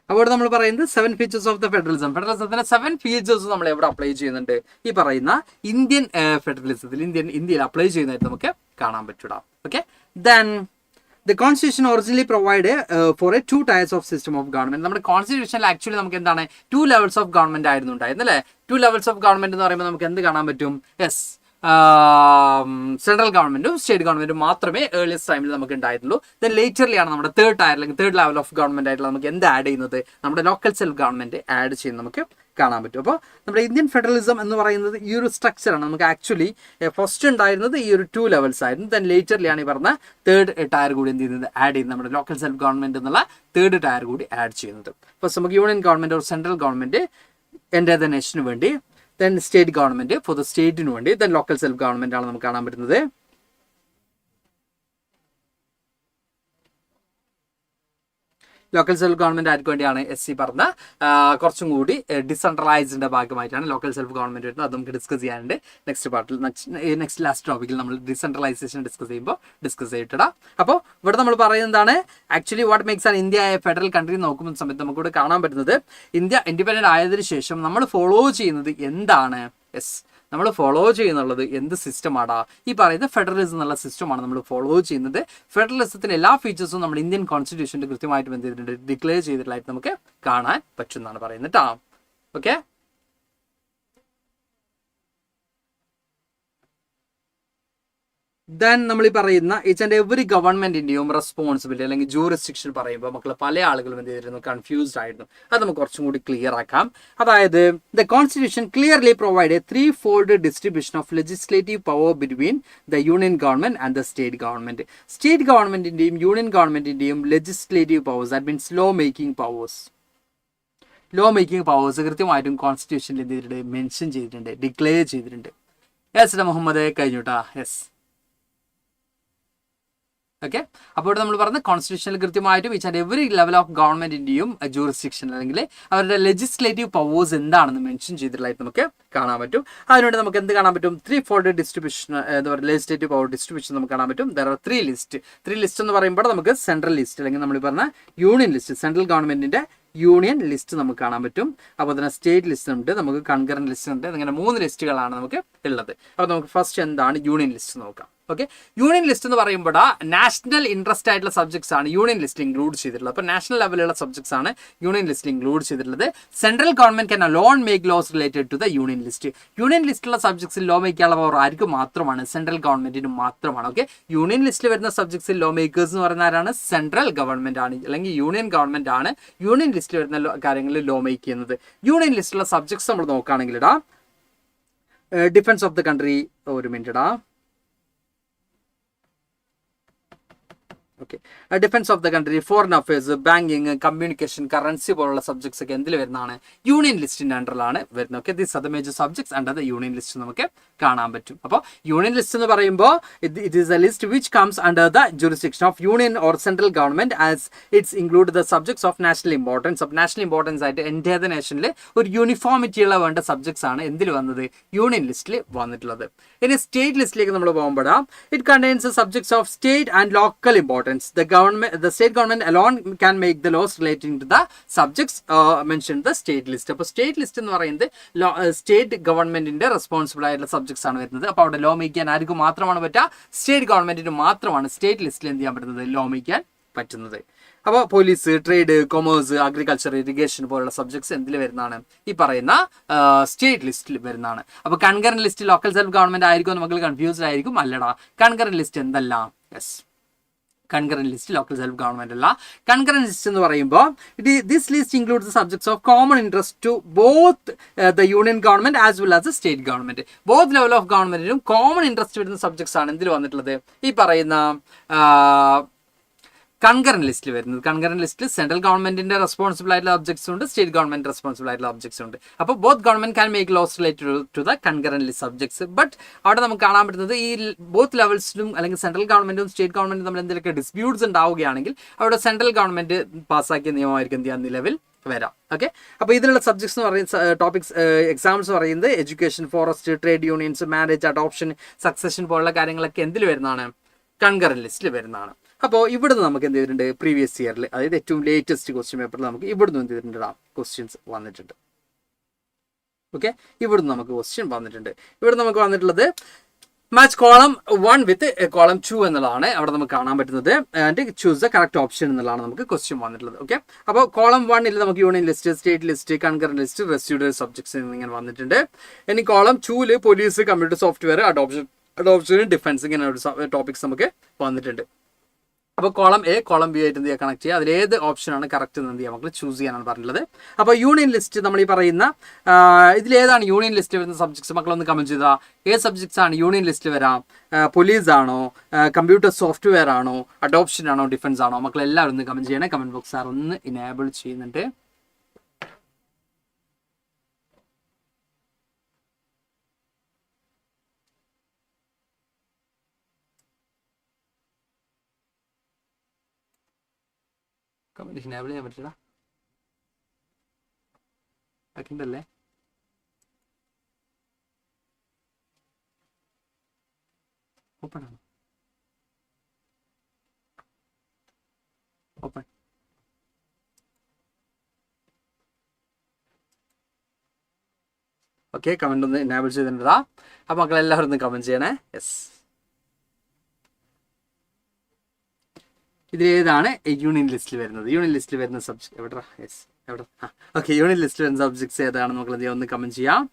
അപ്പോൾ നമ്മൾ പറയുന്നത് 7 ഫീച്ചേഴ്സ് ഓഫ് ദ ഫെഡറലിസം. ഫെഡറലിസത്തിന്റെ 7 ഫീച്ചേഴ്സ് നമ്മൾ എവിടെ അപ്ലൈ ചെയ്യുന്നുണ്ട്? ഈ പറയുന്ന ഇന്ത്യൻ ഫെഡറലിസത്തിൽ ഇന്ത്യയിൽ അപ്ലൈ ചെയ്യുന്നതായിട്ട് നമുക്ക് കാണാൻ പറ്റൂടാ. Okay, then the constitution originally provide for a 2 tiers of system of government. നമ്മുടെ കോൺസ്റ്റിറ്റ്യൂഷനിൽ ആക്ച്വലി നമുക്ക് എന്താണ് 2 ലെവൽസ് ഓഫ് ഗവൺമെന്റ് ആയിരുന്നു ഉണ്ടായിരുന്നത് അല്ലേ? 2 ലെവൽസ് ഓഫ് ഗവൺമെന്റ് എന്ന് പറയുമ്പോൾ നമുക്ക് എന്ത് കാണാൻ പറ്റും? യെസ്, സെൻട്രൽ ഗവൺമെന്റും സ്റ്റേറ്റ് ഗവൺമെന്റും മാത്രമേ ഏർലിയസ്റ്റ് ടൈമിൽ നമുക്ക് ഉണ്ടായിരുന്നുള്ളൂ. ദെൻ ലേറ്റർലി ആണ് നമ്മുടെ തേർഡ് ടയർ അല്ലെങ്കിൽ തേർഡ് ലെവൽ ഓഫ് ഗവൺമെന്റ് ആയിട്ടുള്ള നമുക്ക് എന്ത് ആഡ് ചെയ്യുന്നത്? നമ്മുടെ ലോക്കൽ സെൽഫ് ഗവൺമെന്റ് ആഡ് ചെയ്യുന്നത് നമുക്ക് കാണാൻ പറ്റും. അപ്പോൾ നമ്മുടെ ഇന്ത്യൻ ഫെഡറലിസം എന്ന് പറയുന്നത് ഈ ഒരു സ്ട്രക്ചറാണ്. നമുക്ക് ആക്ച്വലി ഫസ്റ്റ് ഉണ്ടായിരുന്നത് ഈ ഒരു 2 ലെവൽസ് ആയിരുന്നു. ദെൻ ലേറ്റർലി ആണ് ഈ പറഞ്ഞ തേർഡ് ടയർ കൂടി എന്ത് ചെയ്യുന്നത്? ആഡ് ചെയ്യുന്നത്. നമ്മുടെ ലോക്കൽ സെൽഫ് ഗവൺമെന്റ് എന്നുള്ള തേർഡ് ടയർ കൂടി ആഡ് ചെയ്യുന്നത്. ഫസ്റ്റ് നമുക്ക് union government or central government എൻ്റെ ദ നേഷന് വേണ്ടി, then state government for the സ്റ്റേറ്റിന് വേണ്ടി, ദെൻ ലോക്കൽ സെൽഫ് ഗവൺമെന്റ് ആണ് നമുക്ക് കാണാൻ പറ്റുന്നത്. ലോക്കൽ സെൽഫ് ഗവൺമെന്റ് ആർക്ക് വേണ്ടിയാണ് SC പറഞ്ഞ കുറച്ചും കൂടി ഡിസെൻട്രലൈസ്ഡിന്റെ ഭാഗമായിട്ടാണ് ലോക്കൽ സെൽഫ് ഗവൺമെന്റ് വരുന്നത്. അത് നമുക്ക് ഡിസ്കസ് ചെയ്യാനുണ്ട് നെക്സ്റ്റ് പാർട്ടിൽ. നെക്സ്റ്റ് ലാസ്റ്റ് ടോപ്പിക്കിൽ നമ്മൾ ഡിസെൻട്രലൈസേഷൻ ഡിസ്കസ് ചെയ്യുമ്പോൾ ഡിസ്കസ് ചെയ്തിട്ടാ. അപ്പോൾ ഇവിടെ നമ്മൾ പറയുന്നതാണ് actually what makes an India a federal country നോക്കുന്ന സമയത്ത് നമുക്കിവിടെ കാണാൻ പറ്റുന്നത് ഇന്ത്യ ഇൻഡിപെൻഡന്റ് ആയതിനു ശേഷം നമ്മൾ ഫോളോ ചെയ്യുന്നത് എന്താണ്. നമ്മൾ ഫോളോ ചെയ്യുന്നുള്ളത് എന്ത് സിസ്റ്റമാടാ? ഈ പറയുന്ന ഫെഡറലിസം എന്നുള്ള സിസ്റ്റമാണ് നമ്മൾ ഫോളോ ചെയ്യുന്നത്. ഫെഡറലിസത്തിന്റെ എല്ലാ ഫീച്ചേഴ്സും നമ്മൾ ഇന്ത്യൻ കോൺസ്റ്റിറ്റ്യൂഷനിൽ കൃത്യമായിട്ട് എന്ത് ചെയ്തിട്ടുണ്ട്, ഡിക്ലെയർ ചെയ്തിട്ടുള്ളതായിട്ട് നമുക്ക് കാണാൻ പറ്റും എന്നാണ് പറയുന്നത് കേട്ടോ. ഓക്കെ, ദെൻ നമ്മൾ ഈ പറയുന്ന ഈച്ച് ആൻഡ് എവറി ഗവൺമെന്റിന്റെയും റെസ്പോൺസിബിലിറ്റി അല്ലെങ്കിൽ ജൂറിസ്ഡിക്ഷൻ പറയുമ്പോൾ മക്കൾ പല ആളുകളും എന്ത് ചെയ്തിരുന്നു, കൺഫ്യൂസ്ഡ് ആയിരുന്നു. അത് നമുക്ക് കുറച്ചും കൂടി ക്ലിയർ ആക്കാം. അതായത് the constitution clearly provide A 3-fold distribution of legislative power between the union government and the state government. State ഗവൺമെന്റിന്റെയും യൂണിയൻ ഗവൺമെന്റിന്റെയും legislative powers, that means law making powers കൃത്യമായിട്ടും കോൺസ്റ്റിറ്റ്യൂഷനിൽ എന്ത് ചെയ്തിട്ടുണ്ട്, മെൻഷൻ ചെയ്തിട്ടുണ്ട്, ഡിക്ലെയർ ചെയ്തിട്ടുണ്ട്. യെസ് മുഹമ്മദ് കഴിഞ്ഞുട്ടാ. യെസ് ഓക്കെ, അപ്പോൾ ഇവിടെ നമ്മൾ പറഞ്ഞ കോൺസ്റ്റിറ്റ്യൂഷനിൽ കൃത്യമായിട്ടും each and every level of ഗവൺമെന്റിന്റെയും ജൂറിസ്ഡിക്ഷൻ അല്ലെങ്കിൽ അവരുടെ ലെജിസ്ലേറ്റീവ് പവേഴ്സ് എന്താണെന്ന് മെൻഷൻ ചെയ്തിട്ടുള്ളതായിട്ട് നമുക്ക് കാണാൻ പറ്റും. അതിനുവേണ്ടി നമുക്ക് എന്ത് കാണാൻ പറ്റും, 3-fold ഡിസ്ട്രിബ്യൂഷൻ, എന്താ പറയുക, ലെജിസ്ലേറ്റീവ് പവർ ഡിസ്ട്രിബ്യൂഷൻ നമുക്ക് കാണാൻ പറ്റും. ദർ ആർ 3 ലിസ്റ്റ് എന്ന് പറയുമ്പോൾ നമുക്ക് സെൻട്രൽ ലിസ്റ്റ് അല്ലെങ്കിൽ നമ്മൾ പറഞ്ഞ യൂണിയൻ ലിസ്റ്റ്, സെൻട്രൽ ഗവൺമെന്റിന്റെ യൂണിയൻ ലിസ്റ്റ് നമുക്ക് കാണാൻ പറ്റും. അപ്പോൾ തന്നെ സ്റ്റേറ്റ് ലിസ്റ്റ് ഉണ്ട്, നമുക്ക് കൺകറന്റ് ലിസ്റ്റ് ഉണ്ട്. ഇങ്ങനെ 3 ലിസ്റ്റുകളാണ് നമുക്ക് ഉള്ളത്. അപ്പോൾ നമുക്ക് ഫസ്റ്റ് എന്താണ് യൂണിയൻ ലിസ്റ്റ് നോക്കാം. ഓക്കെ, യൂണിയൻ ലിസ്റ്റ് എന്ന് പറയുമ്പോൾ നാഷണൽ ഇൻട്രസ്റ്റ് ആയിട്ടുള്ള സബ്ജക്ട്സ് ആണ് യൂണിയൻ ലിസ്റ്റിൽ ഇൻക്ലൂഡ് ചെയ്തിട്ടുള്ളത്. അപ്പോൾ നാഷണൽ ലെവലുള്ള സബ്ജക്ട്സ് ആണ് യൂണിയൻ ലിസ്റ്റിൽ ഇൻക്ലൂഡ് ചെയ്തിട്ടുള്ളത്. Central government can alone make laws related to the union list. Union ലിസ്റ്റിലുള്ള സബ്ജക്ട്സിൽ ലോ മേക്കാനുള്ള പവർ ആർക്ക് മാത്രമാണ്, സെൻട്രൽ ഗവൺമെന്റിന് മാത്രമാണ്. ഓക്കെ, യൂണിയൻ ലിസ്റ്റിൽ വരുന്ന സബ്ജക്ട്സിൽ ലോ മേക്കേഴ്സ് എന്ന് പറയുന്ന ആരാണ്, സെൻട്രൽ ഗവൺമെന്റ് ആണ് അല്ലെങ്കിൽ യൂണിയൻ ഗവൺമെന്റ് ആണ് യൂണിയൻ ലിസ്റ്റിൽ വരുന്ന കാര്യങ്ങളിൽ ലോ മേക്ക് ചെയ്യുന്നത്. യൂണിയൻ ലിസ്റ്റിലുള്ള സബ്ജക്ട്സ് നമ്മൾ നോക്കുകയാണെങ്കിൽ ഡിഫൻസ് ഓഫ് ദ കൺട്രി, ഒരു minute okay, defence of the country, foreign affairs, banking, communication, currency പോലുള്ള സബ്ജക്ട്സ് ഒക്കെ എന്തിൽ വരുന്നതാണ്, യൂണിയൻ ലിസ്റ്റിന്റെ അണ്ടറിലാണ് വരുന്നത്. Okay, these are the major subjects under the union list നമുക്ക് കാണാൻ പറ്റും. അപ്പോൾ യൂണിയൻ ലിസ്റ്റ് എന്ന് പറയുമ്പോൾ it is A list which comes under the jurisdiction of union or central government as it's include the subjects of national importance. Of national importance ആയിട്ട് എൻ്റെ നേഷനിൽ ഒരു uniformity ഉള്ള വേണ്ട സബ്ജക്ട്സ് ആണ് എന്തിൽ വന്നത്, യൂണിയൻ ലിസ്റ്റിൽ വന്നിട്ടുള്ളത്. ഇനി സ്റ്റേറ്റ് ലിസ്റ്റിലേക്ക് നമ്മൾ പോകുമ്പോൾ it contains subjects of state and local importance. The state government alone can make the laws relating to the subjects mentioned the state list. അപ്പോൾ സ്റ്റേറ്റ് ലിസ്റ്റ് എന്ന് പറയുന്നത് സ്റ്റേറ്റ് ഗവൺമെന്റിന്റെ റെസ്പോൺസിബിൾ ആയിട്ടുള്ള സബ്ജക്ട്സ് ആണ് വരുന്നത്. അപ്പോൾ അവിടെ ലോ മേക്ക് ചെയ്യാൻ ആർക്കും മാത്രമാണ് പറ്റുക, സ്റ്റേറ്റ് ഗവൺമെന്റിന് മാത്രമാണ് സ്റ്റേറ്റ് ലിസ്റ്റിൽ എന്ത് ചെയ്യാൻ പറ്റുന്നത്, ലോ മേക്ക് ചെയ്യാൻ പറ്റുന്നത്. അപ്പോൾ police, trade, commerce, agriculture, irrigation പോലുള്ള സബ്ജക്ട്സ് എന്തിൽ വരുന്നതാണ്, ഈ പറയുന്ന സ്റ്റേറ്റ് ലിസ്റ്റിൽ വരുന്നതാണ്. അപ്പോൾ concurrent list local self government ആയിരിക്കും, നമുക്ക് കൺഫ്യൂസ്ഡ് ആയിരിക്കും. അല്ലടാ, കൺകറന്റ് ലിസ്റ്റ് എന്തല്ല, yes, concurrent list local self government അല്ല. കൺകറന്റ് ലിസ്റ്റ് എന്ന് പറയുമ്പോൾ this list includes the subjects of common interest to both the union government as well as the state government. Both level of ഗവൺമെന്റിനും common interest വരുന്ന subjects ആണ് എന്തിൽ വന്നിട്ടുള്ളത്, ഈ പറയുന്ന കൺകറന്റ് ലിസ്റ്റിൽ വരുന്നത്. കൺകറന്റ് ലിസ്റ്റിൽ സെൻട്രൽ ഗവൺമെന്റിന്റെ റെസ്പോൺസിബിൾ ആയിട്ടുള്ള ഒബ്ജക്ട്സ് ഉണ്ട്, സ്റ്റേറ്റ് ഗവൺമെന്റ് റെസ്പോൺസിബിൾ ആയിട്ടുള്ള ഒബ്ജക്ട്സ് ഉണ്ട്. അപ്പോൾ both government can make laws related to the concurrent list subjects. But അവിടെ നമുക്ക് കാണാൻ പറ്റുന്നത് ഈ ബോത്ത് ലെവൽസിലും അല്ലെങ്കിൽ സെൻട്രൽ ഗവൺമെന്റും സ്റ്റേറ്റ് ഗവൺമെന്റും തമ്മിൽ എന്തെങ്കിലുമൊക്കെ ഡിസ്പ്യൂട്ട്സ് ഉണ്ടാവുകയാണെങ്കിൽ അവിടെ സെൻട്രൽ ഗവൺമെന്റ് പാസ്സാക്കിയ നിയമമായിരിക്കും എന്ത് ചെയ്യാൻ നിലവിൽ വരാം. ഓക്കെ, അപ്പോൾ ഇതിലുള്ള സബ്ജക്ട്സ് എന്ന് പറയുന്ന ടോപ്പിക്സ് എക്സാംസ് പറയുന്നത് education, forest, trade unions, marriage, adoption, succession പോലുള്ള കാര്യങ്ങളൊക്കെ എന്തിൽ വരുന്നതാണ്, കൺകറന്റ് ലിസ്റ്റിൽ വരുന്നതാണ്. അപ്പോൾ ഇവിടുന്ന് നമുക്ക് എന്ത് ചെയ്തിട്ടുണ്ട്, പ്രീവിയസ് ഇയറിൽ, അതായത് ഏറ്റവും ലേറ്റസ്റ്റ് ക്വസ്റ്റ്യൻ പേപ്പറിൽ നമുക്ക് ഇവിടുന്ന് എന്ത് ചെയ്തിട്ടുണ്ട്, ക്വസ്റ്റ്യൻസ് വന്നിട്ടുണ്ട്. ഓക്കെ, ഇവിടുന്ന് നമുക്ക് ക്വസ്റ്റ്യൻ വന്നിട്ടുണ്ട്. ഇവിടെ നമുക്ക് വന്നിട്ടുള്ളത് മാച്ച് കോളം 1 വിത്ത് കോളം 2 എന്നുള്ളതാണ് അവിടെ നമുക്ക് കാണാൻ പറ്റുന്നത്. And choose the correct option എന്നുള്ളതാണ് നമുക്ക് ക്വസ്റ്റ്യൻ വന്നിട്ടുള്ളത്. ഓക്കെ, അപ്പോൾ കോളം 1 നമുക്ക് union list, state list, concurrent list, residual subjects എന്നിങ്ങനെ വന്നിട്ടുണ്ട്. ഇനി column 2 police, computer software, adoption, defence, ഇങ്ങനെ ഒരു ടോപ്പിക്സ് നമുക്ക് വന്നിട്ടുണ്ട്. അപ്പോൾ കോളം എ, കോളം ബി ആയിട്ട് എന്ത് ചെയ്യുക, കണക്ട് ചെയ്യുക. അതിലേത് ഓപ്ഷനാണ് കറക്റ്റ് എന്ന് എന്ത് ചെയ്യുക, നമുക്ക് ചൂസ് ചെയ്യാനാണ് പറഞ്ഞിട്ടുള്ളത്. അപ്പോൾ യൂണിയൻ ലിസ്റ്റ് നമ്മൾ ഈ പറയുന്ന ഇതിലേതാണ് യൂണിയൻ ലിസ്റ്റ് വരുന്ന സബ്ജക്ട്സ്, മക്കളൊന്ന് കമന്റ് ചെയ്താൽ ഏത് സബ്ജക്ട്സ് ആണ് യൂണിയൻ ലിസ്റ്റ് വരാം. പോലീസ് ആണോ, കമ്പ്യൂട്ടർ സോഫ്റ്റ്വെയർ ആണോ, അഡോപ്ഷൻ ആണോ, ഡിഫൻസ് ആണോ, മക്കളെല്ലാവരും ഒന്ന് കമന്റ് ചെയ്യണേ. കമന്റ് ബോക്സ് സാർ ഒന്ന് ഇനേബിൾ ചെയ്യുന്നുണ്ട്. കമന്റ് എനേബിൾ ചെയ്യാൻ പറ്റില്ല, ബാക്കിണ്ടല്ലേ? ഓപ്പൺ ആണ്, ഓപ്പൺ. ഓക്കെ, കമന്റ് ഒന്ന് എനേബിൾ ചെയ്തിട്ടുണ്ടാ. അപ്പൊ മക്കളെല്ലാവരും ഒന്ന് കമന്റ് ചെയ്യണേ. യെസ്, ഇതിലേതാണ് യൂണിയൻ ലിസ്റ്റിൽ വരുന്നത്? യൂണിയൻ ലിസ്റ്റിൽ വരുന്ന സബ്ജക്ട് എവിടെ? യെസ്, എവിടെ? ഓക്കെ, യൂണിയൻ ലിസ്റ്റിൽ വരുന്ന സബ്ജക്ട്സ് ഏതാണെന്ന് മക്കൾ ഒന്ന് കമന്റ് ചെയ്യാം.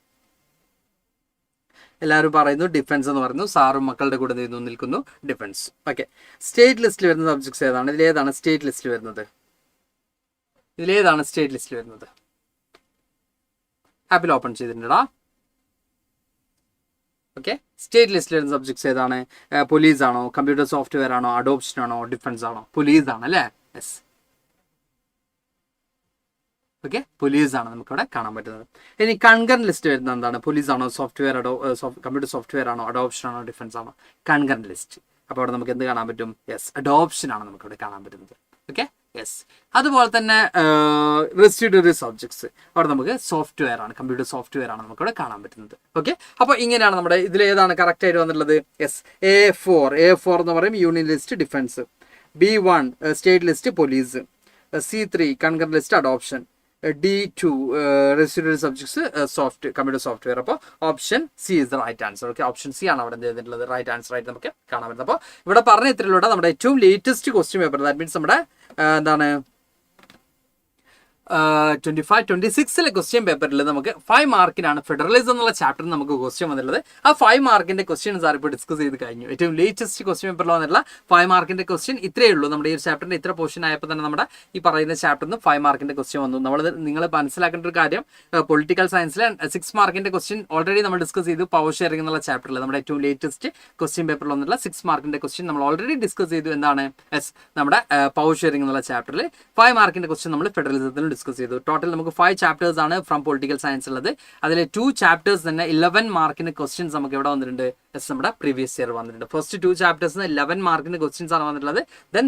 എല്ലാവരും പറയുന്നു ഡിഫൻസ് എന്ന് പറയുന്നു. സാറും മക്കളുടെ കൂടെ നിൽക്കുന്നു ഡിഫൻസ്. ഓക്കെ, സ്റ്റേറ്റ് ലിസ്റ്റിൽ വരുന്ന സബ്ജക്ട്സ് ഏതാണ്? ഇതിലേതാണ് സ്റ്റേറ്റ് ലിസ്റ്റിൽ വരുന്നത്? ഇതിലേതാണ് സ്റ്റേറ്റ് ലിസ്റ്റിൽ വരുന്നത്? ആപ്പിൽ ഓപ്പൺ ചെയ്തിട്ടുണ്ടോ? ഓക്കെ, സ്റ്റേറ്റ് ലിസ്റ്റിൽ വരുന്ന സബ്ജക്ട്സ് ഏതാണ്? പോലീസ് ആണോ, കമ്പ്യൂട്ടർ സോഫ്റ്റ്വെയർ ആണോ, അഡോപ്ഷൻ ആണോ, ഡിഫൻസ് ആണോ? പോലീസ് ആണ് അല്ലേ? യെസ്, ഓക്കെ, പോലീസ് ആണ് നമുക്കിവിടെ കാണാൻ പറ്റുന്നത്. ഇനി കൺകറന്റ് ലിസ്റ്റ് വരുന്നത് എന്താണ്? പോലീസ് ആണോ, സോഫ്റ്റ്വെയർ കമ്പ്യൂട്ടർ സോഫ്റ്റ്വെയർ ആണോ, അഡോപ്ഷൻ ആണോ, ഡിഫൻസ് ആണോ? Concurrent list. അപ്പോൾ അവിടെ നമുക്ക് എന്ത് കാണാൻ പറ്റും? യെസ്, അഡോപ്ഷൻ ആണ് നമുക്കിവിടെ കാണാൻ പറ്റുന്നത്. Okay, yes. അതുപോലെ തന്നെ റെസിഡ്യൂറി സബ്ജക്ട്സ്, അവിടെ നമുക്ക് സോഫ്റ്റ്വെയർ ആണ്, കമ്പ്യൂട്ടർ സോഫ്റ്റ്വെയർ ആണ് നമുക്കിവിടെ കാണാൻ പറ്റുന്നത്. ഓക്കെ, അപ്പോൾ ഇങ്ങനെയാണ് നമ്മുടെ ഇതിൽ ഏതാണ് കറക്റ്റ് ആയിട്ട് വന്നിട്ടുള്ളത്? യെസ്, A4 എന്ന് പറയും union list defence, B1 state list police, C3 concurrent list adoption, D2 residuary subjects computer software. അപ്പോൾ option C is the right answer. Okay, option C ആണ് അവിടെ എന്ത് ചെയ്തിട്ടുള്ളത്? റൈറ്റ് ആൻസർ ആയിട്ട് നമുക്ക് കാണാൻ പറ്റുന്നത്. അപ്പോൾ ഇവിടെ പറഞ്ഞ ഇത്രയിലൂടെ നമ്മുടെ ഏറ്റവും latest question paper, that means നമ്മുടെ എന്താണ് 25-26 ക്വസ്റ്റ്യൻ പേപ്പറിൽ നമുക്ക് 5 മാർക്കിനാണ് ഫെഡറലിസം എന്നുള്ള ചാപ്റ്ററിൽ നമുക്ക് ക്വസ്റ്റ്യൻ വന്നിട്ടുള്ളത്. ആ 5 മാർക്കിന്റെ ക്വസ്റ്റ്യൻ സാർ ഇപ്പോൾ ഡിസ്കസ് ചെയ്ത് കഴിഞ്ഞു. ഏറ്റവും ലേറ്റസ്റ്റ് ക്വസ്റ്റ്യൻ പേപ്പറിൽ വന്നിട്ടുള്ള 5 മാർക്കിന്റെ ക്വസ്റ്റ്യൻ ഇത്രയേ ഉള്ളൂ. നമ്മുടെ ഈ ഒരു ചാപ്റ്ററിന്റെ ഇത്ര പോർഷൻ ആയപ്പോൾ തന്നെ നമ്മുടെ ഈ പറയുന്ന ചാപ്റ്ററിൽ നിന്ന് 5 മാർക്കിന്റെ ക്വസ്റ്റ്യൻ വന്നു. നിങ്ങൾ മനസ്സിലാക്കേണ്ട ഒരു കാര്യം, പൊളിറ്റിക്കൽ സയൻസിലെ 6 മാർക്കിന്റെ ക്വസ്റ്റ്യൻ ഓൾറെഡി നമ്മൾ ഡിസ്കസ് ചെയ്തു. പവർ ഷെയറിംഗ് എന്നുള്ള ചാപ്റ്ററിൽ നമ്മുടെ ഏറ്റവും ലേറ്റസ്റ്റ് ക്വസ്റ്റ്യൻ പേപ്പറിൽ വന്നിട്ടുള്ള 6 മാർക്കിന്റെ ക്വസ്റ്റ്യൻ നമ്മൾ ഓൾറെഡി ഡിസ്കസ് ചെയ്തു. എന്താണ്? നമ്മുടെ പവർ ഷെയറിംഗ് എന്നുള്ള ചാപ്റ്ററിൽ 5 മാർക്കിന്റെ ക്വസ്റ്റ്യൻ നമ്മൾ ഫെഡറലിസത്തിൽ ഡിസ്കസ് ചെയ്തു. ടോട്ടൽ നമുക്ക് 5 ചാപ്റ്റേഴ്സ് ആണ് ഫ്രം പൊളിറ്റിക്കൽ സയൻസ് ഉള്ളത്. അതിൽ 2 ചാപ്റ്റേഴ്സ് തന്നെ 11 മാർക്കിന് ക്വസ്റ്റ്യൻസ് നമുക്ക് എവിടെ വന്നിട്ടുണ്ട്? നമ്മുടെ പ്രീവിയസ് ഇയർ വന്നിട്ടുണ്ട്. ഫസ്റ്റ് 2 ചാപ്റ്റേഴ്സിന് 11 മാർക്കിന് ക്വസ്റ്റ്യൻസ് ആണ് വന്നിട്ടുള്ളത്. ദെൻ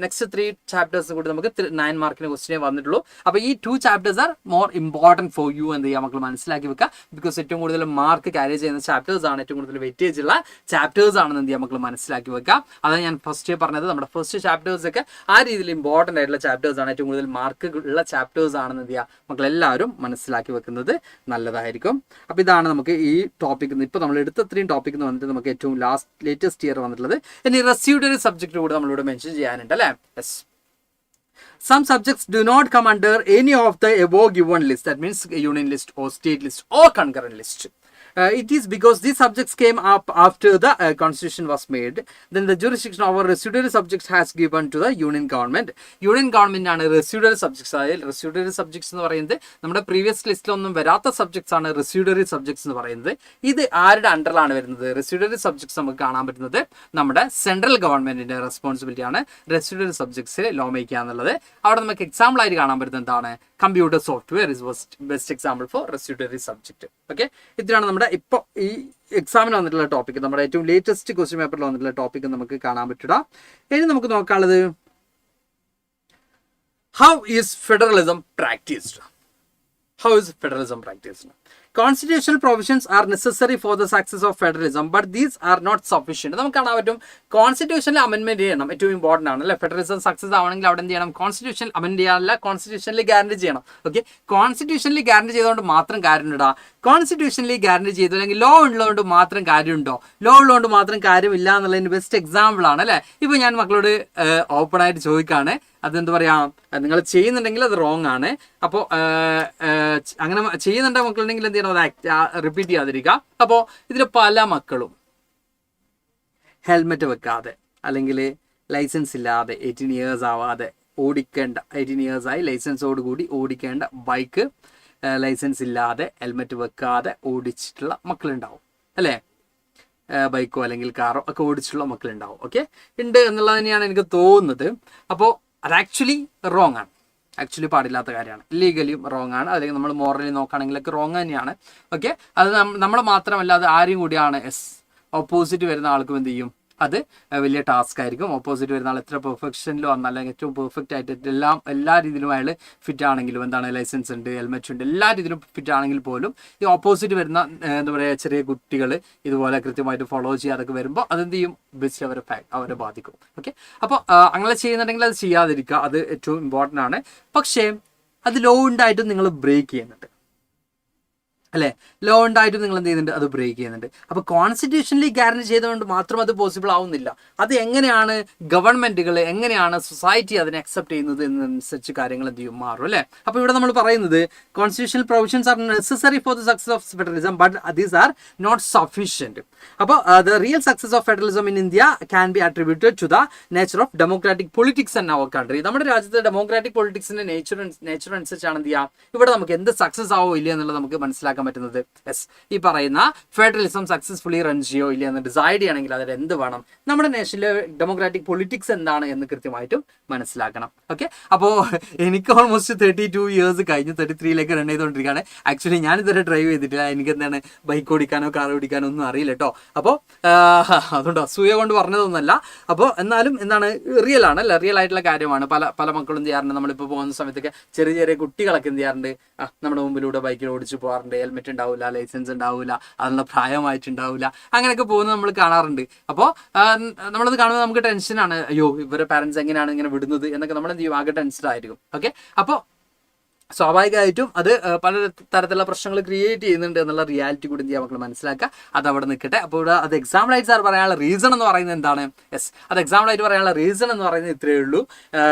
നെക്സ്റ്റ് 3 ചാപ്റ്റേഴ്സ് കൂടി നമുക്ക് 9 മാർക്കിന് ക്വസ്റ്റ്യൻ വന്നിട്ടുള്ളൂ. അപ്പോൾ ഈ 2 chapters are more important for you എന്ത് ചെയ്യുക മക്കൾ മനസ്സിലാക്കി വെക്കുക. ബിക്കോസ് ഏറ്റവും കൂടുതൽ മാർക്ക് ക്യാരി ചെയ്യുന്ന ചാപ്റ്റേഴ്സ് ആണ്, ഏറ്റവും കൂടുതൽ വെയിറ്റേജ് ഉള്ള ചാപ്റ്റേഴ്സ് ആണെന്ന് എന്ത് ചെയ്യുക മക്കൾ മനസ്സിലാക്കി വെക്കുക. അതാണ് ഞാൻ ഫസ്റ്റ് പറഞ്ഞത്. നമ്മുടെ ഫസ്റ്റ് ചാപ്റ്റേഴ്സ് ഒക്കെ ആ രീതിയിൽ ഇമ്പോർട്ടൻ്റ് ആയിട്ടുള്ള ചാപ്റ്റേഴ്സ് ആണ്, ഏറ്റവും കൂടുതൽ മാർക്ക് ഉള്ള ചാപ്റ്റേഴ്സ് ആണെന്ന് എന്ത് ചെയ്യുക മക്കളെല്ലാവരും മനസ്സിലാക്കി വെക്കുന്നത് നല്ലതായിരിക്കും. അപ്പോൾ ഇതാണ് നമുക്ക് ഈ ടോപ്പിക്, ഇപ്പോൾ നമ്മൾ എടുത്ത 3 ടോപ്പിക് എന്ന് വന്നിട്ട് നമുക്ക് ഏറ്റവും ലേറ്റസ്റ്റ് ഇയർ വന്നിട്ടുള്ളത്. ഇനി റെസിഡ്യൂറി സബ്ജക്റ്റ് കൂടെ നമ്മളിവിടെ മെൻഷൻ ചെയ്യാനുണ്ട് അല്ലേ? Yes. Some subjects do not come under any of the above given list. That means union list or state list or concurrent list. It is because these subjects came up after the constitution was made. Then the jurisdiction over residuary subjects has given to the union government. Union government ആണ് residuary subjects. അതായത് residuary subjects എന്ന് പറയുന്നത് നമ്മുടെ previous ലിസ്റ്റിലൊന്നും വരാത്ത subjects ആണ് residuary subjects എന്ന് പറയുന്നത്. ഇത് ആരുടെ അണ്ടറിലാണ് വരുന്നത്? residuary subjects നമുക്ക് കാണാൻ പറ്റുന്നത് നമ്മുടെ സെൻട്രൽ ഗവൺമെന്റിന്റെ റെസ്പോൺസിബിലിറ്റി ആണ് residuary subjects ലോ മേക്ക് ചെയ്യുക എന്നുള്ളത്. അവിടെ നമുക്ക് എക്സാമ്പിൾ ആയിട്ട് കാണാൻ പറ്റുന്നത് എന്താണ്? Computer software is best example for residuary subject. Okay, ഇത്രയാണ് നമ്മുടെ ഇപ്പോൾ ഈ എക്സാമിന് വന്നിട്ടുള്ള ടോപ്പിക്, നമ്മുടെ ഏറ്റവും ലേറ്റസ്റ്റ് ക്വസ്റ്റ്യൻ പേപ്പറിൽ വന്നിട്ടുള്ള ടോപ്പിക് നമുക്ക് കാണാൻ പറ്റുക. ഇനി നമുക്ക് നോക്കാനുള്ളത് how is federalism practised? How is federalism practiced? Constitutional provisions are necessary for the success of federalism, but these are not sufficient. നമുക്ക് കാണാൻ പറ്റും കോൺസ്റ്റിറ്റ്യൂഷനിൽ അമെൻമെന്റ് ചെയ്യണം, ഏറ്റവും ഇമ്പോർട്ടൻ്റ് ആണ് അല്ലേ? ഫെഡറലിസം സക്സസ് ആവണമെങ്കിൽ അവിടെ എന്ത് ചെയ്യണം? കോൺസ്റ്റിറ്റ്യൂഷൻ അമെൻഡ് ചെയ്യാനല്ല, കോൺസ്റ്റിറ്റ്യൂഷനിൽ ഗ്യാരണ്ടി ചെയ്യണം. ഓക്കെ, കോൺസ്റ്റിറ്റ്യൂഷനിൽ ഗ്യാരണ്ടി ചെയ്തുകൊണ്ട് മാത്രം കാര്യമുണ്ടാ? കോൺസ്റ്റിറ്റ്യൂഷനിൽ ഗ്യാരണ്ടി ചെയ്തു അല്ലെങ്കിൽ ലോ ഉള്ളതുകൊണ്ട് മാത്രം കാര്യമുണ്ടോ? ലോ ഉള്ളതുകൊണ്ട് മാത്രം കാര്യമില്ല എന്നുള്ളതിന് ബെസ്റ്റ് എക്സാമ്പിൾ ആണ് അല്ലേ? ഇപ്പോൾ ഞാൻ മക്കളോട് ഓപ്പൺ ആയിട്ട് ചോദിക്കുകയാണ്, അതെന്താ പറയുക, നിങ്ങൾ ചെയ്യുന്നുണ്ടെങ്കിൽ അത് റോങ് ആണ്. അപ്പോൾ അങ്ങനെ ചെയ്യുന്നുണ്ട് മക്കളുണ്ടെങ്കിൽ എന്ത് ചെയ്യണം? അത് റിപ്പീറ്റ് ചെയ്യാതിരിക്കുക. അപ്പോൾ ഇതിൽ പല മക്കളും ഹെൽമെറ്റ് വെക്കാതെ അല്ലെങ്കിൽ ലൈസൻസ് ഇല്ലാതെ 18 ഇയേഴ്സ് ആവാതെ ഓടിക്കേണ്ട, 18 ഇയേഴ്സായി ലൈസൻസോട് കൂടി ഓടിക്കേണ്ട ബൈക്ക് ലൈസൻസ് ഇല്ലാതെ ഹെൽമെറ്റ് വെക്കാതെ ഓടിച്ചിട്ടുള്ള മക്കളുണ്ടാവും അല്ലേ? ബൈക്കോ അല്ലെങ്കിൽ കാറോ ഒക്കെ ഓടിച്ചിട്ടുള്ള മക്കളുണ്ടാവും. ഓക്കെ, ഉണ്ട് എന്നുള്ളത് തന്നെയാണ് എനിക്ക് തോന്നുന്നത്. അപ്പോൾ അത് ആക്ച്വലി റോങ് ആണ്, ആക്ച്വലി പാടില്ലാത്ത കാര്യമാണ്, ലീഗലിയും റോങ് ആണ്, അല്ലെങ്കിൽ നമ്മൾ മോറലി നോക്കുകയാണെങ്കിലൊക്കെ റോങ് തന്നെയാണ്. ഓക്കെ, അത് നമ്മൾ മാത്രമല്ല, അത് ആരും കൂടിയാണ് ഓപ്പോസിറ്റ് വരുന്ന ആൾക്കും എന്ത് ചെയ്യും? അത് വലിയ ടാസ്ക് ആയിരിക്കും. ഓപ്പോസിറ്റ് വരുന്ന ആൾ എത്ര പെർഫെക്ഷനിൽ വന്നാൽ അല്ലെങ്കിൽ ഏറ്റവും പെർഫെക്റ്റ് ആയിട്ട് എല്ലാ രീതിയിലും അയാൾ ഫിറ്റ് ആണെങ്കിലും എന്താണ് ലൈസൻസ് ഉണ്ട്, ഹെൽമെറ്റ് ഉണ്ട്, എല്ലാ രീതിയിലും ഫിറ്റ് ആണെങ്കിൽ പോലും ഈ ഓപ്പോസിറ്റ് വരുന്ന എന്താ പറയുക ചെറിയ കുട്ടികൾ ഇതുപോലെ കൃത്യമായിട്ട് ഫോളോ ചെയ്യാതൊക്കെ വരുമ്പോൾ അതെന്ത് ചെയ്യും, ബെസ്റ്റ് അവരെ ബാധിക്കും. ഓക്കെ, അപ്പോൾ അങ്ങനെ ചെയ്യുന്നുണ്ടെങ്കിൽ അത് ചെയ്യാതിരിക്കുക, അത് ഏറ്റവും ഇമ്പോർട്ടൻ്റ് ആണ്. പക്ഷേ അത് ലോ ഉണ്ടായിട്ടും നിങ്ങൾ ബ്രേക്ക് ചെയ്യുന്നുണ്ട് അല്ലേ, ലോ ഉണ്ടായിട്ടും നിങ്ങൾ എന്ത് ചെയ്യുന്നുണ്ട്, അത് ബ്രേക്ക് ചെയ്യുന്നുണ്ട്. അപ്പോൾ കോൺസ്റ്റിറ്റ്യൂഷനിൽ ഗ്യാരണ്ടി ചെയ്തുകൊണ്ട് മാത്രം അത് പോസിബിൾ ആവുന്നില്ല. അത് എങ്ങനെയാണ് ഗവൺമെന്റുകൾ, എങ്ങനെയാണ് സൊസൈറ്റി അതിനെ അക്സെപ്റ്റ് ചെയ്യുന്നത് എന്നനുസരിച്ച് കാര്യങ്ങൾ എന്ത് ചെയ്യും, മാറും അല്ലേ. അപ്പോൾ ഇവിടെ നമ്മൾ പറയുന്നത് constitutional provisions are necessary for the success of federalism but these are not sufficient. അപ്പോൾ the real success of federalism in India can be attributed to the nature of democratic politics in our country. നമ്മുടെ രാജ്യത്തെ democratic പൊളിറ്റിക്സിന്റെ nature അനുസരിച്ചാണ് എന്ത് ചെയ്യുക, ഇവിടെ നമുക്ക് എന്ത് success ആവോ ഇല്ല എന്നുള്ളത് നമുക്ക് മനസ്സിലാക്കാൻ പറ്റുന്നത്. യെസ്, ഈ പറയുന്ന ഫെഡറലിസം സക്സസ്ഫുള്ളി റൺ ചെയ്യോ ഇല്ല എന്ന് ഡിസൈഡ് ചെയ്യണമെങ്കിൽ അതിൽ എന്ത് വേണം, നമ്മുടെ നാഷണൽ ഡെമോക്രാറ്റിക് പൊളിറ്റിക്സ് എന്താണ് എന്ന് കൃത്യമായിട്ടും മനസ്സിലാക്കണം. ഓക്കെ, അപ്പോൾ എനിക്ക് ഓൾമോസ്റ്റ് 32 ഇയേഴ്സ് കഴിഞ്ഞു, 33ലേക്ക് റൺ ചെയ്തുകൊണ്ടിരിക്കുകയാണ്. ആക്ച്വലി ഞാൻ ഇതുവരെ ഡ്രൈവ് ചെയ്തിട്ടില്ല, എനിക്ക് എന്താണ് ബൈക്ക് ഓടിക്കാനോ കാർ ഓടിക്കാനോ ഒന്നും അറിയില്ല കേട്ടോ. അപ്പോൾ അതുകൊണ്ട് അസൂയ കൊണ്ട് പറഞ്ഞതൊന്നുമല്ല. അപ്പോൾ എന്നാലും എന്താണ് റിയൽ ആണ് അല്ല, റിയൽ ആയിട്ടുള്ള കാര്യമാണ്. പല മക്കളും എന്ത് ചെയ്യാറുണ്ട്, നമ്മളിപ്പോൾ പോകുന്ന സമയത്തൊക്കെ ചെറിയ ചെറിയ കുട്ടികളൊക്കെ എന്ത് ചെയ്യാറുണ്ട്, നമ്മുടെ മുമ്പിലൂടെ ബൈക്കിൽ ഓടിച്ച് പോകാറുണ്ട്, ഹെൽമെറ്റ് ഉണ്ടാവില്ല, ലൈസൻസ് ഉണ്ടാവില്ല, അതിനുള്ള പ്രായമായിട്ടുണ്ടാവില്ല, അങ്ങനെയൊക്കെ പോകുന്നത് നമ്മൾ കാണാറുണ്ട്. അപ്പോൾ നമ്മളത് കാണുമ്പോൾ നമുക്ക് ടെൻഷനാണ്, അയ്യോ ഇവരെ പാരൻസ് എങ്ങനെയാണ് ഇങ്ങനെ വിടുന്നത് എന്നൊക്കെ നമ്മൾ എന്ത് ചെയ്യും, ആകെ ടെൻഷൻ ആയിരിക്കും. ഓക്കെ, അപ്പോൾ സ്വാഭാവികമായിട്ടും അത് പല തരത്തിലുള്ള പ്രശ്നങ്ങൾ ക്രിയേറ്റ് ചെയ്യുന്നുണ്ട് എന്നുള്ള റിയാലിറ്റി കൂടി എന്ത് ചെയ്യാൻ മക്കൾ മനസ്സിലാക്കുക. അത് അവിടെ നിൽക്കട്ടെ. അപ്പോൾ ഇവിടെ അത് എക്സാമ്പിളായിട്ട് സാർ പറയാനുള്ള റീസൺ എന്ന് പറയുന്നത് എന്താണ്, യെസ്, അത് എക്സാമ്പിളായിട്ട് പറയാനുള്ള റീസൺ എന്ന് പറയുന്നത് ഇത്രയേ ഉള്ളൂ.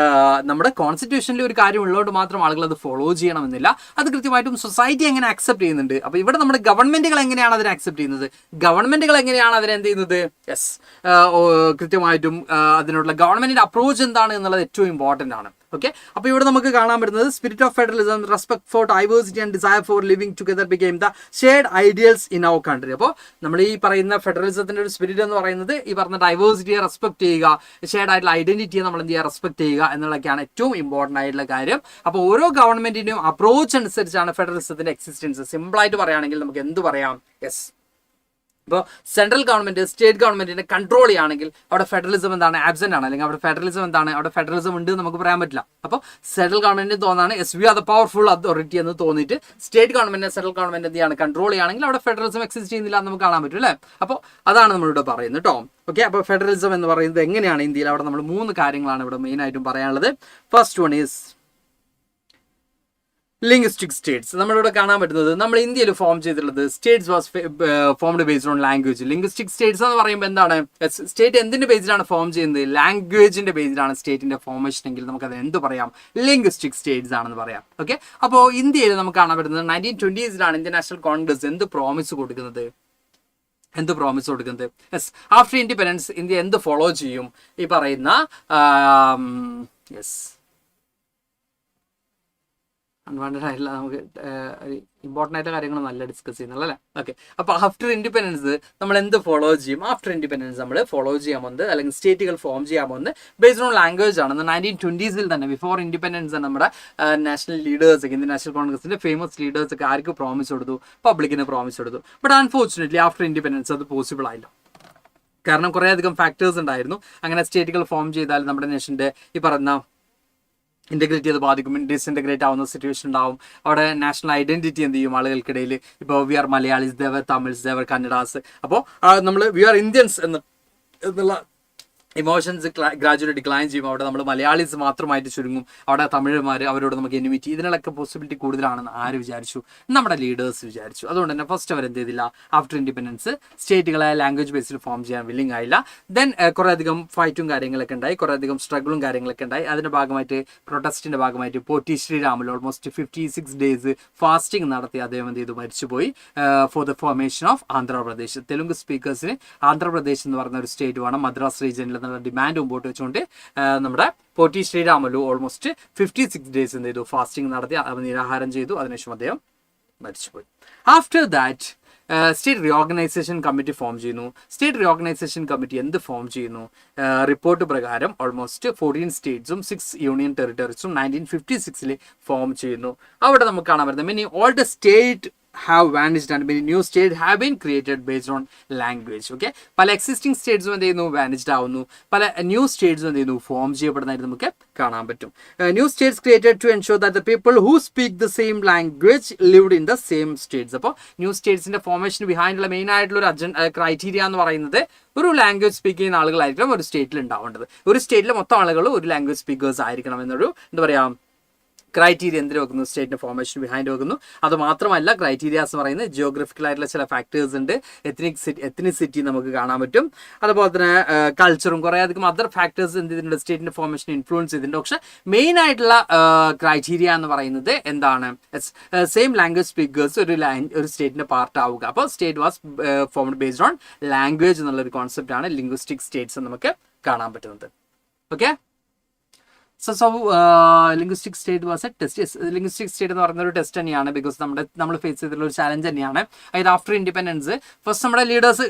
നമ്മുടെ കോൺസ്റ്റിറ്റ്യൂഷനിൽ ഒരു കാര്യം ഉള്ളതുകൊണ്ട് മാത്രം ആളുകൾ അത് ഫോളോ ചെയ്യണമെന്നില്ല, അത് കൃത്യമായിട്ടും സൊസൈറ്റി എങ്ങനെ അക്സെപ്റ്റ് ചെയ്യുന്നുണ്ട്. അപ്പോൾ ഇവിടെ നമ്മുടെ ഗവൺമെന്റുകൾ എങ്ങനെയാണ് അതിനെ അക്സെപ്റ്റ് ചെയ്യുന്നത്, ഗവൺമെന്റുകൾ എങ്ങനെയാണ് അതിനെ എന്ത് ചെയ്യുന്നത്, യെസ്, കൃത്യമായിട്ടും അതിനുള്ള ഗവൺമെന്റിന്റെ അപ്രോച്ച് എന്താണ് എന്നുള്ളത് ഏറ്റവും ഇമ്പോർട്ടൻ്റ് ആണ്. ഓക്കെ, അപ്പോൾ ഇവിടെ നമുക്ക് കാണാൻ പറ്റുന്നത് spirit of federalism, respect for diversity and desire for living together became the shared ideals in our country. അപ്പോൾ നമ്മൾ ഈ പറയുന്ന ഫെഡറലിസത്തിന്റെ ഒരു സ്പിരിറ്റ് എന്ന് പറയുന്നത് ഈ പറഞ്ഞ ഡൈവേഴ്സിറ്റിയെ റെസ്പെക്ട് ചെയ്യുക, ഷെയർഡ് ആയിട്ടുള്ള ഐഡന്റിറ്റിയെ നമ്മൾ എന്ത് ചെയ്യുക, റെസ്പെക്ട് ചെയ്യുക എന്നുള്ളതൊക്കെയാണ് ഏറ്റവും ഇമ്പോർട്ടൻ്റ് ആയിട്ടുള്ള കാര്യം. അപ്പോൾ ഓരോ ഗവൺമെന്റിന്റെയും അപ്രോച്ച് അനുസരിച്ചാണ് ഫെഡറലിസത്തിന്റെ എക്സിസ്റ്റൻസ്. സിമ്പിളായിട്ട് പറയുകയാണെങ്കിൽ നമുക്ക് എന്ത് പറയാം, യെസ്, ഇപ്പോൾ സെൻട്രൽ ഗവൺമെന്റ് സ്റ്റേറ്റ് ഗവൺമെന്റിനെ കൺട്രോൾ ചെയ്യുകയാണെങ്കിൽ അവിടെ ഫെഡറലിസം എന്താണ്, ആബ്സെന്റ് ആണ്, അല്ലെങ്കിൽ അവിടെ ഫെഡറലിസം എന്താണ്, അവിടെ ഫെഡറലിസം ഉണ്ട് എന്ന് നമുക്ക് പറയാൻ പറ്റില്ല. അപ്പോൾ സെൻട്രൽ ഗവൺമെന്റിന് തോന്നാണ് yes we are the powerful authority എന്ന് തോന്നിയിട്ട് സ്റ്റേറ്റ് ഗവൺമെന്റിനെ സെൻട്രൽ ഗവൺമെന്റ് എന്ത് ചെയ്യാണ്, കൺട്രോൾ ചെയ്യുകയാണെങ്കിൽ അവിടെ ഫെഡറലിസം എക്സിസ്റ്റ് ചെയ്യുന്നില്ല എന്ന് നമുക്ക് കാണാൻ പറ്റും അല്ലേ. അപ്പോൾ അതാണ് നമ്മളിവിടെ പറയുന്നത് കേട്ടോ. ഓക്കെ, അപ്പോൾ ഫെഡറലിസം എന്ന് പറയുന്നത് എങ്ങനെയാണ് ഇന്ത്യയിൽ, അവിടെ നമ്മൾ 3 കാര്യങ്ങളാണ് ഇവിടെ മെയിൻ ആയിട്ടും പറയാനുള്ളത്. First one is linguistic States. നമ്മളിവിടെ കാണാൻ പറ്റുന്നത് നമ്മൾ ഇന്ത്യയിൽ ഫോം ചെയ്തിട്ടുള്ളത് States was formed based on language. Linguistic States എന്ന് പറയുമ്പോൾ എന്താണ്, സ്റ്റേറ്റ് എന്തിന്റെ ബേസിലാണ് ഫോം ചെയ്യുന്നത്, ലാംഗ്വേജിന്റെ ബേസിലാണ് സ്റ്റേറ്റിന്റെ ഫോർമേഷൻ എങ്കിൽ നമുക്ക് അത് എന്ത് പറയാം, ലിംഗ്വിസ്റ്റിക് സ്റ്റേറ്റ്സ് ആണെന്ന് പറയാം. ഓക്കെ, അപ്പോൾ ഇന്ത്യയിൽ നമുക്ക് കാണാൻ പറ്റുന്നത് 1920s ഇന്ത്യൻ നാഷണൽ കോൺഗ്രസ് എന്ത് പ്രോമിസ് കൊടുക്കുന്നത്, യെസ്, ആഫ്റ്റർ ഇൻഡിപെൻഡൻസ് ഇന്ത്യ എന്ത് ഫോളോ ചെയ്യും, ഈ പറയുന്ന യെസ് അൺവാണ്ടഡ് ആയിട്ടുള്ള നമുക്ക് ഇമ്പോർട്ടൻ്റ് ആയിട്ടുള്ള കാര്യങ്ങൾ നല്ല ഡിസ്കസ് ചെയ്യുന്നുള്ളൂ അല്ലേ. ഓക്കെ, അപ്പോൾ ആഫ്റ്റർ ഇൻഡിപെൻഡൻസ് നമ്മൾ എന്ത് ഫോളോ ചെയ്യും, ആഫ്റ്റർ ഇൻഡിപെൻഡൻസ് നമ്മൾ ഫോളോ ചെയ്യാൻ പോകുന്നത് അല്ലെങ്കിൽ സ്റ്റേറ്റുകൾ ഫോം ചെയ്യാൻ പോകുന്നത് ബേസ്ഡ് ഓൺ ലാംഗ്വേജ് ആണ്. 1920s തന്നെ ബിഫോർ ഇൻഡിപെൻഡൻസ് തന്നെ നമ്മുടെ നാഷണൽ ലീഡേഴ്സ് ഒക്കെ ഇന്ത്യൻ നാഷണൽ കോൺഗ്രസിന്റെ ഫേമസ് ലീഡേഴ്സ് ഒക്കെ ആർക്ക് പ്രോമിസ് കൊടുത്തു, പബ്ലിക്കിന് പ്രോമിസ് കൊടുത്തു. ബട്ട് അൺഫോർച്ചുനേറ്റ്ലി ആഫ്റ്റർ ഇൻഡിപെൻഡൻസ് അത് പോസിബിൾ ആയില്ല. കാരണം കുറേയധികം ഫാക്ടേഴ്സ് ഉണ്ടായിരുന്നു. അങ്ങനെ സ്റ്റേറ്റുകൾ ഫോം ചെയ്താൽ നമ്മുടെ നേഷൻ്റെ ഈ പറയുന്ന ഇൻറ്റഗ്രേറ്റ് ചെയ്ത് ബാധിക്കും, ഡിസ്ഇൻറ്റഗ്രേറ്റ് ആവുന്ന സിറ്റുവേഷൻ ഉണ്ടാവും. അവിടെ നാഷണൽ ഐഡന്റിറ്റി എന്ത് ചെയ്യും ആളുകൾക്കിടയിൽ, ഇപ്പോൾ we are Malayalis, they are Tamils, they are Kannadas. അപ്പോൾ നമ്മൾ വി ആർ ഇന്ത്യൻസ് എന്നുള്ള ഇമോഷൻസ് ഗ്രാജുവലി ഡിക്ലൈൻ ചെയ്യും. അവിടെ നമ്മൾ മലയാളീസ് മാത്രമായിട്ട് ചുരുങ്ങും, അവിടെ തമിഴന്മാർ അവരോട് നമുക്ക് എനിമിറ്റി, ഇതിനൊക്കെ പോസിബിലിറ്റി കൂടുതലാണെന്ന് ആര് വിചാരിച്ചു, നമ്മുടെ ലീഡേഴ്സ് വിചാരിച്ചു. അതുകൊണ്ട് തന്നെ ഫസ്റ്റ് അവർ എന്ത് ചെയ്തില്ല, ആഫ്റ്റർ ഇൻഡിപെൻഡൻസ് സ്റ്റേറ്റുകളെ ലാംഗ്വേജ് ബേസിൽ ഫോം ചെയ്യാൻ വില്ലിങ് ആയില്ല. ദെൻ കുറേ അധികം ഫൈറ്റും കാര്യങ്ങളൊക്കെ ഉണ്ടായി, കുറേ അധികം സ്ട്രഗിളും കാര്യങ്ങളൊക്കെ ഉണ്ടായി. അതിൻ്റെ ഭാഗമായിട്ട് പ്രൊട്ടസ്റ്റിൻ്റെ ഭാഗമായിട്ട് Potti Sriramulu almost 56 days fasting നടത്തി അദ്ദേഹം എന്ത് ചെയ്തു, മരിച്ചുപോയി. For the formation of Andhra Pradesh. Telugu സ്പീക്കേഴ്സിന് Andhra Pradesh എന്ന് പറയുന്ന ഒരു സ്റ്റേറ്റ് വേണം മദ്രാസ് റീജിയനിൽ ഡിമാൻഡ് മുമ്പോട്ട് വെച്ചുകൊണ്ട് നമ്മുടെ പോറ്റി ശ്രീരാമുലു ഓൾമോസ്റ്റ് 56 days എന്ത് ചെയ്തു, ഫാസ്റ്റിംഗ് നടത്തി, നിരാഹാരം ചെയ്തു. അതിനുശേഷം അദ്ദേഹം മരിച്ചുപോയി. After that state reorganisation committee form ചെയ്യുന്നു. സ്റ്റേറ്റ് റീഓർഗനൈസേഷൻ കമ്മിറ്റി എന്ത് ഫോം ചെയ്യുന്നു, റിപ്പോർട്ട് പ്രകാരം ഓൾമോസ്റ്റ് 14 സ്റ്റേറ്റ്സും 6 യൂണിയൻ ടെറിട്ടറീസും 1956 ഫോം ചെയ്യുന്നു. അവിടെ നമുക്ക് കാണാൻ പറ്റുന്നത് many all the state have vanished and many new states have been created based on language. Okay, പല എക്സിസ്റ്റിംഗ് സ്റ്റേറ്റ്സും എന്ത് ചെയ്യുന്നു, വാനിഷ്ഡ് ആവുന്നു, പല ന്യൂ സ്റ്റേറ്റ്സും എന്ത് ചെയ്യുന്നു, ഫോം ചെയ്യപ്പെടുന്നതായിട്ട് നമുക്ക് കാണാൻ പറ്റും. New states created to ensure that the people who speak the same language lived in the same states. അപ്പോൾ ന്യൂ സ്റ്റേറ്റ്സിന്റെ ഫോർമേഷൻ ബിഹൈൻഡുള്ള മെയിൻ ആയിട്ടുള്ള ഒരു ക്രൈറ്റീരിയ എന്ന് പറയുന്നത് ഒരു ലാംഗ്വേജ് സ്പീക്ക് ചെയ്യുന്ന ആളുകളായിരിക്കണം ഒരു സ്റ്റേറ്റിൽ ഉണ്ടാവേണ്ടത്. ഒരു സ്റ്റേറ്റിലെ മൊത്തം ആളുകൾ ഒരു ലാംഗ്വേജ് സ്പീക്കേഴ്സ് ആയിരിക്കണം എന്നൊരു എന്താ പറയുക ക്രൈറ്റീരിയ എന്തിന് വെക്കുന്നു, സ്റ്റേറ്റിന്റെ ഫോർമേഷൻ ബിഹൈൻഡ് വെക്കുന്നു. അത് മാത്രമല്ല ക്രൈറ്റീരിയാസ് പറയുന്നത് ജിയോഗ്രഫിക്കൽ ആയിട്ടുള്ള ചില ഫാക്ടേഴ്സ് ഉണ്ട്, എത്നിസിറ്റി നമുക്ക് കാണാൻ പറ്റും, അതുപോലെ തന്നെ കൾച്ചറും കുറേ അധികം അതർ ഫാക്ടേഴ്സ് എന്ത് ചെയ്തിട്ടുണ്ട്, സ്റ്റേറ്റിന്റെ ഫോർമേഷൻ ഇൻഫ്ലുവൻസ് ചെയ്തിട്ടുണ്ട്. പക്ഷെ മെയിൻ ആയിട്ടുള്ള ക്രൈറ്റീരിയ എന്ന് പറയുന്നത് എന്താണ്, സെയിം ലാംഗ്വേജ് സ്പീക്കേഴ്സ് ഒരു സ്റ്റേറ്റിന്റെ പാർട്ട് ആവുക. അപ്പോൾ state was formed based on language എന്നുള്ളൊരു കോൺസെപ്റ്റ് ആണ് ലിംഗ്വിസ്റ്റിക് സ്റ്റേറ്റ്സ് നമുക്ക് കാണാൻ പറ്റുന്നത്. Okay, So linguistic state was a test. Yes, linguistic state എന്ന് പറയുന്ന ഒരു ടെസ്റ്റ് തന്നെയാണ്. ബിക്കോസ് നമ്മൾ ഫേസ് ചെയ്തിട്ടുള്ള ഒരു ചാലഞ്ച് തന്നെയാണ്. അതായത് ആഫ്റ്റർ ഇൻഡിപെൻഡൻസ് ഫസ്റ്റ് നമ്മുടെ ലീഡേഴ്സ്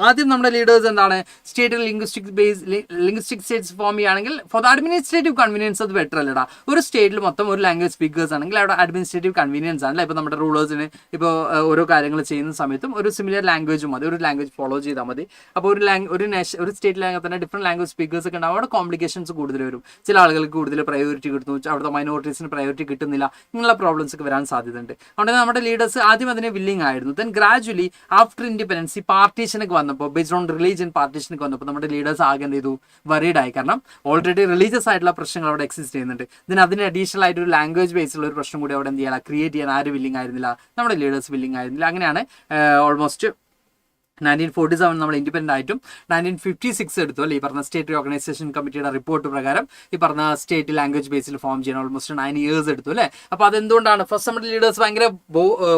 ആദ്യം നമ്മുടെ ലീഡേഴ്സ് എന്താണ്, സ്റ്റേറ്റ് ലിംഗ്വിസ്റ്റിക് സ്റ്റേറ്റ്സ് ഫോം ചെയ്യുകയാണെങ്കിൽ ഫോർ ദ അഡ്മിനിസ്ട്രേറ്റീവ് കൺവീനിയൻസ് അത് ബെറ്റർ അല്ലടാ. ഒരു സ്റ്റേറ്റിൽ മൊത്തം ഒരു ലാംഗ്വേജ് സ്പീക്കേഴ്സ് ആണെങ്കിൽ അവിടെ അഡ്മിനിസ്ട്രേറ്റീവ് കൺവീനിയൻസ് ആണല്ലോ. ഇപ്പോൾ നമ്മുടെ റൂളേഴ്സിന് ഇപ്പോൾ ഓരോ കാര്യങ്ങൾ ചെയ്യുന്ന സമയത്തും ഒരു സിമിലർ ലാംഗ്വേജും മതി, ഒരു ലാംഗ്വേജ് ഫോളോ ചെയ്താൽ മതി. അപ്പോൾ ഒരു സ്റ്റേറ്റിലാണെങ്കിൽ തന്നെ ഡിഫറെൻറ്റ് ലാംഗ്വേജ് സ്പീക്കേഴ്സ് ഒക്കെ ഉണ്ടാവും, അവിടെ കോംപ്ലിക്കേഷൻസ് കൂടുതൽ വരും. ചില ആളുകൾ കൂടുതൽ പ്രയോറിറ്റി കിട്ടുന്നു, അവിടുത്തെ മൈനോറിറ്റീസിന് പ്രയോറിറ്റി കിട്ടുന്നില്ല, ഇങ്ങനെയുള്ള പ്രോബ്ലംസ് ഒക്കെ വരാൻ സാധ്യതയുണ്ട്. അതുകൊണ്ട് നമ്മുടെ ലീഡേഴ്സ് ആദ്യം അതിനെ വില്ലിങ് ആയിരുന്നു. ദെൻ ഗ്രാജുവലി ആഫ്റ്റർ ഇൻഡിപെൻഡൻസ് പാർട്ടീഷനൊക്കെ വന്നപ്പോൾ, ബേസ്ഡ് ഓൺ റിലീജിയൻ പാർട്ടീഷനൊക്കെ വന്നപ്പോൾ നമ്മുടെ ലീഡേഴ്സ് ആകെ എന്ത് ചെയ്തു, വറീഡ് ആയി. കാരണം ഓൾറെഡി റിലീജിയസ് ആയിട്ടുള്ള പ്രശ്നങ്ങൾ അവിടെ എക്സിസ്റ്റ് ചെയ്യുന്നുണ്ട്. ദെൻ അതിന് അഡീഷണൽ ആയിട്ട് ഒരു ലാംഗ്വേജ് ബേസിലുള്ള ഒരു പ്രശ്നം കൂടി അവിടെ എന്ത് ചെയ്യാൻ ക്രിയേറ്റ് ചെയ്യാൻ ആരും വില്ലിങ് ആയിരുന്നില്ല, നമ്മുടെ ലീഡേഴ്സ് വില്ലിങ് ആയിരുന്നില്ല. അങ്ങനെയാണ് ഓൾമോസ്റ്റ് 1947 നമ്മൾ ഇൻഡിപെൻഡൻ്റ് ആയിട്ടും 1956 എടുത്തു അല്ലേ, ഈ പറഞ്ഞ സ്റ്റേറ്റ് ഓർഗനൈസേഷൻ കമ്മിറ്റിയുടെ റിപ്പോർട്ട് പ്രകാരം ഈ പറഞ്ഞ സ്റ്റേറ്റ് ലാംഗ്വേജ് ബേസിൽ ഫോം ചെയ്യാൻ ഓൾമോസ്റ്റ് 9 years എടുത്തു അല്ലേ. അപ്പോൾ അതെന്തുകൊണ്ടാണ്, ഫസ്റ്റ് നമ്മുടെ ലീഡേഴ്സ് ഭയങ്കര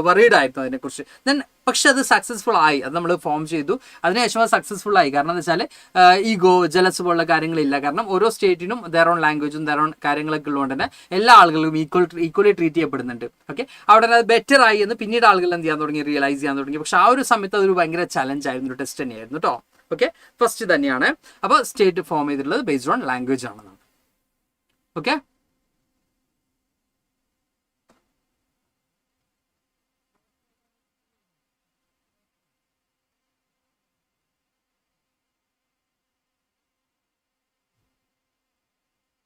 വറീഡ് ആയിരുന്നു അതിനെക്കുറിച്ച്. ദെൻ പക്ഷെ അത് സക്സസ്ഫുൾ ആയി, അത് നമ്മൾ ഫോം ചെയ്തു, അതിനുശേഷം അത് സക്സസ്ഫുൾ ആയി. കാരണം എന്താ വെച്ചാൽ ഈഗോ ജലസ് പോലുള്ള കാര്യങ്ങളില്ല. കാരണം ഓരോ സ്റ്റേറ്റിനും ദെയർ ഓൺ ലാംഗ്വേജും ദെയർ ഓൺ കാര്യങ്ങളൊക്കെ ഉള്ളതുകൊണ്ട് തന്നെ എല്ലാ ആളുകളും ഈക്വലി ട്രീറ്റ് ചെയ്യപ്പെടുന്നുണ്ട്. ഓക്കെ, അവിടെ അത് ബെറ്റർ ആയി എന്ന് പിന്നീട് ആളുകൾ എന്ത് ചെയ്യാൻ തുടങ്ങി, റിയലൈസ് ചെയ്യാൻ തുടങ്ങി. പക്ഷെ ആ ഒരു സമയത്ത് അതൊരു ഭയങ്കര ചലഞ്ച് ആയിരുന്നു, ഒരു ടെസ്റ്റ് തന്നെയായിരുന്നു കേട്ടോ. ഓക്കെ, ഫസ്റ്റ് തന്നെയാണ്. അപ്പോൾ സ്റ്റേറ്റ് ഫോം ചെയ്തിട്ടുള്ളത് ബേസ്ഡ് ഓൺ ലാംഗ്വേജ് ആണ്. ഓക്കെ,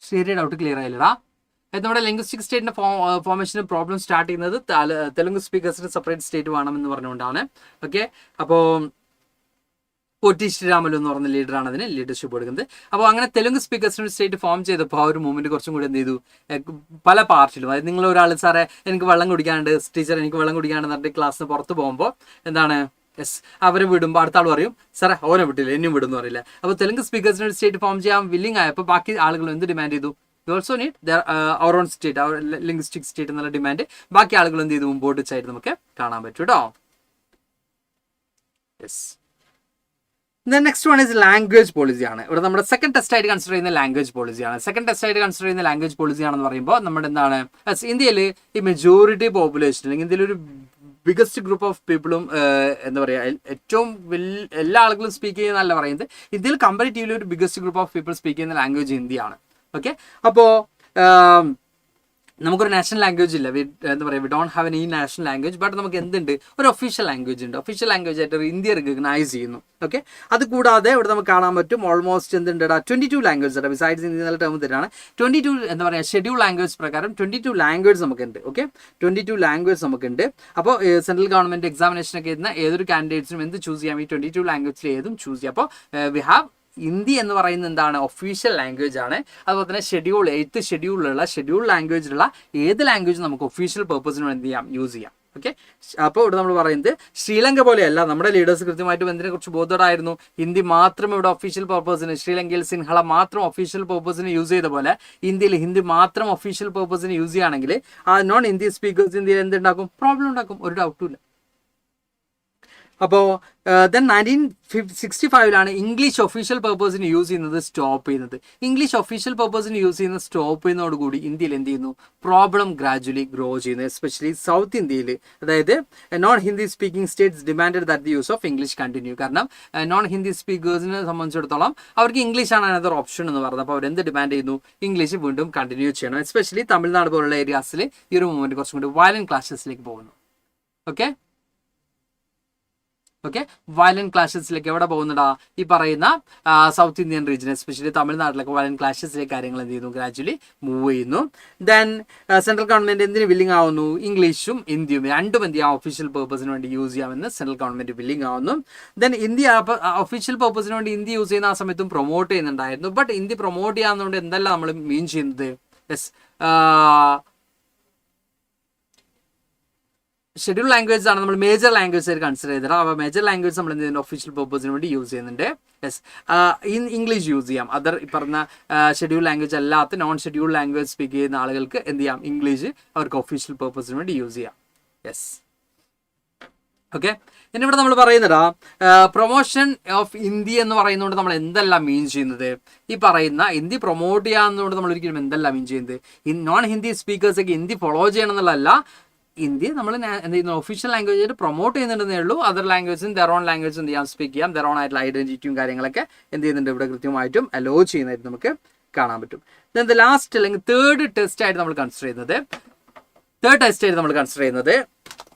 ശരി, ഡൗട്ട് ക്ലിയർ ആയില്ലടാ. നമ്മുടെ ലിംഗ്വിസ്റ്റിക് സ്റ്റേറ്റിന്റെ ഫോർമേഷന് പ്രോബ്ലം സ്റ്റാർട്ട് ചെയ്യുന്നത് തെലുങ്ക് സ്പീക്കേഴ്സിന് സെപ്പറേറ്റ് സ്റ്റേറ്റ് വേണമെന്ന് പറഞ്ഞുകൊണ്ടാണ്. ഓക്കെ, അപ്പോൾ പൊറ്റി ശ്രീരാമലു എന്ന് പറഞ്ഞ ലീഡറാണ് അതിന് ലീഡർഷിപ്പ് കൊടുക്കുന്നത്. അപ്പോൾ അങ്ങനെ തെലുങ്ക് സ്പീക്കേഴ്സിന് സ്റ്റേറ്റ് ഫോം ചെയ്തപ്പോൾ ആ ഒരു മൂവ്മെന്റ് കുറച്ചും കൂടി എന്ത് ചെയ്തു, പല പാർട്ടിലും, അതായത് നിങ്ങൾ ഒരാൾ സാറേ എനിക്ക് വെള്ളം കുടിക്കാണ്ട്, ടീച്ചർ എനിക്ക് വെള്ളം കുടിക്കാണ്ട് എന്നിട്ട് ക്ലാസ്സിന് പുറത്ത് പോകുമ്പോൾ എന്താണ്, യെസ് അവരെ വിടുമ്പോൾ അടുത്ത ആൾ പറയും സാറേ ഓനെ വിട്ടില്ല എന്നും വിടുന്നു പറയില്ല. അപ്പോൾ തെലുങ്ക് സ്പീക്കേഴ്സിന് ഒരു സ്റ്റേറ്റ് ഫോം ചെയ്യാൻ വില്ലിങ് ആയപ്പോൾ ബാക്കി ആളുകൾ എന്ത് ഡിമാൻഡ് ചെയ്തു, you also need our own state, our linguistic state എന്നുള്ള ഡിമാൻഡ് ബാക്കി ആളുകൾ എന്ത് ചെയ്തു, മുമ്പോട്ട് വെച്ചായിട്ട് നമുക്ക് കാണാൻ പറ്റും കേട്ടോ. Yes, next one is language പോളിസിയാണ്. ഇവിടെ നമ്മുടെ സെക്കൻഡ് ടെസ്റ്റ് ആയിട്ട് കൺസിഡർ ചെയ്യുന്ന ലാംഗ്വേജ് പോളിസിയാണ്. സെക്കൻഡ് ടെസ്റ്റ് ആയിട്ട് കൺസിഡർ ചെയ്യുന്ന ലാംഗ്വേജ് പോളിസിയാണെന്ന് പറയുമ്പോൾ നമ്മുടെ എന്താണ്, ഇന്ത്യയിൽ ഈ മെജോറിറ്റി പോപ്പുലേഷൻ അല്ലെങ്കിൽ ഇന്ത്യയിൽ ഒരു ബിഗസ്റ്റ് ഗ്രൂപ്പ് ഓഫ് പീപ്പിളും എന്താ പറയുക, ഏറ്റവും എല്ലാ ആളുകളും സ്പീക്ക് ചെയ്യുന്നതല്ല പറയുന്നത്, ഇന്ത്യയിൽ കമ്പാരിറ്റീവ്ലി ഒരു biggest group of people speak ചെയ്യുന്ന ലാംഗ്വേജ് ഹിന്ദിയാണ്. ഓക്കെ, അപ്പോൾ നമുക്കൊരു നാഷണൽ ലാംഗ്വേജ് ഇല്ല, എന്താ പറയുക, we don't have any national language. But നമുക്ക് എന്തുണ്ട്, ഒരു ഒഫീഷ്യൽ ലാംഗ്വേജ് ഉണ്ട്. ഒഫീഷ്യൽ ലാംഗ്വേജ് ആയിട്ട് ഇന്ത്യ റിക്കഗ്നൈസ് ചെയ്യുന്നു. ഓക്കെ, അത് കൂടാതെ ഇവിടെ നമുക്ക് കാണാൻ പറ്റും ഓൾമോസ്റ്റ് എന്തുണ്ട്, 22 ലാംഗ്വേജ് ബിസൈഡ്സ് ഇന്ത്യ എന്നുള്ള ടേം തരാണ്. 22 എന്താ പറയുക, ഷെഡ്യൂൾ ലാംഗ്വേജ് പ്രകാരം 22 ലാംഗ്വേജ് നമുക്കുണ്ട്. ഓക്കെ, 22 ലാംഗ്വേജ് നമുക്കുണ്ട്. അപ്പോൾ സെൻട്രൽ ഗവൺമെന്റ് എക്സാമിനേഷനൊക്കെ എഴുതുന്ന ഏതൊരു കാൻഡിഡേറ്റ്സിനും എന്ത് ചൂസ് ചെയ്യാം, ഈ 22 ലാംഗ്വേജിൽ ഏതും ചൂസ് ചെയ്യാം. അപ്പോൾ വി ഹാവ് ഹിന്ദി എന്ന് പറയുന്നത് എന്താണ്, ഒഫീഷ്യൽ ലാംഗ്വേജ് ആണ്. അതുപോലെ തന്നെ എയ്ത്ത് ഷെഡ്യൂൾ ലാംഗ്വേജിലുള്ള ഏത് ലാംഗ്വേജ് നമുക്ക് ഒഫീഷ്യൽ പർപ്പസിന് എന്ത് ചെയ്യാം, യൂസ് ചെയ്യാം. ഓക്കെ, അപ്പോൾ ഇവിടെ നമ്മൾ പറയുന്നത് ശ്രീലങ്ക പോലെയല്ല, നമ്മുടെ ലീഡേഴ്സ് കൃത്യമായിട്ടും എന്തിനെ കുറിച്ച് ബോധവടായിരുന്നു, ഹിന്ദി മാത്രം ഇവിടെ ഒഫീഷ്യൽ പർപ്പസിന്, ശ്രീലങ്കയിൽ സിൻഹള മാത്രം ഒഫീഷ്യൽ പർപ്പസിന് യൂസ് ചെയ്ത പോലെ ഇന്ത്യയിൽ ഹിന്ദി മാത്രം ഒഫീഷ്യൽ പർപ്പസിന് യൂസ് ചെയ്യുകയാണെങ്കിൽ ആ നോൺ ഹിന്ദി സ്പീക്കേഴ്സ് ഇന്ത്യയിൽ എന്തുണ്ടാക്കും, പ്രോബ്ലം ഉണ്ടാക്കും, ഒരു ഡൗട്ടും ഇല്ല. അപ്പോൾ ദെൻ 1965 ഇംഗ്ലീഷ് ഒഫീഷ്യൽ പർപ്പസിന് യൂസ് ചെയ്യുന്നത് സ്റ്റോപ്പ് ചെയ്യുന്നത്. ഇംഗ്ലീഷ് ഒഫീഷ്യൽ പർപ്പസിന് യൂസ് ചെയ്യുന്നത് സ്റ്റോപ്പ് ചെയ്യുന്നതോടുകൂടി ഇന്ത്യയിൽ എന്ത് ചെയ്യുന്നു, പ്രോബ്ലം ഗ്രാജുവലി ഗ്രോ ചെയ്യുന്നു. എസ്പെഷ്യലി സൗത്ത് ഇന്ത്യയിൽ, അതായത് non Hindi speaking States demanded that the use of English continue. കാരണം നോൺ ഹിന്ദി സ്പീക്കേഴ്സിനെ സംബന്ധിച്ചിടത്തോളം അവർക്ക് ഇംഗ്ലീഷാണ് അനദർ ഓപ്ഷൻ എന്ന് പറഞ്ഞത്. അപ്പോൾ അവരെന്ത് ഡിമാൻഡ് ചെയ്യുന്നു, ഇംഗ്ലീഷ് വീണ്ടും കണ്ടിന്യൂ ചെയ്യണം. എസ്പെഷ്യലി തമിഴ്നാട് പോലുള്ള ഏരിയാസിൽ ഈ ഒരു മൂവ്മെന്റ് കുറച്ചും കൂടി വയലന്റ് ക്ലാഷസിലേക്ക് പോകുന്നു. ഓക്കെ ഓക്കെ വയലന്റ് ക്ലാഷസിലേക്ക് എവിടെ പോകുന്നടാ? ഈ പറയുന്ന സൗത്ത് ഇന്ത്യൻ റീജിയൻ, എസ്പെഷ്യലി തമിഴ്നാട്ടിലൊക്കെ വയലന്റ് ക്ലാഷസിലേക്ക് കാര്യങ്ങൾ എന്ത് ചെയ്യുന്നു? ഗ്രാജുവലി മൂവ് ചെയ്യുന്നു. ദെൻ സെൻട്രൽ ഗവൺമെന്റ് എന്തിന് വില്ലിംഗ് ആവുന്നു? ഇംഗ്ലീഷും ഹിന്ദിയും രണ്ടും എന്ത് ചെയ്യാം? ഒഫീഷ്യൽ പേർപ്പസിന് വേണ്ടി യൂസ് ചെയ്യാമെന്ന് സെൻട്രൽ ഗവൺമെന്റ് വില്ലിംഗ് ആവുന്നു. ദെൻ ഇന്ത്യ ഒഫീഷ്യൽ പേർപ്പസിന് വേണ്ടി ഹിന്ദി യൂസ് ചെയ്യുന്ന ആ സമയത്തും പ്രൊമോട്ട് ചെയ്യുന്നുണ്ടായിരുന്നു. ബട്ട് ഹിന്ദി പ്രൊമോട്ട് ചെയ്യാവുന്നതുകൊണ്ട് എന്തല്ല നമ്മൾ മീൻ ചെയ്യുന്നത്? യെസ്, ഷെഡ്യൂൾ ലാംഗ്വേജ് ആണ് നമ്മൾ മേജർ ലാംഗ്വേജ് ആയിട്ട് കൺസിഡർ ചെയ്തത്. ആ മേജർ ലാംഗ്വേജ് നമ്മൾ എന്ത് ചെയ്യുന്നുണ്ട്? ഒഫീഷ്യൽ പേർപ്പസിന് വേണ്ടി യൂസ് ചെയ്യുന്നുണ്ട്. യെസ്, ഇംഗ്ലീഷ് യൂസ് ചെയ്യാം. അതർ പറഞ്ഞ ഷെഡ്യൂൾ ലാംഗ്വേജ് അല്ലാത്ത നോൺ ഷെഡ്യൂൾ ലാംഗ്വേജ് സ്പീക്ക് ചെയ്യുന്ന ആളുകൾക്ക് എന്ത് ചെയ്യാം? ഇംഗ്ലീഷ് അവർക്ക് ഒഫീഷ്യൽ പേർപ്പസിന് വേണ്ടി യൂസ് ചെയ്യാം. Yes, okay. ഇനി ഇവിടെ നമ്മൾ പറയുന്നതാ പ്രൊമോഷൻ ഓഫ് ഹിന്ദി എന്ന് പറയുന്നതുകൊണ്ട് നമ്മൾ എന്തെല്ലാം മീൻ ചെയ്യുന്നത്? ഈ പറയുന്ന ഹിന്ദി പ്രൊമോട്ട് ചെയ്യാവുന്നതുകൊണ്ട് നമ്മൾ ഒരിക്കലും എന്തെല്ലാം മീൻ ചെയ്യുന്നത്? നോൺ ഹിന്ദി സ്പീക്കേഴ്സൊക്കെ ഹിന്ദി ഫോളോ ചെയ്യണം എന്നുള്ളതല്ല. ഹിന്ദി നമ്മൾ എന്ത് ചെയ്യുന്നു? ഒഫീഷ്യൽ ലാംഗ്വേജ് ആയിട്ട് പ്രൊമോട്ട് ചെയ്യുന്നുണ്ടെന്നേ ഉള്ളൂ. അതർ ലാംഗ്വേജും ദർ ഓൺ ലാംഗ്വേജ് എന്ത് ചെയ്യാം? സ്പീക്ക് ചെയ്യാം. ദർ ഓൺ ആയിട്ടുള്ള ഐഡന്റിറ്റിയും കാര്യങ്ങളൊക്കെ എന്ത് ചെയ്യുന്നുണ്ട്? ഇവിടെ കൃത്യമായിട്ടും അലോ ചെയ്യുന്നതായിട്ട് നമുക്ക് കാണാൻ പറ്റും. ദെൻ ദ ലാസ്റ്റ് അല്ലെങ്കിൽ തേർഡ് ടെസ്റ്റ് ആയിട്ട് നമ്മൾ കൺസിഡർ ചെയ്യുന്നത്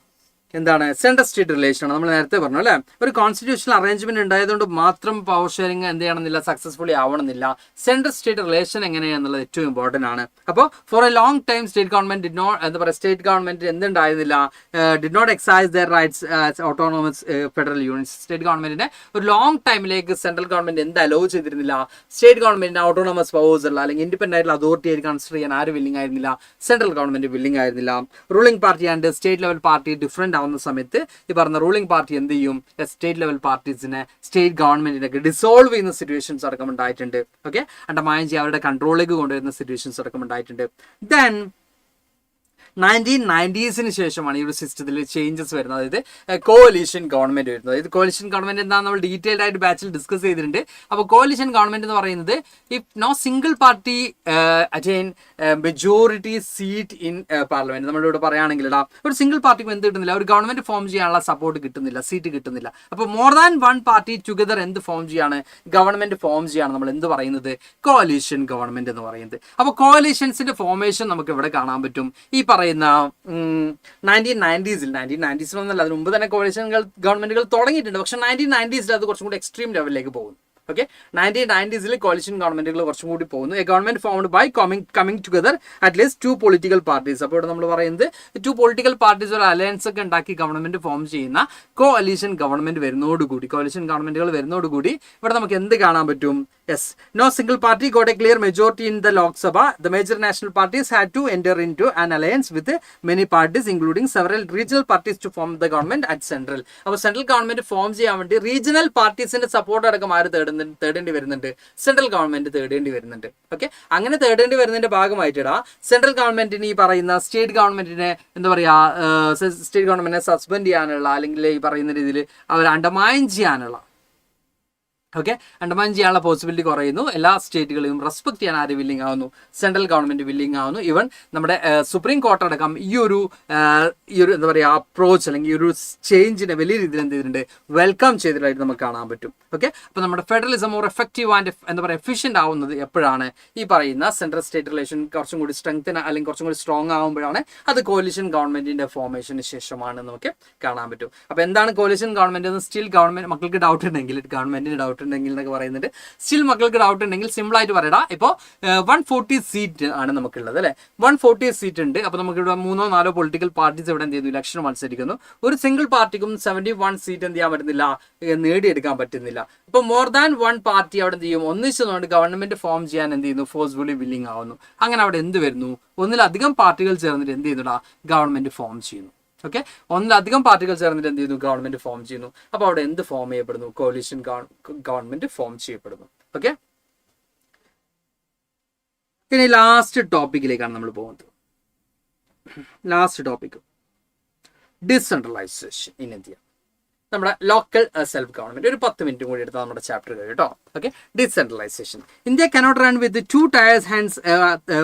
എന്താണ്? സെൻട്രൽ സ്റ്റേറ്റ് റിലേഷൻ ആണ്. നമ്മൾ നേരത്തെ പറഞ്ഞു അല്ലേ, ഒരു കോൺസ്റ്റിറ്റ്യൂഷണൽ അറേഞ്ച്മെന്റ് ഉണ്ടായതുകൊണ്ട് മാത്രം പവർ ഷെയറിംഗ് എന്ത് ചെയ്യണമെന്നില്ല, സക്സസ്ഫുള്ളി ആവണമെന്നില്ല. സെൻട്രൽ സ്റ്റേറ്റ് റിലേഷൻ എങ്ങനെയാണെന്നുള്ളത് ഏറ്റവും ഇമ്പോർട്ടന്റ് ആണ്. അപ്പോൾ for a long time state government എന്തുണ്ടായിരുന്നില്ല? Did not excise their rights autonomous federal units. State ഗവൺമെന്റിനെ ഒരു ലോങ് ടൈമിലേക്ക് സെൻട്രൽ ഗവൺമെന്റ് എന്ത് അലോ ചെയ്തിരുന്നില്ല? സ്റ്റേറ്റ് ഗവൺമെന്റിന് ഓട്ടോണോമസ് പവേഴ്സ് ഉള്ള അല്ലെങ്കിൽ ഇൻഡിപെൻഡന്റ് ആയിട്ടുള്ള അതോറിറ്റി ആയിട്ട് കൺസിഡർ ചെയ്യാൻ ആര് വില്ലിംഗ് ആയിരുന്നില്ല? സെൻട്രൽ ഗവൺമെന്റ് വില്ലിംഗ് ആയിരുന്നില്ല. Ruling party and state level party different ആവുന്ന സമയത്ത് ഈ പറഞ്ഞ റൂളിംഗ് പാർട്ടി എന്ത് ചെയ്യും? സ്റ്റേറ്റ് ലെവൽ പാർട്ടീസിനെ സ്റ്റേറ്റ് ഗവൺമെന്റിനൊക്കെ ഡിസോൾവ് ചെയ്യുന്ന സിറ്റുവേഷൻസ് അടക്കം ഉണ്ടായിട്ടുണ്ട്. ഓക്കെ, അണ്ടമാനജി അവരുടെ കൺട്രോളിലേക്ക് കൊണ്ടുവരുന്ന സിറ്റുവേഷൻസ് അടക്കം ഉണ്ടായിട്ടുണ്ട്. ദെൻ 1990s ശേഷമാണ് ഈ ഒരു സിസ്റ്റത്തിൽ ചേഞ്ചസ് വരുന്നത്. അതായത് കോalition ഗവൺമെന്റ് വരുന്നത്. അതായത് കോalition ഗവൺമെന്റ് എന്താണെന്ന് നമ്മൾ ഡീറ്റെയിൽഡ് ആയിട്ട് ബാച്ചിൽ ഡിസ്കസ് ചെയ്തിട്ടുണ്ട്. അപ്പോൾ കോalition ഗവൺമെന്റ് എന്ന് പറയുന്നത് if no single party attain majority seat in parliament, നമ്മളിവിടെ പറയുകയാണെങ്കിൽ ഒരു സിംഗിൾ പാർട്ടിക്ക് എന്ത് കിട്ടുന്നില്ല? ഒരു ഗവൺമെന്റ് ഫോം ചെയ്യാനുള്ള സപ്പോർട്ട് കിട്ടുന്നില്ല, സീറ്റ് കിട്ടുന്നില്ല. അപ്പോൾ more than one party together എന്ത് ഫോം ചെയ്യാണ്? ഗവൺമെന്റ് ഫോം ചെയ്യാണ് നമ്മൾ എന്ത് പറയുന്നത്? കോalition ഗവൺമെന്റ് എന്ന് പറയുന്നത്. അപ്പോൾ കോalitionസിന്റെ ഫോർമേഷൻ നമുക്ക് ഇവിടെ കാണാൻ പറ്റും. ഈ പറയുന്ന 1990s അതിന് മുമ്പ് തന്നെ കോalition ഗവൺമെന്റുകൾ തുടങ്ങിയിട്ടുണ്ട്. പക്ഷെ 1990s അത് കുറച്ചും കൂടി എക്സ്ട്രീം ലെവലിലേക്ക് പോകുന്നു. ഓക്കെ, 1990s കോalition ഗവൺമെന്റുകൾ കുറച്ചും കൂടി പോകുന്നു. A government formed by coming together at least 2 political parties. അപ്പോൾ ഇവിടെ നമ്മൾ പറയുന്നത് 2 പൊളിറ്റിക്കൽ പാർട്ടീസ് ഒരു അലയൻസ് ഒക്കെ ഉണ്ടാക്കി ഗവൺമെന്റ് ഫോം ചെയ്യുന്ന കോalition ഗവൺമെന്റ് വരുന്നതോടുകൂടി, കോalition ഗവൺമെന്റുകൾ വരുന്നതോടുകൂടി ഇവിടെ നമുക്ക് എന്ത് കാണാൻ പറ്റും? Yes, no single party got a clear majority in the Lok Sabha. The major national parties had to enter in to an alliance with many parties including several regional parties to form the government at central. അപ്പോൾ central government form ചെയ്യാൻ വേണ്ടി regional പാർട്ടീസിന്റെ support അടക്കം ആര് തേടേണ്ടി വരുന്നുണ്ട്? Central government തേടേണ്ടി വരുന്നുണ്ട്. Okay, അങ്ങനെ തേടേണ്ടി വരുന്നതിന്റെ ഭാഗമായിട്ടാ central ഗവൺമെന്റിന് ഈ പറയുന്ന സ്റ്റേറ്റ് ഗവൺമെന്റിനെ എന്താ പറയാ, സ്റ്റേറ്റ് ഗവൺമെന്റിനെ സസ്പെൻഡ് ചെയ്യാനുള്ള അല്ലെങ്കിൽ ഈ പറയുന്ന രീതിയിൽ അവർ അണ്ടർമൈൻ ചെയ്യാനുള്ള അണ്ടർമൈൻ ചെയ്യാനുള്ള പോസിബിലിറ്റി കുറയുന്നു. എല്ലാ സ്റ്റേറ്റുകളെയും റെസ്പെക്ട് ചെയ്യാൻ ആര് വില്ലിംഗ് ആവുന്നു? സെൻട്രൽ ഗവൺമെന്റ് വില്ലിംഗ് ആവുന്നു. ഈവൻ നമ്മുടെ സുപ്രീം കോർട്ട് അടക്കം ഈ ഒരു എന്താ പറയുക അപ്രോച്ച് അല്ലെങ്കിൽ ഈ ഒരു ചേഞ്ചിനെ വലിയ രീതിയിൽ എന്ത് ചെയ്തിട്ടുണ്ട്? വെൽക്കം ചെയ്തിട്ടായിട്ട് നമുക്ക് കാണാൻ പറ്റും. ഓക്കെ, അപ്പോൾ നമ്മുടെ ഫെഡറലിസം മോർ എഫക്റ്റീവ് ആൻഡ് എന്താ പറയുക എഫിഷ്യന്റ് ആവുന്നത് എപ്പോഴാണ്? ഈ പറയുന്ന സെൻട്രൽ സ്റ്റേറ്റ് റിലേഷൻ കുറച്ചും കൂടി സ്ട്രെങ്തൻ അല്ലെങ്കിൽ കുറച്ചും കൂടി സ്ട്രോങ് ആകുമ്പോഴാണ്. അത് കോalition ഗവൺമെന്റിന്റെ ഫോർമേഷന് ശേഷമാണ് നമുക്ക് കാണാൻ പറ്റും. അപ്പോൾ എന്താണ് കോalition ഗവൺമെന്റ് എന്ന് സ്റ്റിൽ ഗവൺമെന്റ് മക്കൾക്ക് ഡൗട്ട് ഉണ്ടെങ്കിൽ, ഗവൺമെന്റിന് ഡൗട്ട് ഉണ്ടെങ്കിൽ എന്നൊക്കെ പറയുന്നുണ്ട്. സ്റ്റിൽ മക്കൾക്ക് ഡൗട്ട് ഉണ്ടെങ്കിൽ സിമ്പിൾ ആയിട്ട് പറയടാ. ഇപ്പോൾ 140 സീറ്റ് ആണ് നമുക്കുള്ളത് അല്ലെ, 140 സീറ്റ് ഉണ്ട്. അപ്പോൾ നമുക്ക് ഇവിടെ 3-4 പൊളിറ്റിക്കൽ പാർട്ടീസ് ഇവിടെ എന്ത് ചെയ്യുന്നു? ഇലക്ഷൻ മത്സരിക്കുന്നു. ഒരു സിംഗിൾ പാർട്ടിക്കും 71 സീറ്റ് എന്ത് ചെയ്യാൻ പറ്റുന്നില്ല? നേടിയെടുക്കാൻ പറ്റുന്നില്ല. അപ്പോൾ മോർ ദാൻ 1 പാർട്ടി അവിടെ എന്ത് ചെയ്യും? ഒന്നിച്ചുകൊണ്ട് ഗവൺമെന്റ് ഫോം ചെയ്യാൻ എന്ത് ചെയ്യുന്നു? ഫോഴ്സ്ഫുള്ളി വില്ലിംഗ് ആവുന്നു. അങ്ങനെ അവിടെ എന്ത് വരുന്നു? ഒന്നിലധികം പാർട്ടികൾ ചേർന്നിട്ട് എന്ത് ചെയ്യുന്നുടാ? ഗവൺമെന്റ് ഫോം ചെയ്യുന്നു. ഓക്കെ, ഒന്നിലധികം പാർട്ടികൾ ചേർന്നിട്ട് എന്ത് ചെയ്യുന്നു? ഗവൺമെന്റ് ഫോം ചെയ്യുന്നു. അപ്പോൾ അവിടെ എന്ത് ഫോം ചെയ്യപ്പെടുന്നു? കോalition ഗവൺമെന്റ് ഫോം ചെയ്യപ്പെടുന്നു. ഓക്കെ, ഇനി ലാസ്റ്റ് ടോപ്പിക്കിലേക്കാണ് നമ്മൾ പോകുന്നത്. Last topic decentralisation in India. നമ്മുടെ ലോക്കൽ സെൽഫ് ഗവൺമെന്റ്. ഒരു 10 മിനിറ്റ് കൂടി എടുത്താൽ നമ്മുടെ ചാപ്റ്റർ കഴിയും കേട്ടോ. Okay, decentralisation. India cannot run with 2 tiers, hence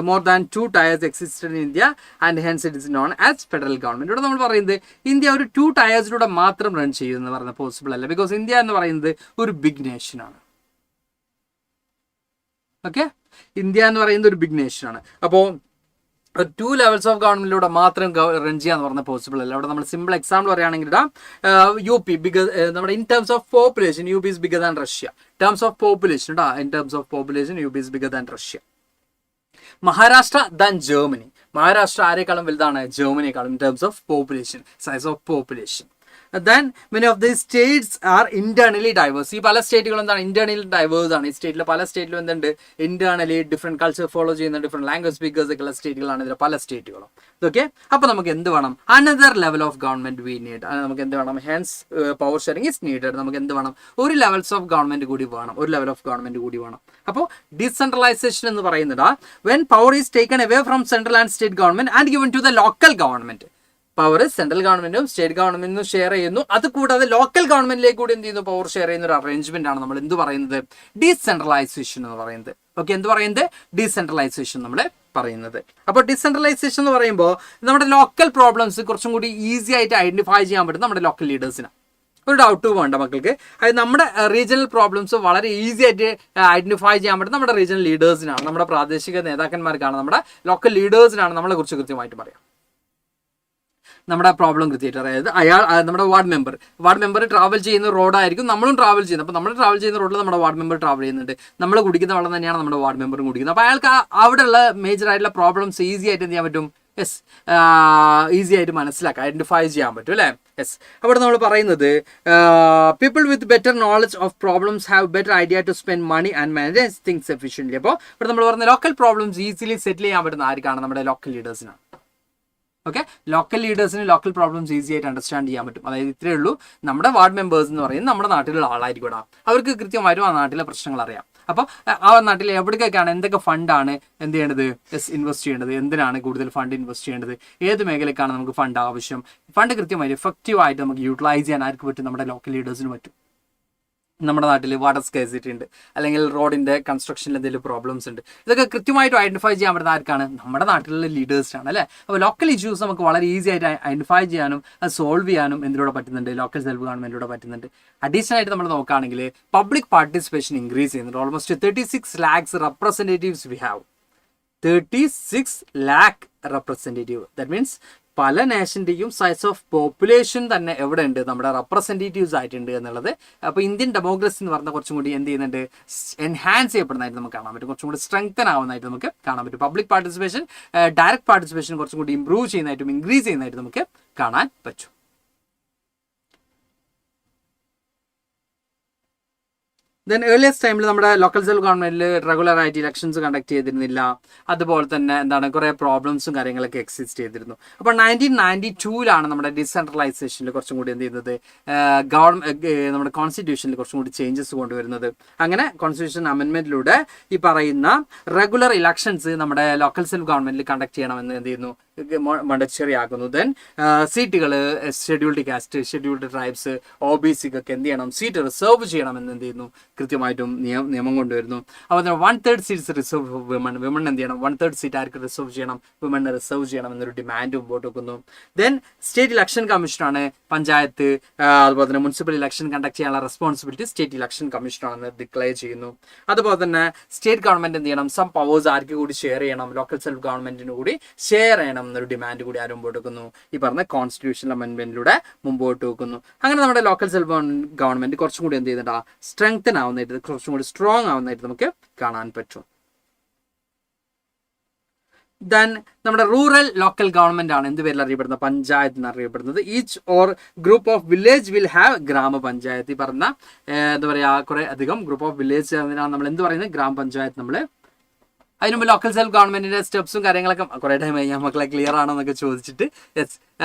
more than 2 tiers existed in India and hence it is known as federal government. ഇവിടെ നമ്മൾ പറയുന്നത് ഇന്ത്യ ഒരു 2 ടയേഴ്സിലൂടെ മാത്രം റൺ ചെയ്യുമെന്ന് പറയുന്നത് പോസിബിൾ അല്ല. ബിക്കോസ് ഇന്ത്യ എന്ന് പറയുന്നത് ഒരു ബിഗ് നേഷൻ ആണ്. ഓക്കെ, ഇന്ത്യ എന്ന് പറയുന്നത് ഒരു ബിഗ് നേഷൻ ആണ്. അപ്പോൾ 2 ലെവൽസ് ഓഫ് ഗവൺമെന്റിലൂടെ മാത്രം റൺ ചെയ്യാന്ന് പറഞ്ഞ പോസിബിൾ അല്ല. അവിടെ നമ്മൾ സിമ്പിൾ എക്സാമ്പിൾ പറയുകയാണെങ്കിൽ ഇടാം യു പി ബിഗർ നമ്മുടെ in terms of population U P is bigger than Russia. Terms of population ഇടാ in terms of population U P is bigger than Russia. Maharashtra than Germany. Maharashtra ആരെക്കാളും വലുതാണ്? ജർമ്മനിയെക്കാളും in terms of population, size of population. Then many of these states are internally diverse. ഈ പല സ്റ്റേറ്റുകളും എന്താണ്? Internally diverse ആണ്. ഈ സ്റ്റേറ്റിലെ പല സ്റ്റേറ്റിലും എന്തുണ്ട്? ഇന്റേണലി ഡിഫറെന്റ് കൾച്ചർ ഫോളോ ചെയ്യുന്ന ഡിഫറെന്റ് ലാംഗ്വേജ് സ്പീക്കേഴ്സ് ഒക്കെ ഉള്ള സ്റ്റേറ്റുകളാണ് ഇതിലെ പല സ്റ്റേറ്റുകളും. ഓക്കെ, അപ്പൊ നമുക്ക് എന്ത് വേണം? Another level of government we need. നമുക്ക് എന്ത് വേണം? Hence power sharing is needed. നമുക്ക് എന്ത് വേണം? ഒരു ലെവൽസ് ഓഫ് ഗവൺമെന്റ് കൂടി വേണം. ഒരു ലെവൽ ഓഫ് ഗവൺമെന്റ് കൂടി വേണം. അപ്പോൾ ഡീസെൻട്രലൈസേഷൻ എന്ന് പറയുന്നത് when power is taken away from central and state government and given to the local government. Power central ഗവൺമെന്റും സ്റ്റേറ്റ് ഗവൺമെന്റിനും ഷെയർ ചെയ്യുന്നു. അത് കൂടാതെ ലോക്കൽ ഗവൺമെന്റിലേക്ക് കൂടി എന്ത് ചെയ്യുന്നു? പവർ ഷെയർ ചെയ്യുന്ന ഒരു അറേഞ്ച്മെന്റ് ആണ് നമ്മൾ എന്ത് പറയുന്നത്? ഡീസെൻട്രലൈസേഷൻ എന്ന് പറയുന്നത്. ഓക്കെ, എന്ത് പറയുന്നത്? ഡീസെൻട്രലൈസേഷൻ നമ്മൾ പറയുന്നത്. അപ്പോൾ ഡീസെൻട്രലൈസേഷൻ എന്ന് പറയുമ്പോൾ നമ്മുടെ ലോക്കൽ പ്രോബ്ലംസ് കുറച്ചും കൂടി ഈസി ആയിട്ട് ഐഡന്റിഫൈ ചെയ്യാൻ പറ്റും നമ്മുടെ ലോക്കൽ ലീഡേഴ്സിനാണ്. ഒരു ഡൗട്ടും വേണ്ട മക്കൾക്ക്. അത് നമ്മുടെ റീജിയണൽ പ്രോബ്ലംസ് വളരെ ഈസി ആയിട്ട് ഐഡന്റിഫൈ ചെയ്യാൻ പറ്റും നമ്മുടെ റീജിയണൽ ലീഡേഴ്സിനാണ്, നമ്മുടെ പ്രാദേശിക നേതാക്കന്മാർക്കാണ്, നമ്മുടെ ലോക്കൽ ലീഡേഴ്സിനാണ് നമ്മളെ കുറിച്ച് കൃത്യമായിട്ട് പറയാം. നമ്മുടെ പ്രോബ്ലം കൃത്യമായിട്ട്, അതായത് നമ്മുടെ വാർഡ് മെമ്പർ ട്രാവൽ ചെയ്യുന്ന റോഡായിരിക്കും നമ്മളും ട്രാവൽ ചെയ്യുന്നത്. അപ്പോൾ നമ്മൾ ട്രാവൽ ചെയ്യുന്ന റോഡിൽ നമ്മുടെ വാർഡ് മെമ്പർ ട്രാവൽ ചെയ്യുന്നുണ്ട്. നമ്മൾ കുടിക്കുന്ന വെള്ളം തന്നെയാണ് നമ്മുടെ വാർഡ് മെമ്പറും കുടിക്കുന്നത്. അപ്പോൾ അയാൾക്ക് അവിടെയുള്ള മേജർ ആയിട്ടുള്ള പ്രോബ്ലംസ് ഈസി ആയിട്ട് എന്ത് ചെയ്യാൻ പറ്റും? യെസ്, ഈസി ആയിട്ട് മനസ്സിലാക്കാം, ഐഡന്റിഫൈ ചെയ്യാൻ പറ്റും അല്ലേ? യെസ്, അവിടെ നമ്മൾ പറയുന്നത് people with better knowledge of problems have better idea to spend money and manage things efficiently. അപ്പോൾ ഇവിടെ നമ്മൾ പറഞ്ഞ ലോക്കൽ പ്രോബ്ലംസ് ഈസിലി സെറ്റിൽ ചെയ്യാൻ പറ്റുന്ന ആർക്കാണ്? നമ്മുടെ ലോക്കൽ ലീഡേഴ്സിനാണ്. ഓക്കെ, ലോക്കൽ ലീഡേഴ്സിന് ലോക്കൽ പ്രോബ്ലംസ് ഈസി ആയിട്ട് അണ്ടർസ്റ്റാൻഡ് ചെയ്യാൻ പറ്റും. അതായത് ഇത്രയേ ഉള്ളൂ, നമ്മുടെ വാർഡ് മെമ്പേഴ്സ് എന്ന് പറയുന്നത് നമ്മുടെ നാട്ടിലുള്ള ആളായിരിക്കും. അവർക്ക് കൃത്യമായിട്ടും ആ നാട്ടിലെ പ്രശ്നങ്ങൾ അറിയാം. അപ്പോൾ ആ നാട്ടിൽ എവിടേക്കൊക്കെയാണ്, എന്തൊക്കെ ഫണ്ടാണ് എന്ത് ചെയ്യേണ്ടത്? ഇൻവെസ്റ്റ് ചെയ്യേണ്ടത്, എന്തിനാണ് കൂടുതൽ ഫണ്ട് ഇൻവെസ്റ്റ് ചെയ്യേണ്ടത്, ഏത് മേഖലയ്ക്കാണ് നമുക്ക് ഫണ്ട് ആവശ്യം, ഫണ്ട് കൃത്യമായിട്ട് എഫക്റ്റീവായിട്ട് നമുക്ക് യൂട്ടിലൈസ് ചെയ്യാൻ ആർക്ക് പറ്റും? നമ്മുടെ ലോക്കൽ ലീഡേഴ്സിന് പറ്റും. നമ്മുടെ നാട്ടിൽ വാട്ടർ സ്കേഴ്സിറ്റി ഉണ്ട്, അല്ലെങ്കിൽ റോഡിന്റെ കൺസ്ട്രക്ഷനിൽ എന്തെങ്കിലും പ്രോബ്ലംസ് ഉണ്ട്, ഇതൊക്കെ കൃത്യമായിട്ട് ഐഡന്റിഫൈ ചെയ്യാൻ പറ്റുന്ന ആർക്കാണ്? നമ്മുടെ നാട്ടിലുള്ള ലീഡേഴ്സിനാണ് അല്ലേ? അപ്പോൾ ലോക്കൽ ഇഷ്യൂസ് നമുക്ക് വളരെ ഈസി ആയിട്ട് ഐഡന്റിഫൈ ചെയ്യാനും അത് സോൾവ് ചെയ്യാനും എന്തിലൂടെ പറ്റുന്നുണ്ട്? ലോക്കൽ സെൽഫ് ഗവൺമെന്റിലൂടെ പറ്റുന്നുണ്ട്. അഡീഷണൽ ആയിട്ട് നമ്മൾ നോക്കുകയാണെങ്കിൽ പബ്ലിക് പാർട്ടിസിപ്പേഷൻ ഇൻക്രീസ് ചെയ്യുന്നുണ്ട്. Almost 36 lakhs representatives we have. 36 lakh representative. That means പല നേഷൻ്റെയും സൈസ് ഓഫ് പോപ്പുലേഷൻ തന്നെ എവിടെ ഉണ്ട്? നമ്മുടെ റെപ്രസെൻറ്റേറ്റീവ്സ് ആയിട്ടുണ്ട് എന്നുള്ളത്. അപ്പോൾ ഇന്ത്യൻ ഡെമോക്രസി എന്ന് പറഞ്ഞാൽ കുറച്ചും കൂടി എന്ത് ചെയ്യുന്നുണ്ട്? എൻഹാൻസ് ചെയ്യപ്പെടുന്നതായിട്ട് നമുക്ക് കാണാൻ പറ്റും, കുറച്ചും കൂടി സ്ട്രെങ്തൻ ആവുന്നതായിട്ട് നമുക്ക് കാണാൻ പറ്റും. പബ്ലിക് പാർട്ടിസിപ്പേഷൻ, ഡയറക്റ്റ് പാർട്ടിസിപ്പേഷൻ കുറച്ചും കൂടി ഇംപ്രൂവ് ചെയ്യുന്നതായിട്ടും ഇൻക്രീസ് ചെയ്യുന്നതായിട്ട് നമുക്ക് കാണാൻ പറ്റും. ദെൻ ഏർലിയസ്റ്റ് ടൈമിൽ നമ്മുടെ ലോക്കൽ സെൽഫ് ഗവൺമെന്റിൽ റെഗുലർ ആയിട്ട് ഇലക്ഷൻസ് കണ്ടക്ട് ചെയ്തിരുന്നില്ല. അതുപോലെ തന്നെ എന്താണ്, കുറേ പ്രോബ്ലംസും കാര്യങ്ങളൊക്കെ എക്സിസ്റ്റ് ചെയ്തിരുന്നു. അപ്പോൾ 1992 നമ്മുടെ ഡീസെൻട്രലൈസേഷനിൽ കുറച്ചും കൂടി എന്ത് ചെയ്യുന്നത്? നമ്മുടെ കോൺസ്റ്റിറ്റ്യൂഷനിൽ കുറച്ചും കൂടി ചേഞ്ചസ് കൊണ്ടുവരുന്നത്. അങ്ങനെ കോൺസ്റ്റിറ്റ്യൂഷൻ അമെൻമെന്റിലൂടെ ഈ പറയുന്ന റെഗുലർ ഇലക്ഷൻസ് നമ്മുടെ ലോക്കൽ സെൽഫ് ഗവൺമെന്റിൽ കണ്ടക്ട് ചെയ്യണമെന്ന് എന്ത് ചെയ്യുന്നു? മണ്ടച്ചറി ആക്കുന്നു. ദെൻ സീറ്റുകൾ ഷെഡ്യൂൾഡ് കാസ്റ്റ്, ഷെഡ്യൂൾഡ് ട്രൈബ്സ്, OBCക്കൊക്കെ എന്ത് ചെയ്യണം? സീറ്റ് റിസർവ് ചെയ്യണമെന്ന് എന്ത് ചെയ്യുന്നു? കൃത്യമായിട്ടും നിയമം കൊണ്ടുവരുന്നു. അപ്പോൾ 1/3 seats reserve four women. Women എന്ത് ചെയ്യണം? 1/3 സീറ്റ് ആർക്ക് റിസർവ് ചെയ്യണം? വിമണിനെ റിസർവ് ചെയ്യണം എന്നൊരു ഡിമാൻഡ് മുമ്പോട്ട് വെക്കുന്നു. ദെൻ സ്റ്റേറ്റ് ഇലക്ഷൻ കമ്മീഷനാണ് പഞ്ചായത്ത് അതുപോലെ തന്നെ മുനിസിപ്പൽ ഇലക്ഷൻ കണ്ടക്ട് ചെയ്യാനുള്ള റെസ്പോൺസിബിലിറ്റി സ്റ്റേറ്റ് ഇലക്ഷൻ കമ്മീഷനാണെന്ന് ഡിക്ലെയർ ചെയ്യുന്നു. അതുപോലെ തന്നെ സ്റ്റേറ്റ് ഗവൺമെന്റ് എന്ത് ചെയ്യണം? സം പവേഴ്സ് ആർക്ക് കൂടി ഷെയർ ചെയ്യണം? ലോക്കൽ സെൽഫ് ഗവൺമെന്റിന് കൂടി ഷെയർ ചെയ്യണം എന്നൊരു ഡിമാൻഡ് കൂടി ആരും മുമ്പോട്ട് വെക്കുന്നു. ഈ പറഞ്ഞ കോൺസ്റ്റിറ്റ്യൂഷണൽ അമെൻമെന്റിലൂടെ മുമ്പോട്ട് വെക്കുന്നു. അങ്ങനെ നമ്മുടെ ലോക്കൽ സെൽഫ് ഗവൺമെന്റ് കുറച്ചും കൂടി എന്ത് ചെയ്യുന്നുണ്ട്? സ്ട്രെങ്തൻ ആവുന്നതായിട്ട്, കുറച്ചും കൂടി സ്ട്രോങ് ആവുന്നതായിട്ട് നമുക്ക് കാണാൻ പറ്റും. ദെൻ നമ്മുടെ റൂറൽ ലോക്കൽ ഗവൺമെന്റ് ആണ് എന്ത് പേരിൽ അറിയപ്പെടുന്നത്? പഞ്ചായത്ത് എന്ന് അറിയപ്പെടുന്നത്. Each or group of village will have ഗ്രാമപഞ്ചായത്ത്. ഈ പറഞ്ഞ എന്താ പറയുക, കുറെ അധികം ഗ്രൂപ്പ് ഓഫ് വില്ലേജ് നമ്മൾ എന്ത് പറയുന്നത്? ഗ്രാമപഞ്ചായത്ത്. നമ്മൾ അതിന് മുമ്പ് ലോക്കൽ സെൽഫ് ഗവൺമെന്റിന്റെ സ്റ്റെപ്സും കാര്യങ്ങളൊക്കെ കുറെ ടൈം ആയി മക്കളെ ക്ലിയർ ആണോ എന്നൊക്കെ ചോദിച്ചിട്ട്. യെസ്,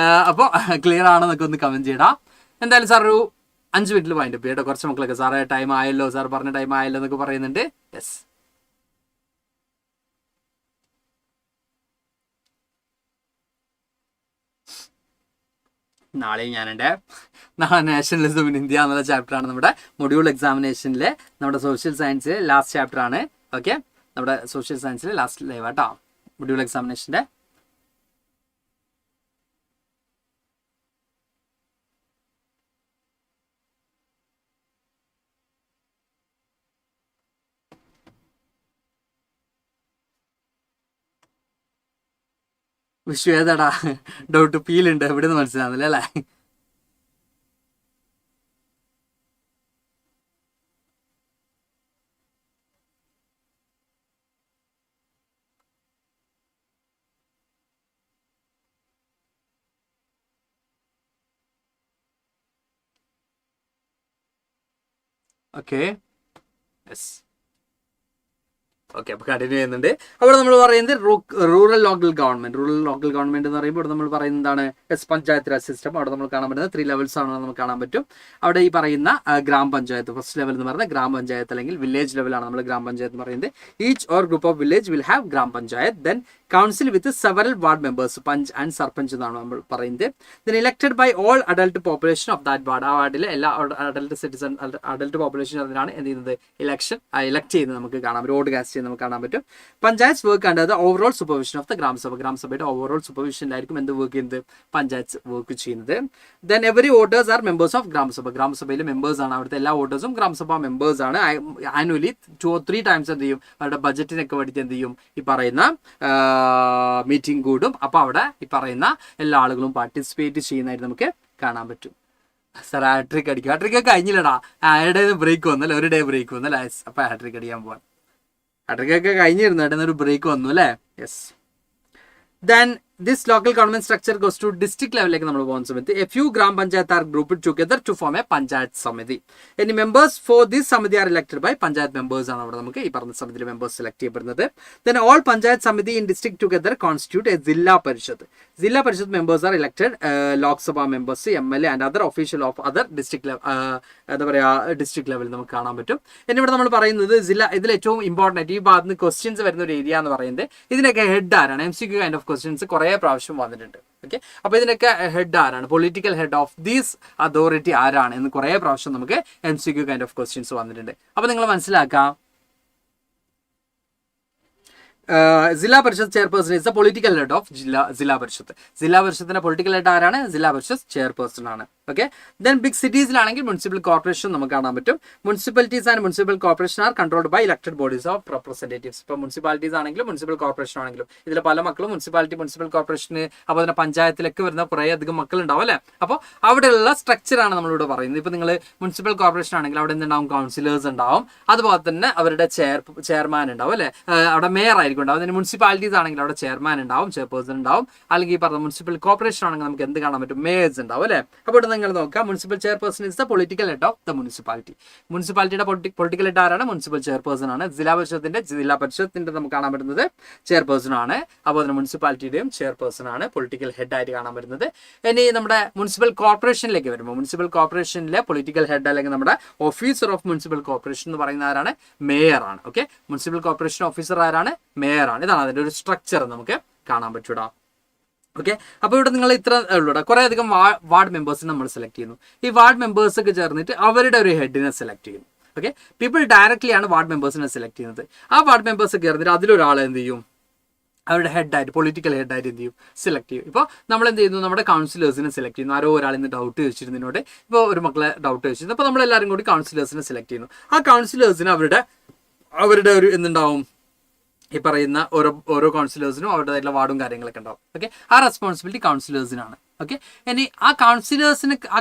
അപ്പോൾ ക്ലിയർ ആണോ എന്നൊക്കെ ഒന്ന് കമന്റ് ചെയ്യടാ. എന്തായാലും സാർ ഒരു 5 മിനിറ്റിൽ വൈൻഡ് അപ്പ് ചെയ്യട്ടോ. കുറച്ച് മക്കളൊക്കെ സാറേ ടൈം ആയല്ലോ, സാർ പറഞ്ഞ ടൈം ആയല്ലോ എന്നൊക്കെ പറയുന്നുണ്ട്. യെസ്, നാളെയും ഞാനുണ്ട്. നാളെ നാഷണലിസം ഇൻ ഇന്ത്യ എന്നുള്ള ചാപ്റ്ററാണ് നമ്മുടെ മൊഡ്യൂൾ എക്സാമിനേഷനിലെ നമ്മുടെ സോഷ്യൽ സയൻസ് ലാസ്റ്റ് ചാപ്റ്റർ ആണ്. ഓക്കെ, നമ്മുടെ സോഷ്യൽ സയൻസിലെ ലാസ്റ്റ് ലൈവ് ആട്ടോ മൊഡ്യൂൾ എക്സാമിനേഷൻ്റെ. വിഷു ഏതാടാ ഡൗട്ട് ഫീലുണ്ട് എവിടെ നിന്ന് മനസ്സിലാവുന്നില്ല അല്ലേ? Okay, yes. ഓക്കെ, അപ്പോൾ കണ്ടിന്യൂ ചെയ്യുന്നുണ്ട്. അവിടെ നമ്മൾ പറയുന്നത് റൂറൽ ലോക്കൽ ഗവൺമെന്റ് എന്ന് പറയുമ്പോൾ ഇവിടെ നമ്മൾ പറയുന്നത് എന്താണ്? പഞ്ചായത്ത് രാജ് സിസ്റ്റം. അവിടെ നമ്മൾ കാണാൻ പറ്റുന്നത് 3 ലെവൽസ് ആണ് നമുക്ക് കാണാൻ പറ്റും. അവിടെ ഈ പറയുന്ന ഗ്രാമപഞ്ചായത്ത് ഫസ്റ്റ് ലെവൽ എന്ന് പറയുന്നത് ഗ്രാമപഞ്ചായത്ത് അല്ലെങ്കിൽ വില്ലേജ് ലെവലാണ് നമ്മൾ ഗ്രാമപഞ്ചായത്ത് എന്ന് പറയുന്നത്. Each or group of village will have ഗ്രാമപഞ്ചായത്ത്. Then council with several ward members, punch and sarpanch എന്നാണ് നമ്മൾ പറയുന്നത്. Then elected by all adult population of that ward. ആ വാർഡിലെ എല്ലാ അഡൽട്ട് പോപ്പുലേഷൻ അതിനാണ് എന്ത് ചെയ്യുന്നത്? ഇലക്ട് ചെയ്യുന്നത് നമുക്ക് കാണാം, വോട്ട് കാസ്റ്റ് ചെയ്യുന്നത് നമുക്ക് കാണാൻ പറ്റും. Panchayat work under the overall supervision of the ഗ്രാമസഭയുടെ overall സൂപ്പർവിഷനിലായിരിക്കും എന്ത് വർക്ക് ചെയ്യുന്നത്? പഞ്ചായത്ത് വർക്ക് ചെയ്യുന്നത്. Then every voters are members of ഗ്രാമസഭയിലെ members ആണ്. അവിടുത്തെ എല്ലാ വോട്ടേഴ്സും ഗ്രാമസഭ മെമ്പേഴ്സ് ആണ്. ആനുവലി 2 or 3 ടൈംസ് എന്ത് ചെയ്യും? അവരുടെ ബജറ്റിനൊക്കെ വേണ്ടിയിട്ട് എന്ത് ചെയ്യും? ഈ പറയുന്ന മീറ്റിംഗ് കൂടും. അപ്പോൾ അവിടെ ഈ പറയുന്ന എല്ലാ ആളുകളും പാർട്ടിസിപ്പേറ്റ് ചെയ്യുന്നതായിട്ട് നമുക്ക് കാണാൻ പറ്റും. സാർ ഹാട്രിക് അടിക്കും. ഹാട്രിക് ഒക്കെ കഴിഞ്ഞില്ലടാ, ഇടയിൽ ബ്രേക്ക് വന്നല്ലേ, ഒരു ഡേ ബ്രേക്ക് വന്നല്ലേ. അപ്പോൾ ഹാട്രിക് അടിക്കാൻ പോവാൻ. ഹാട്രിക് ഒക്കെ കഴിഞ്ഞിരുന്നു, ഇടയിൽ ഒരു ബ്രേക്ക് വന്നു അല്ലേ. Yes. Then this local government structure goes to district level like നമ്മൾ പോകുന്ന സമയത്ത് a few gram panchayat are grouped together to form a panchayat samiti. Any members for this samiti are elected by panchayat members ആണ് അവിടെ നമുക്ക് ഈ പറഞ്ഞ സമിതിയിലെ members select ചെയ്യപ്പെടുന്നത്. Then all panchayat samiti in district together constitute a ജില്ലാ പരിഷത്ത്. ജില്ലാ പരിഷത്ത് members are elected Lok Sabha members, MLA and other official of other district level എന്താ പറയുക ഡിസ്ട്രിക്ട് ലെവലിൽ നമുക്ക് കാണാൻ പറ്റും. ഇനി ഇവിടെ നമ്മൾ പറയുന്നത് ഇതിൽ ഏറ്റവും ഇമ്പോർട്ടൻ്റ് ഈ ഭാഗത്ത് നിന്ന് ക്വസ്റ്റ്യൻസ് വരുന്ന ഒരു ഏരിയ എന്ന് പറയുന്നത് ഇതിനൊക്കെ ഹെഡ് ആരാണ്? MCQ കൈൻഡ് ഓഫ് ക്വസ്റ്റ്യൻസ് കുറേ പ്രാവശ്യം വന്നിട്ടുണ്ട്. ഓക്കെ, അപ്പോൾ ഇതിനൊക്കെ ഹെഡ് ആരാണ്? Political head of these authority ആരാണ് എന്ന് കുറേ പ്രാവശ്യം നമുക്ക് MCQ കൈൻഡ് ഓഫ് ക്വസ്റ്റ്യൻസ് വന്നിട്ടുണ്ട്. അപ്പോൾ നിങ്ങൾ മനസ്സിലാക്കാം, zila parishad chairperson is the political head of zila parishad. Zila പരിഷത്തിന്റെ പൊളിറ്റിക്കൽ ഹെഡ് ആരാണ്? ജില്ലാ പരിഷത്ത് ചെയർപേഴ്സൺ ആണ്. ഓക്കെ, ദെൻ ബിഗ് സിറ്റീസിലാണെങ്കിൽ മുനിസിപ്പൽ കോർപ്പറേഷൻ നമുക്ക് കാണാൻ പറ്റും. Municipalities and municipal corporation are controlled by elected bodies of representatives. ഇപ്പോൾ മുനിസിപ്പാലിറ്റീസ് ആണെങ്കിലും മുനിസിപ്പൽ കോർപ്പറേഷൻ ആണെങ്കിലും ഇതിൽ പല മക്കളും മുനിസിപ്പൽ കോർപ്പറേഷന് അപ്പോൾ തന്നെ പഞ്ചായത്തിലൊക്കെ വരുന്ന കുറേ അധികം മക്കളുണ്ടാവും അല്ലേ. അപ്പോൾ അവിടെയുള്ള സ്ട്രക്ചറാണ് നമ്മളിവിടെ പറയുന്നത്. ഇപ്പോൾ നിങ്ങൾ മുനിസിപ്പൽ കോർപ്പറേഷൻ ആണെങ്കിൽ അവിടെ എന്തുണ്ടാവും? കൗൺസിലേഴ്സ് ഉണ്ടാവും, അതുപോലെ തന്നെ അവരുടെ ചെയർമാൻ ഉണ്ടാവും അല്ലേ, അവിടെ മേയർ ആയിരിക്കും ഉണ്ടാവും. അതിന് മുനിസിപ്പാലിറ്റീസ് ആണെങ്കിൽ അവിടെ ചെയർമാൻ ഉണ്ടാവും, ചെയർപേഴ്സൺ ഉണ്ടാവും. അല്ലെങ്കിൽ ഈ പറഞ്ഞ മുനിസിപ്പൽ കോർപ്പറേഷൻ ആണെങ്കിൽ നമുക്ക് എന്ത് കാണാൻ പറ്റും? മേയേഴ്സ് ഉണ്ടാവും അല്ലേ. അപ്പോൾ നിങ്ങൾ നോക്കാം, municipal chairperson is the political head of the municipality. മുനിസിപ്പാലിറ്റിയുടെ പൊളിറ്റിക്കൽ ഹെഡ് ആരാണ്? മുനിസിപ്പൽ ചെയർപേഴ്സൺ ആണ്. ജില്ലാ പരിഷത്തിന്റെ നമുക്ക് കാണാൻ പറ്റുന്നത് ചെയർപേഴ്സൺ ആണ്. അപ്പോൾ തന്നെ മുനിസിപ്പാലിറ്റിയുടെയും ചെയർപേഴ്സൺ ആണ് പൊളിറ്റിക്കൽ ഹെഡ് ആയിട്ട് കാണാൻ പറ്റുന്നത്. ഇനി നമ്മുടെ മുനിസിപ്പൽ കോർപ്പറേഷനിലേക്ക് വരുമ്പോൾ മുനിസിപ്പൽ കോർപ്പറേഷനിലെ പൊളിറ്റിക്കൽ ഹെഡ് അല്ലെങ്കിൽ നമ്മുടെ ഓഫീസർ ഓഫ് മുനിസിപ്പൽ കോർപ്പറേഷൻ എന്ന് പറയുന്ന ആരാണ്? മേയർ ആണ്. ഓക്കെ, മുനിസിപ്പൽ കോർപ്പറേഷൻ ഓഫീസർ ആരാണ്? മേയർ ആണ്. ഇതാണ് അതിന്റെ ഒരു സ്ട്രക്ചർ നമുക്ക് കാണാൻ പറ്റൂടാ. ഓക്കെ, അപ്പോൾ ഇവിടെ നിങ്ങൾ ഇത്ര ഉള്ളൂടാ. കുറേ അധികം വാർഡ് മെമ്പേഴ്സിനെ നമ്മൾ സെലക്ട് ചെയ്യുന്നു. ഈ വാർഡ് മെമ്പേഴ്സ് ഒക്കെ ചേർന്നിട്ട് അവരുടെ ഒരു ഹെഡിനെ സെലക്ട് ചെയ്യുന്നു. ഓക്കെ, പീപ്പിൾ ഡയറക്ട്ലി ആണ് വാർഡ് മെമ്പേഴ്സിനെ സെലക്ട് ചെയ്യുന്നത്. ആ വാർഡ് മെമ്പേഴ്സ് ഒക്കെ ചേർന്നിട്ട് അതിലൊരാളെ എന്ത് ചെയ്യും? അവരുടെ ഹെഡായിട്ട് പൊളിറ്റിക്കൽ ഹെഡായിട്ട് എന്ത് ചെയ്യും? സെലക്ട് ചെയ്യും. ഇപ്പോൾ നമ്മൾ എന്ത് ചെയ്യുന്നു? നമ്മുടെ കൗൺസിലേഴ്സിനെ സെലക്ട് ചെയ്യുന്നു. ആരോ ഒരാളിന്ന് ഡൗട്ട് ചോദിച്ചിരുന്നതിനോട് ഇപ്പോൾ ഒരു മക്കളെ ഡൗട്ട് ചോദിച്ചിരുന്നു. അപ്പോൾ നമ്മളെല്ലാവരും കൂടി കൗൺസിലേഴ്സിനെ സെലക്ട് ചെയ്യുന്നു. ആ കൗൺസിലേഴ്സിന് അവരുടെ ഒരു എന്തുണ്ടാവും? ഈ പറയുന്ന ഓരോ കൗൺസിലേഴ്സിനും അവരുടേതായിട്ടുള്ള വാർഡും കാര്യങ്ങളൊക്കെ ഉണ്ടാവും. ഓക്കെ, ആ റെസ്പോൺസിബിലിറ്റി കൗൺസിലേഴ്സിനാണ്. ഓക്കെ, ഇനി ആ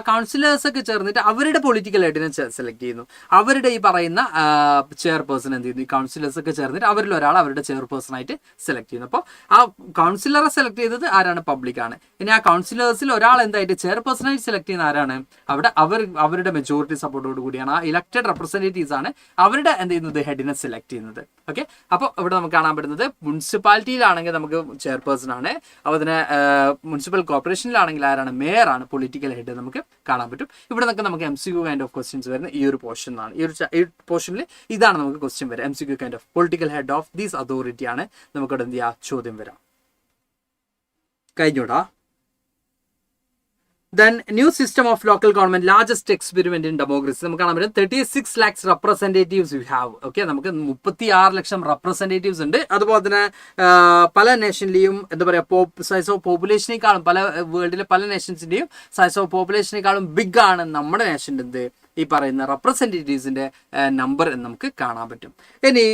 കൗൺസിലേഴ്സൊക്കെ ചേർന്നിട്ട് അവരുടെ പൊളിറ്റിക്കൽ ഹെഡിനെ സെലക്ട് ചെയ്യുന്നു. അവരുടെ ഈ പറയുന്ന ചെയർപേഴ്സൺ എന്ത് ചെയ്യുന്നു? ഈ കൗൺസിലേഴ്സൊക്കെ ചേർന്നിട്ട് അവരിൽ ഒരാൾ അവരുടെ ചെയർപേഴ്സണായിട്ട് സെലക്ട് ചെയ്യുന്നു. അപ്പോൾ ആ കൗൺസിലറെ സെലക്ട് ചെയ്തത് ആരാണ്? പബ്ലിക്കാണ്. ഇനി ആ കൗൺസിലേഴ്സിൽ ഒരാൾ എന്തായിട്ട് ചെയർപേഴ്സണായിട്ട് സെലക്ട് ചെയ്യുന്ന ആരാണ്? അവരുടെ മെജോറിറ്റി സപ്പോർട്ടോട് കൂടിയാണ് ആ ഇലക്ടഡ് റെപ്രസെന്റേറ്റീവ്സ് ആണ് അവരുടെ എന്ത് ചെയ്യുന്നത്? ഹെഡിനെ സെലക്ട് ചെയ്യുന്നത്. ഓക്കെ, അപ്പോൾ ഇവിടെ നമുക്ക് കാണാൻ പറ്റുന്നത് മുനിസിപ്പാലിറ്റിയിലാണെങ്കിൽ നമുക്ക് ചെയർപേഴ്സൺ ആണ്. അപ്പോൾ അതിന് മുനിസിപ്പൽ കോർപ്പറേഷനിലാണെങ്കിൽ ആരാണ്? മേയർ ആണ് പൊളിറ്റിക്കൽ ഹെഡ് നമുക്ക് കാണാൻ പറ്റും. ഇവിടെ നിന്നൊക്കെ നമുക്ക് MCQ കൈൻഡ് ഓഫ് ക്വസ്റ്റ്യൻസ് വരുന്ന ഈ ഒരു പോർഷനാണ്. ഈ പോർഷനിൽ ഇതാണ് നമുക്ക് ക്വസ്റ്റ്യൻ വരിക. MCQ kind of political head of these authority ആണ് നമുക്കിവിടെ എന്ത് ചെയ്യുക? ചോദ്യം വരാം. കഴിഞ്ഞൂടാ. Then new system of local government, largest experiment in democracy. നമുക്ക് കാണാൻ പറ്റും 36 lakhs representatives we have. Okay, നമുക്ക് 36 ലക്ഷം റെപ്രസെന്റേറ്റീവ്സ് ഉണ്ട്. അതുപോലെ തന്നെ പല നേഷനിലെയും എന്താ പറയുക സൈസ് ഓഫ് പോപ്പുലേഷനേക്കാളും വേൾഡിലെ പല നേഷൻസിന്റെയും സൈസ് ഓഫ് പോപ്പുലേഷനേക്കാളും ബിഗ് ആണ് നമ്മുടെ നേഷൻ്റെ എന്ത് ഈ പറയുന്ന റെപ്രസെൻറ്റേറ്റീവ്സിൻ്റെ നമ്പർ എന്ന് നമുക്ക് കാണാൻ പറ്റും. ഇനി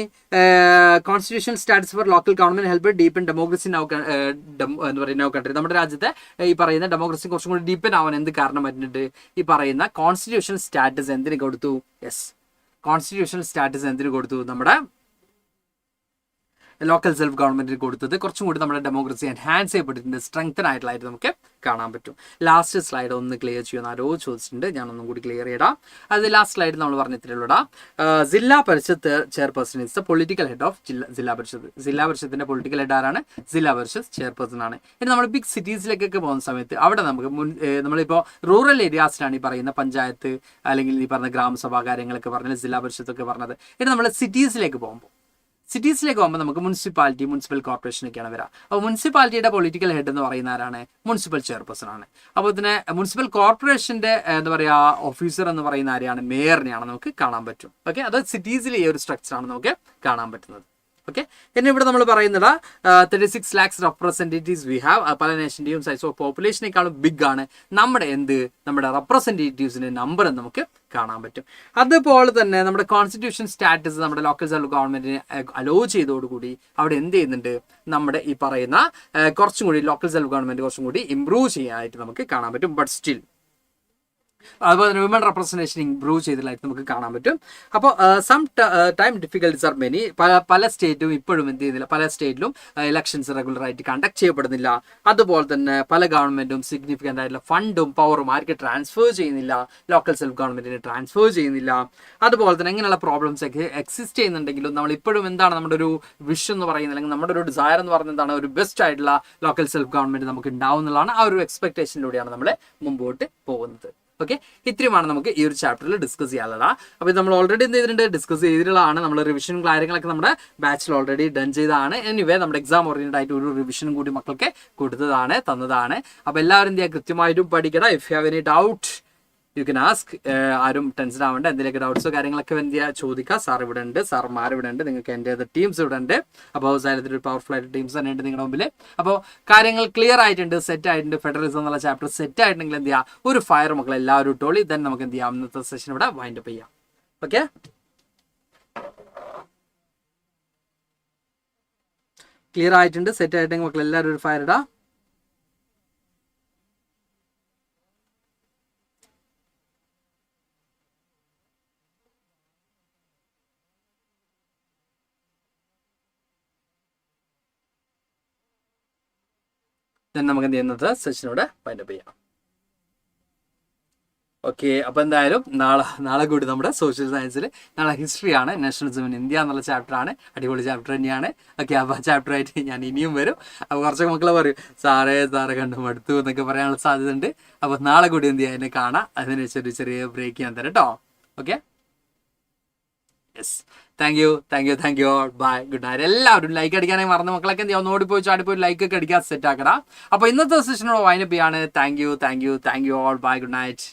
constitution status for local government help deepen democracy എന്ന് പറയുന്ന കൺട്രി. നമ്മുടെ രാജ്യത്തെ ഈ പറയുന്ന ഡെമോക്രസി കുറച്ചും കൂടി ഡീപ്പൻ ആവാൻ എന്ത് കാരണം പറ്റുന്നുണ്ട്? ഈ പറയുന്ന കോൺസ്റ്റിറ്റ്യൂഷൻ സ്റ്റാറ്റസ് എന്തിനു കൊടുത്തു? യെസ്, കോൺസ്റ്റിറ്റ്യൂഷൻ സ്റ്റാറ്റസ് എന്തിനു കൊടുത്തു? നമ്മുടെ ലോക്കൽ സെൽഫ് ഗവൺമെന്റിന് കൊടുത്തത് കുറച്ചും കൂടി നമ്മുടെ ഡെമോക്രസി എൻഹാൻസ് ചെയ്യപ്പെട്ടിട്ടുണ്ട്, സ്ട്രെങ്തൻ ആയിട്ടുള്ളതായിട്ട് നമുക്ക് കാണാൻ പറ്റും. ലാസ്റ്റ് സ്ലൈഡ് ഒന്ന് ക്ലിയർ ചെയ്യുന്ന ആരോ ചോദിച്ചിട്ടുണ്ട്, ഞാനൊന്നും കൂടി ക്ലിയർ ചെയ്യടാം. അത് ലാസ്റ്റ് സ്ലൈഡ് നമ്മൾ പറഞ്ഞിട്ടുള്ളൂടാ. Zila parishad chairperson is the political head of zila parishad. Zila പരിഷത്തിന്റെ പൊളിറ്റിക്കൽ ഹെഡ് ആരാണ്? ജില്ലാ പരിഷത്ത് ചെയർപേഴ്സൺ ആണ്. ഇനി നമ്മൾ ബിഗ് സിറ്റീസിലേക്കൊക്കെ പോകുന്ന സമയത്ത് അവിടെ നമുക്ക് നമ്മളിപ്പോൾ റൂറൽ ഏരിയാസിലാണ് ഈ പറയുന്ന പഞ്ചായത്ത് അല്ലെങ്കിൽ ഈ പറഞ്ഞ ഗ്രാമസഭാ കാര്യങ്ങളൊക്കെ പറഞ്ഞത്, ജില്ലാ പരിഷത്തൊക്കെ പറഞ്ഞത്. ഇനി നമ്മൾ സിറ്റീസിലേക്ക് പോകുമ്പോൾ നമുക്ക് മുനിസിപ്പൽ കോർപ്പറേഷൻ ഒക്കെയാണ് വരിക. അപ്പോൾ മുനിസിപ്പാലിറ്റിയുടെ പൊളിറ്റിക്കൽ ഹെഡ് എന്ന് പറയുന്ന ആരാണ്? മുനിസിപ്പൽ ചെയർപേഴ്സൺ ആണ്. അപ്പോൾ ഇതിനെ മുനിസിപ്പൽ കോർപ്പറേഷന്റെ എന്താ പറയുക ഓഫീസർ എന്ന് പറയുന്ന ആരെയാണ്? മേയറിനെയാണ് നമുക്ക് കാണാൻ പറ്റും. ഓക്കെ, അത് സിറ്റീസിലെ ഈ ഒരു സ്ട്രക്ചറാണ് നമുക്ക് കാണാൻ പറ്റുന്നത്. ഓക്കെ, പിന്നെ ഇവിടെ നമ്മൾ പറയുന്നത് 36 lakhs റെപ്രസെൻറ്റേറ്റീവ്സ് വി ഹാവ്. പല നേഷൻ്റെയും സൈസ് ഓഫ് പോപ്പുലേഷനേക്കാളും ബിഗ് ആണ് നമ്മുടെ റെപ്രസെൻറ്റേറ്റീവ്സിന്റെ നമ്പർ എന്ന് നമുക്ക് കാണാൻ പറ്റും. അതുപോലെ തന്നെ നമ്മുടെ കോൺസ്റ്റിറ്റ്യൂഷൻ സ്റ്റാറ്റസ് നമ്മുടെ ലോക്കൽ സെൽഫ് ഗവൺമെന്റിനെ അലോ ചെയ്തതോടുകൂടി അവിടെ എന്ത് ചെയ്യുന്നുണ്ട്? നമ്മുടെ ഈ പറയുന്ന കുറച്ചും കൂടി ലോക്കൽ സെൽഫ് ഗവൺമെന്റ് കുറച്ചും കൂടി ഇംപ്രൂവ് ചെയ്യാനായിട്ട് നമുക്ക് കാണാൻ പറ്റും. ബട്ട് സ്റ്റിൽ അതുപോലെ തന്നെ വിമൻ റെപ്രസെൻറ്റേഷൻ ഇംപ്രൂവ് ചെയ്തതായിട്ട് നമുക്ക് കാണാൻ പറ്റും. അപ്പോൾ some time difficulties are many. പല സ്റ്റേറ്റും ഇപ്പോഴും എന്ത് ചെയ്യുന്നില്ല, പല സ്റ്റേറ്റിലും ഇലക്ഷൻസ് റെഗുലറായിട്ട് കണ്ടക്ട് ചെയ്യപ്പെടുന്നില്ല. അതുപോലെ തന്നെ പല ഗവൺമെന്റും സിഗ്നിഫിക്കൻ്റ് ആയിട്ടുള്ള ഫണ്ടും പവറും ആർക്ക് ട്രാൻസ്ഫർ ചെയ്യുന്നില്ല, ലോക്കൽ സെൽഫ് ഗവൺമെന്റിന് ട്രാൻസ്ഫർ ചെയ്യുന്നില്ല. അതുപോലെ തന്നെ ഇങ്ങനെയുള്ള പ്രോബ്ലംസ് ഒക്കെ എക്സിസ്റ്റ് ചെയ്യുന്നുണ്ടെങ്കിലും നമ്മൾ ഇപ്പോഴും എന്താണ് നമ്മുടെ ഒരു വിഷ് എന്ന് പറയുന്നത്, അല്ലെങ്കിൽ നമ്മുടെ ഒരു ഡിസയർ എന്ന് പറയുന്നത് എന്താണ്? ഒരു ബെസ്റ്റ് ആയിട്ടുള്ള ലോക്കൽ സെൽഫ് ഗവൺമെന്റ് നമുക്ക് ഉണ്ടാവുന്നതാണ്. ആ ഒരു എക്സ്പെക്ടേഷനിലൂടെയാണ് നമ്മൾ മുമ്പോട്ട് പോകുന്നത്. ഓക്കെ, ഇത്രയുമാണ് നമുക്ക് ഈ ഒരു ചാപ്റ്ററിൽ ഡിസ്കസ് ചെയ്യാനുള്ളത്. അപ്പോൾ നമ്മൾ ഓൾറെഡി എന്ത് ചെയ്തിട്ടുണ്ട്? ഡിസ്കസ് ചെയ്തിട്ടുള്ളതാണ്. നമ്മൾ റിവിഷൻ കാര്യങ്ങളൊക്കെ നമ്മുടെ ബാച്ചിൽ ഓൾറെഡി ഡൺ ചെയ്തതാണ്. എനിവേ നമ്മുടെ എക്സാം ഓറിയന്റഡ് ആയിട്ട് ഒരു റിവിഷനും കൂടി മക്കൾക്ക് തന്നതാണ്. അപ്പോൾ എല്ലാവരും എന്ത് ചെയ്യുക? കൃത്യമായിട്ടും പഠിക്കണം. If you have any doubt you can ask. ആരും ടെൻഷൻ ആവേണ്ട. എന്തെങ്കിലുമൊക്കെ ഡൗട്ട്സോ കാര്യങ്ങളൊക്കെ എന്ത് ചെയ്യുക? ചോദിക്കുക. സാർ ഇവിടെ ഉണ്ട്, സാർമാർ ഇവിടെ ഉണ്ട്, നിങ്ങൾക്ക് എൻ്റെ ടീംസ് ഇവിടെ ഉണ്ട്. അപ്പോൾ ഒരു പവർഫുൾ ആയിട്ട് ടീംസ് തന്നെ ഉണ്ട് നിങ്ങളുടെ മുമ്പിൽ. അപ്പോൾ കാര്യങ്ങൾ ക്ലിയർ ആയിട്ടുണ്ട്, സെറ്റ് ആയിട്ടുണ്ട്. ഫെഡറലിസം എന്നുള്ള ചാപ്റ്റർ സെറ്റ് ആയിട്ടുണ്ടെങ്കിൽ എന്ത് ചെയ്യുക? ഒരു ഫയർ മക്കൾ എല്ലാവരും ഇട്ടോളി. ദെൻ നമുക്ക് എന്ത് ചെയ്യാം? ഇന്നത്തെ സെഷൻ ഇവിടെ വൈൻഡ് അപ്പ് ചെയ്യാം. ഓക്കെ, ക്ലിയർ ആയിട്ടുണ്ട്, സെറ്റ് ആയിട്ടുണ്ടെങ്കിൽ മക്കൾ എല്ലാവരും ഒരു ഫയർ ഇടാം. നമുക്ക് എന്ത് ചെയ്യുന്നത്? സെഷനോടെ വൈൻഡപ്പ് ചെയ്യാം. ഓക്കെ, അപ്പോൾ എന്തായാലും നാളെ കൂടി നമ്മുടെ സോഷ്യൽ സയൻസിൽ നാളെ ഹിസ്റ്ററിയാണ്, നാഷണലിസം ഇൻ ഇന്ത്യ എന്നുള്ള ചാപ്റ്ററാണ്. അടിപൊളി ചാപ്റ്റർ തന്നെയാണ്. ഓക്കെ, അപ്പോൾ ആ ചാപ്റ്ററായിട്ട് ഞാൻ ഇനിയും വരും. അപ്പോൾ കുറച്ചൊക്കെ മക്കളെ പറയും സാറേ കണ്ടു മടുത്തു എന്നൊക്കെ പറയാനുള്ള സാധ്യത ഉണ്ട്. അപ്പോൾ നാളെ കൂടി എന്ത് ചെയ്യാൻ കാണാം. അതിന് ചെറിയ ബ്രേക്ക് ഞാൻ തരാം കേട്ടോ. Okay, yes, thank you all. Bye, good night. എല്ലാവരും ലൈക്ക് അടിക്കാനായി മറന്ന മക്കളൊക്കെ എന്ത് ചെയ്യാം? ഓടിപ്പോയി ചാടിപ്പോയി ലൈക്ക് ഒക്കെ അടിക്കാൻ സെറ്റ് ആക്കടാ. അപ്പോൾ ഇന്നത്തെ സെഷനോട് വൈൻഡപ്പ് ചെയ്യാണ്. Thank you all. Bye, good night.